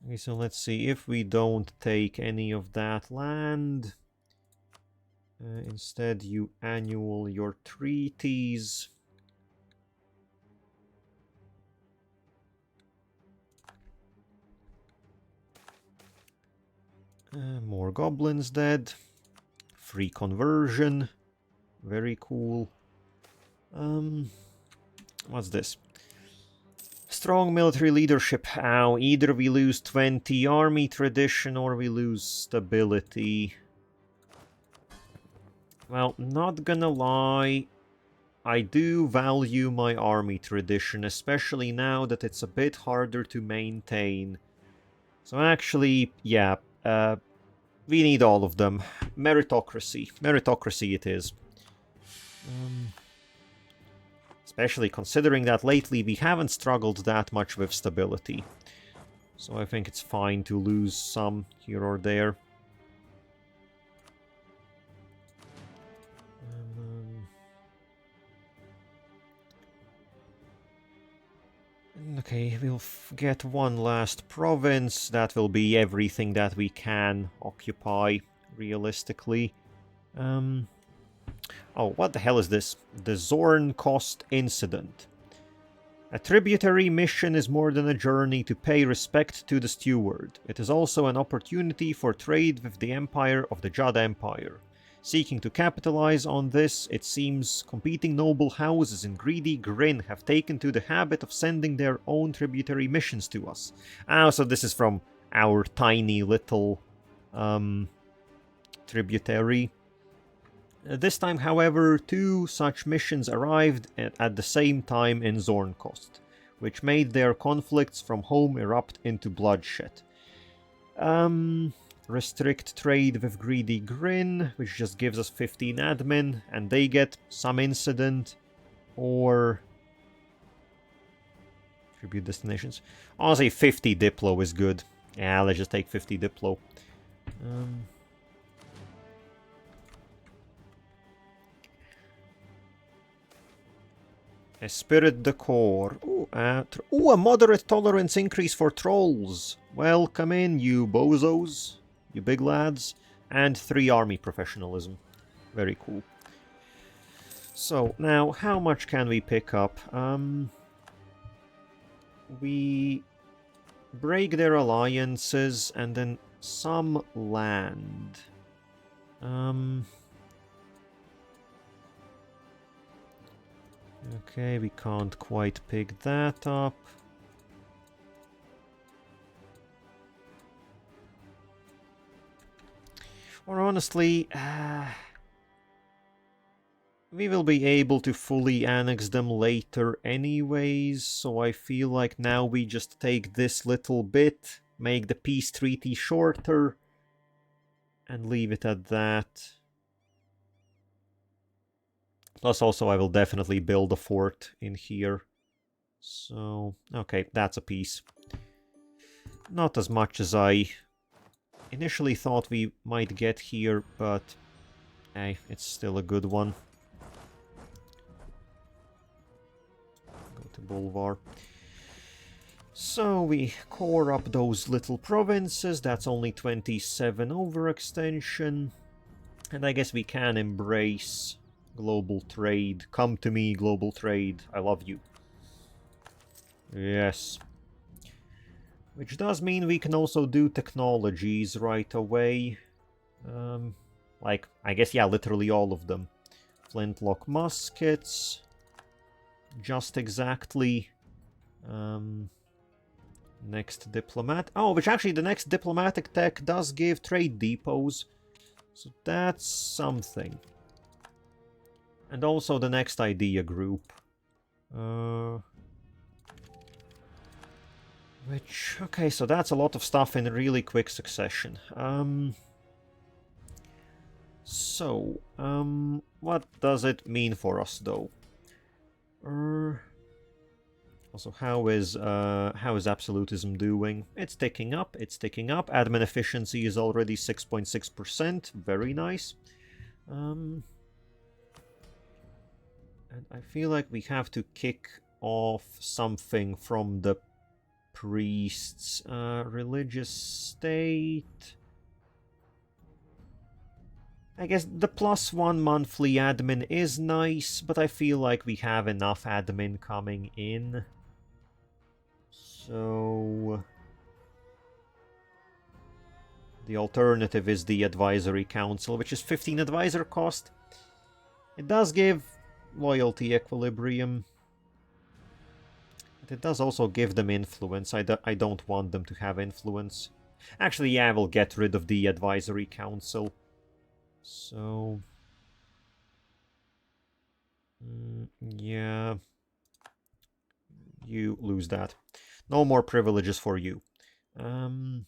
Okay, so let's see, if we don't take any of that land, instead you annul your treaties. More goblins dead. Free conversion. Very cool. What's this? Strong military leadership. Ow, either we lose 20 army tradition or we lose stability. Well, not gonna lie, I do value my army tradition, especially now that it's a bit harder to maintain. So actually, yeah, we need all of them. Meritocracy. Meritocracy it is. Especially considering that lately we haven't struggled that much with stability. So I think it's fine to lose some here or there. Okay, we'll get one last province. That will be everything that we can occupy, realistically. Oh, what the hell is this? The Zorn Cost Incident. A tributary mission is more than a journey to pay respect to the steward. It is also an opportunity for trade with the Empire of the Jadd Empire. Seeking to capitalize on this, it seems competing noble houses in Greedy Grin have taken to the habit of sending their own tributary missions to us. Ah, so this is from our tiny little tributary. This time, however, 2 such missions arrived at the same time in Zornkost, which made their conflicts from home erupt into bloodshed. Restrict trade with Greedy Grin, which just gives us 15 admin, and they get some incident, or tribute destinations. Honestly, 50 Diplo is good. Yeah, let's just take 50 Diplo. A Spirit Decor. Ooh, a moderate tolerance increase for trolls. Welcome in, you bozos. You big lads. And 3 army professionalism. Very cool. So, now, how much can we pick up? We break their alliances and then some land. Okay, we can't quite pick that up. Or honestly, we will be able to fully annex them later anyways, so I feel like now we just take this little bit, make the peace treaty shorter, and leave it at that. Plus also I will definitely build a fort in here. So, okay, that's a piece. Not as much as I initially thought we might get here, but hey, it's still a good one. Go to Bolvar. So we core up those little provinces. That's only 27 overextension. And I guess we can embrace global trade. Come to me, global trade. I love you. Yes. Which does mean we can also do technologies right away. Like, I guess, yeah, literally all of them. Flintlock muskets. Just exactly. Next diplomat. Oh, which actually the next diplomatic tech does give trade depots. So that's something. And also the next idea group. Which, okay, so that's a lot of stuff in really quick succession. What does it mean for us, though? Also, how is absolutism doing? It's ticking up, it's ticking up. Admin efficiency is already 6.6%, very nice. And I feel like we have to kick off something from the priests. Religious state. I guess the +1 monthly admin is nice, but I feel like we have enough admin coming in. So the alternative is the advisory council, which is 15 advisor cost. It does give loyalty equilibrium, but it does also give them influence. I don't want them to have influence. Actually, yeah, I will get rid of the advisory council. So yeah, you lose that. No more privileges for you. Okay,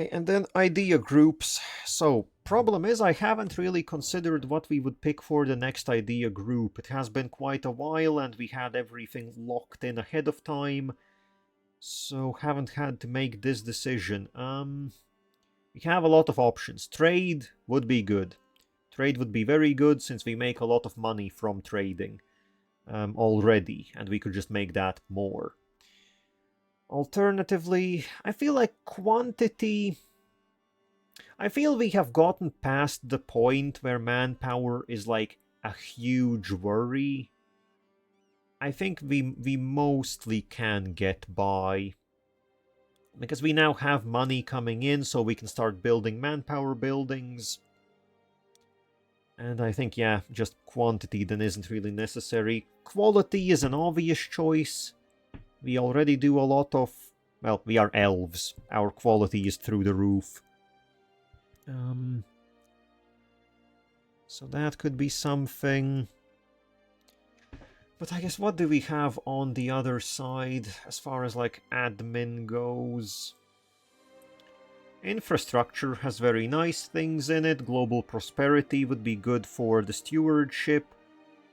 and then idea groups. So, problem is I haven't really considered what we would pick for the next idea group. It has been quite a while and we had everything locked in ahead of time. So, haven't had to make this decision. We have a lot of options. Trade would be good. Trade would be very good since we make a lot of money from trading already, and we could just make that more. Alternatively, I feel like quantity... I feel we have gotten past the point where manpower is like a huge worry. I think we mostly can get by. Because we now have money coming in, so we can start building manpower buildings. And I think, yeah, just quantity then isn't really necessary. Quality is an obvious choice. We already do a lot of... Well, we are elves. Our quality is through the roof. So that could be something. But I guess what do we have on the other side as far as like admin goes? Infrastructure has very nice things in it. Global prosperity would be good for the stewardship.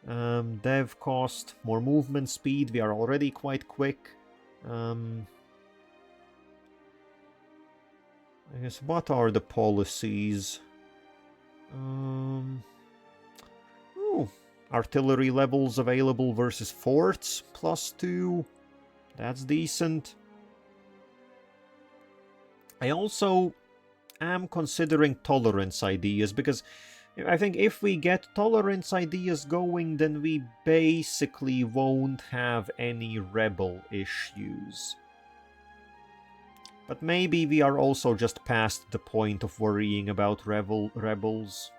Dev cost, more movement speed. We are already quite quick. I guess what are the policies? Artillery levels available versus forts, +2. That's decent. I also am considering tolerance ideas, because I think if we get tolerance ideas going, then we basically won't have any rebel issues. But maybe we are also just past the point of worrying about rebels.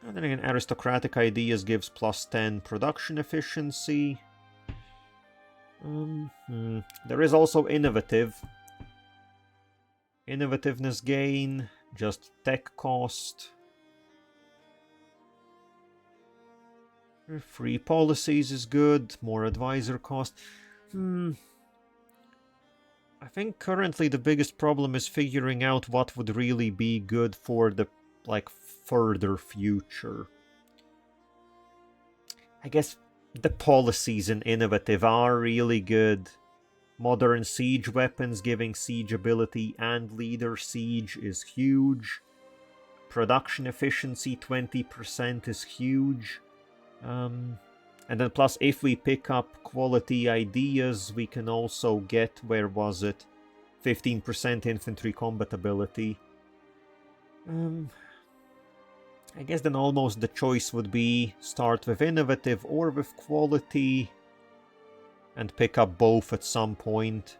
And then again, aristocratic ideas gives +10 production efficiency. There is also innovative. Innovativeness gain, just tech cost. Free policies is good, more advisor cost. I think currently the biggest problem is figuring out what would really be good for the, like, further future. I guess the policies in innovative are really good. Modern siege weapons giving siege ability and leader siege is huge. Production efficiency 20% is huge. And then plus if we pick up quality ideas, we can also get, where was it? 15% infantry combat ability. I guess then almost the choice would be start with innovative or with quality and pick up both at some point.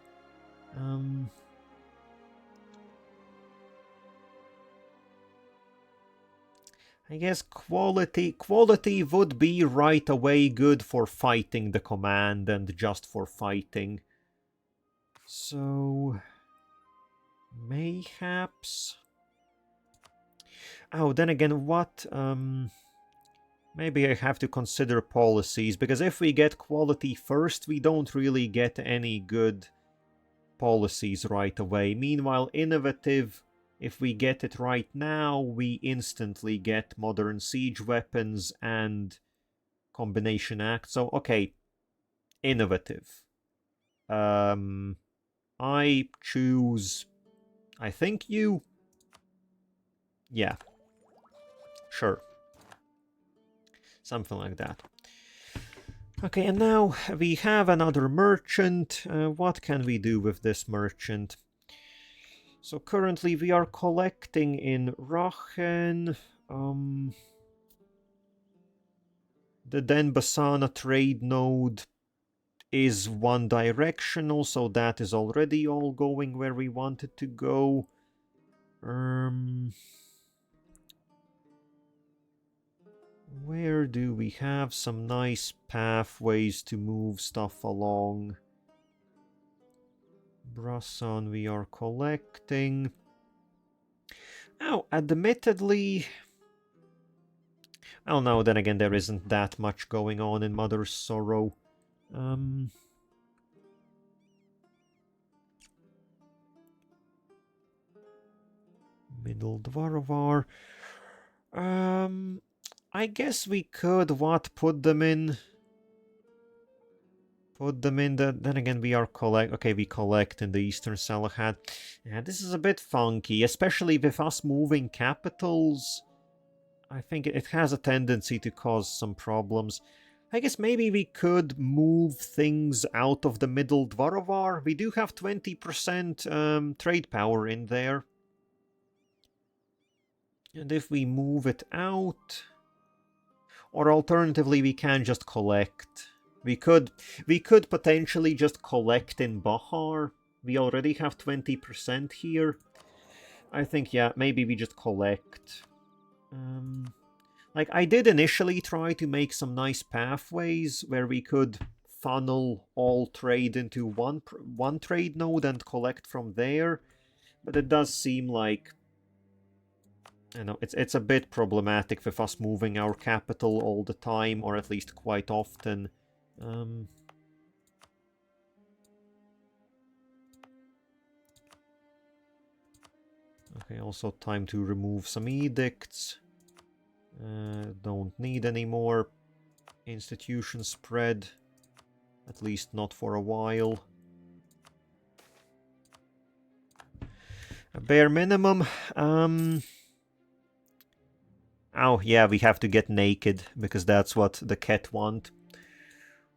I guess quality would be right away good for fighting the command and just for fighting. So mayhaps. Oh, then again, what? Maybe I have to consider policies, because if we get quality first, we don't really get any good policies right away. Meanwhile, innovative If we get it right now, we instantly get modern siege weapons and combination act. So, okay, innovative. I choose, I think you. Yeah, sure. Something like that. Okay, and now we have another merchant. What can we do with this merchant? So currently we are collecting in Rachen. The Denbasana trade node is one directional, so that is already all going where we want it to go. Where do we have some nice pathways to move stuff along? Brassan we are collecting. Oh, admittedly... Oh no, then again there isn't that much going on in Mother's Sorrow. Middle Dvarvar. I guess we could put them in. Put them in the... Then again, we are okay, we collect in the Eastern Salahat. Yeah, this is a bit funky, especially with us moving capitals. I think it has a tendency to cause some problems. I guess maybe we could move things out of the Middle Dvarovar. We do have 20% trade power in there. And if we move it out... Or alternatively, we can just collect. We could potentially just collect in Bahar. We already have 20% here. I think, yeah, maybe we just collect. Like, I did initially try to make some nice pathways where we could funnel all trade into one trade node and collect from there. But it does seem like... I know, it's a bit problematic with us moving our capital all the time, or at least quite often. Okay, also time to remove some edicts. Don't need any more institution spread. At least not for a while. A bare minimum. Oh, yeah, we have to get naked, because that's what the cat want.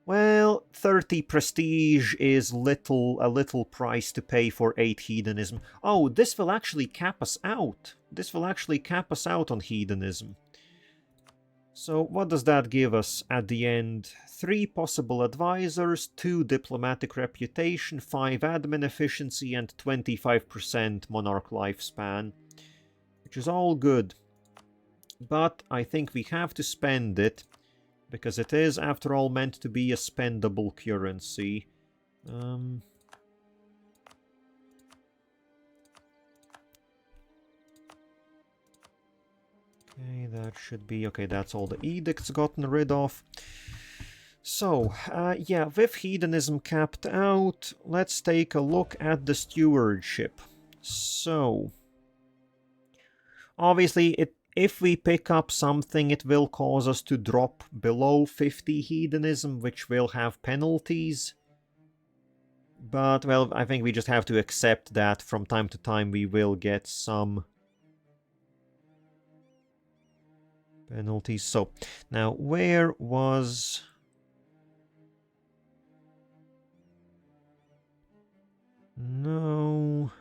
Well, 30 prestige is a little price to pay for 8 hedonism. Oh, this will actually cap us out. This will actually cap us out on hedonism. So what does that give us at the end? 3 possible advisors, 2 diplomatic reputation, 5 admin efficiency, and 25% monarch lifespan. Which is all good. But I think we have to spend it, because it is, after all, meant to be a spendable currency. Okay, that should be... Okay, that's all the edicts gotten rid of. So, yeah, with hedonism capped out, let's take a look at the stewardship. So, obviously, if we pick up something, it will cause us to drop below 50 hedonism, which will have penalties. But, well, I think we just have to accept that from time to time we will get some penalties. So, now, where was... No...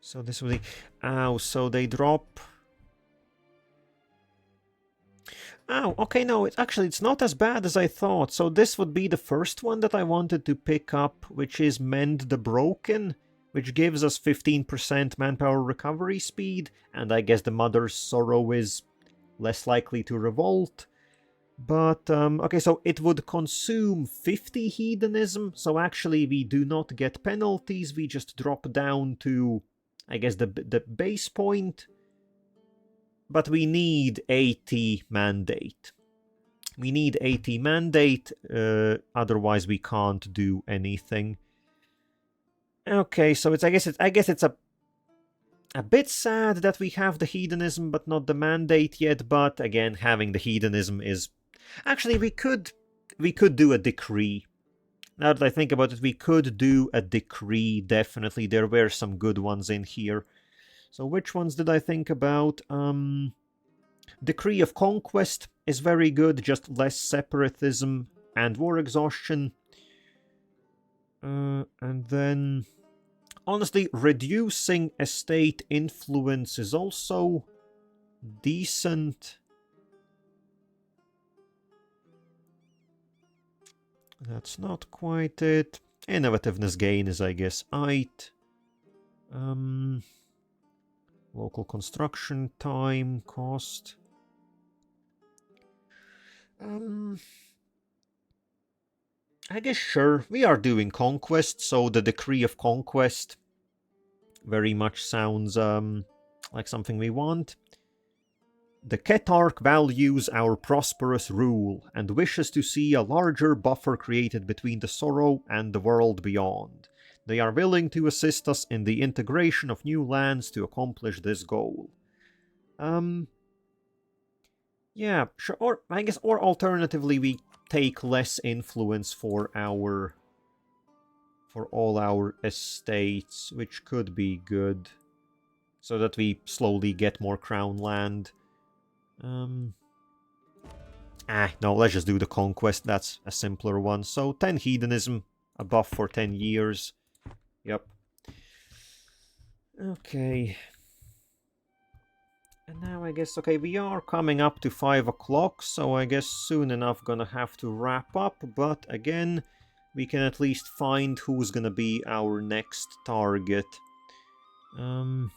So this will be... Oh, so they drop... Oh, okay, no, it's not as bad as I thought. So this would be the first one that I wanted to pick up, which is Mend the Broken, which gives us 15% manpower recovery speed, and I guess the Mother's Sorrow is less likely to revolt. But, okay, so it would consume 50 hedonism, so actually we do not get penalties, we just drop down to... I guess the base point, but we need 80 mandate. We need 80 mandate, otherwise we can't do anything. Okay, so I guess it's a bit sad that we have the hedonism but not the mandate yet, but again, having the hedonism is... Actually, we could do a decree. Now that I think about it, we could do a decree, definitely. There were some good ones in here. So which ones did I think about? Decree of Conquest is very good, just less separatism and war exhaustion. And then... Honestly, reducing estate influence is also decent. That's not quite it. Innovativeness gain is, I guess, 8. Local construction time, cost. I guess sure. We are doing conquest, so the decree of conquest very much sounds like something we want. The Ketarch values our prosperous rule and wishes to see a larger buffer created between the Sorrow and the world beyond. They are willing to assist us in the integration of new lands to accomplish this goal. Yeah, sure. Or I guess, or alternatively, we take less influence for all our estates, which could be good, so that we slowly get more crown land. No, let's just do the conquest. That's a simpler one. So 10 hedonism, a buff for 10 years. Yep. Okay. And now I guess, okay, we are coming up to 5 o'clock, so I guess soon enough gonna have to wrap up, but again, we can at least find who's gonna be our next target. And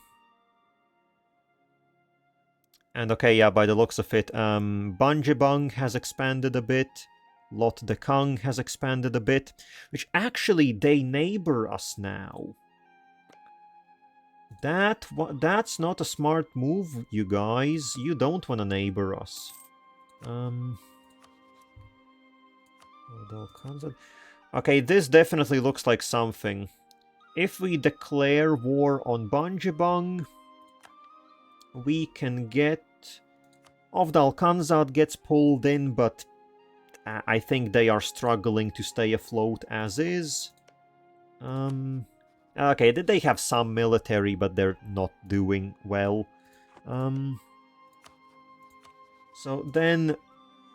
okay, yeah, by the looks of it, Banjibang has expanded a bit, Lot de Kang has expanded a bit, which actually, they neighbor us now. That's not a smart move, you guys. You don't want to neighbor us. Okay, this definitely looks like something. If we declare war on Banjibang, we can get... Ovdal Tungr gets pulled in, but I think they are struggling to stay afloat as is. Okay, they have some military, but they're not doing well. So then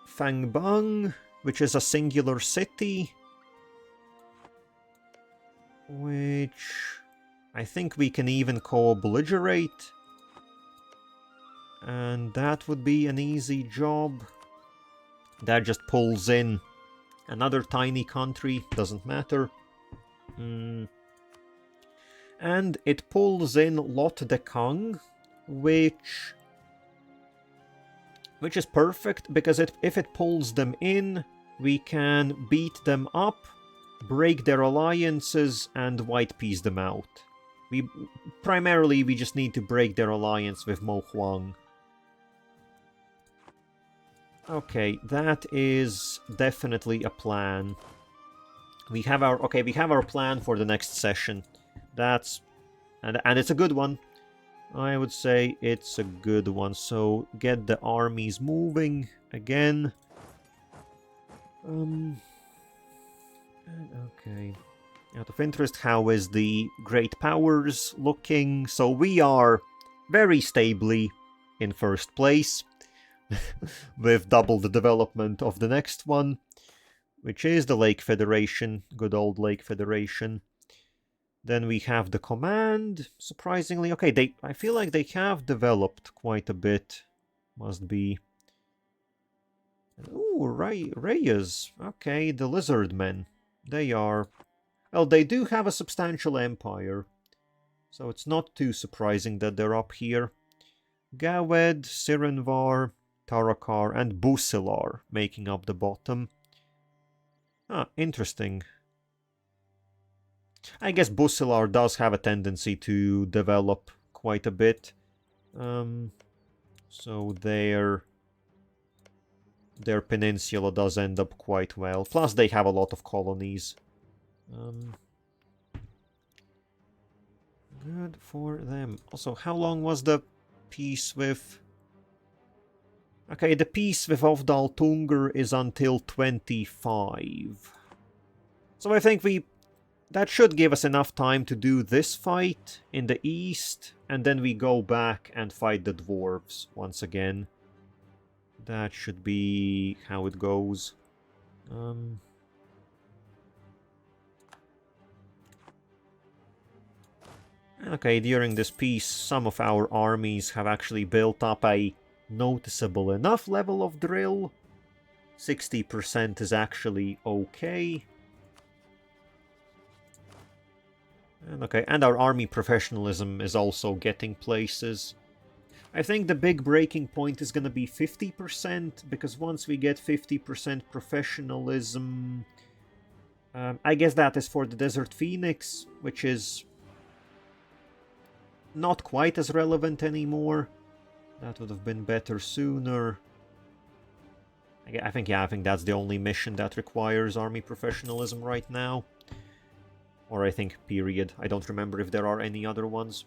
Fangbang, which is a singular city, which I think we can even co-belligerate. And that would be an easy job. That just pulls in another tiny country, doesn't matter. And it pulls in Lot de Kang, which is perfect, because if it pulls them in, we can beat them up, break their alliances, and white piece them out. Primarily, we just need to break their alliance with Mo Huang. Okay, that is definitely a plan. We have our plan for the next session. And it's a good one. I would say it's a good one. So get the armies moving again. Okay. Out of interest, how is the Great Powers looking? So we are very stably in first place. With double the development of the next one, which is the Lake Federation, good old Lake Federation. Then we have the command, surprisingly. Okay, I feel like they have developed quite a bit, must be. Ooh, Reyes. Okay, the Lizard Men. They are... Well, they do have a substantial empire, so it's not too surprising that they're up here. Gawed, Sirenvar, Tarakar, and Busilar making up the bottom. Ah, interesting. I guess Busilar does have a tendency to develop quite a bit. So their peninsula does end up quite well. Plus they have a lot of colonies. Good for them. Also, how long was the peace with... Okay, the peace with Ovdal Tungr is until 25. So I think that should give us enough time to do this fight in the east, and then we go back and fight the dwarves once again. That should be how it goes. Okay, during this peace, some of our armies have actually built up a noticeable enough level of drill. 60% is actually okay. And okay, and our army professionalism is also getting places. I think the big breaking point is gonna be 50%, because once we get 50% professionalism... I guess that is for the Desert Phoenix, which is not quite as relevant anymore. That would have been better sooner. I think that's the only mission that requires army professionalism right now. Or I think period. I don't remember if there are any other ones.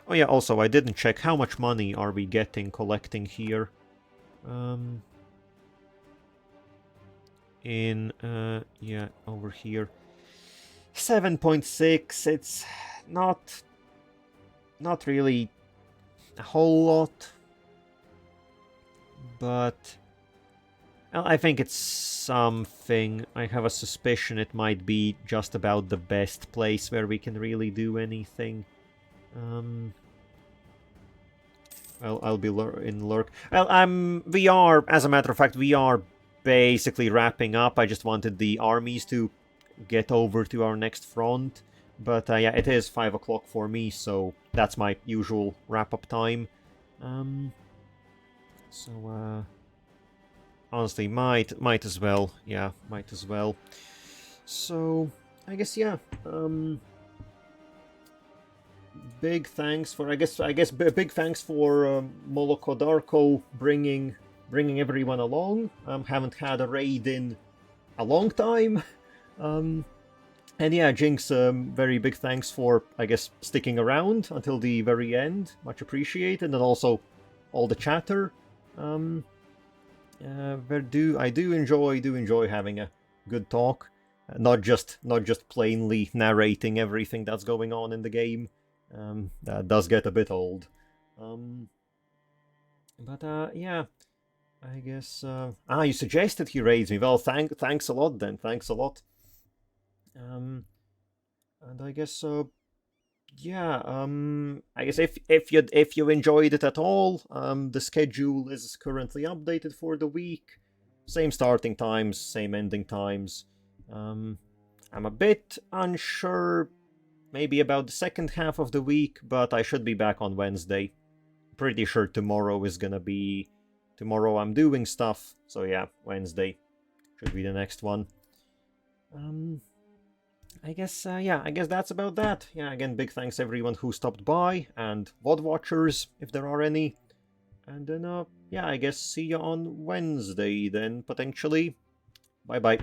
Oh yeah, also I didn't check how much money are we collecting here. Yeah, over here. 7.6, it's not really a whole lot, but well, I think it's something. I have a suspicion it might be just about the best place where we can really do anything. Well, I'll be in lurk. Well, we are, as a matter of fact, we are basically wrapping up. I just wanted the armies to get over to our next front. But yeah, it is 5 o'clock for me, so that's my usual wrap-up time. Honestly, might as well. Yeah, might as well. So, I guess, yeah. Big thanks for, I guess, big thanks for Molokodarko bringing everyone along. Haven't had a raid in a long time. And yeah, Jinx, very big thanks for, I guess, sticking around until the very end. Much appreciated. And also all the chatter. I do enjoy having a good talk. Not just plainly narrating everything that's going on in the game. That does get a bit old. Yeah. I guess... you suggested he raids me. Well, thanks a lot then. Thanks a lot. And I guess yeah, I guess if you enjoyed it at all, the schedule is currently updated for the week. Same starting times, same ending times. I'm a bit unsure maybe about the second half of the week, but I should be back on Wednesday. Pretty sure tomorrow is gonna be... Tomorrow I'm doing stuff, so yeah, Wednesday should be the next one. I guess, yeah, I guess that's about that. Yeah, again, big thanks everyone who stopped by, and VOD watchers, if there are any. And then, yeah, I guess see you on Wednesday then, potentially. Bye-bye.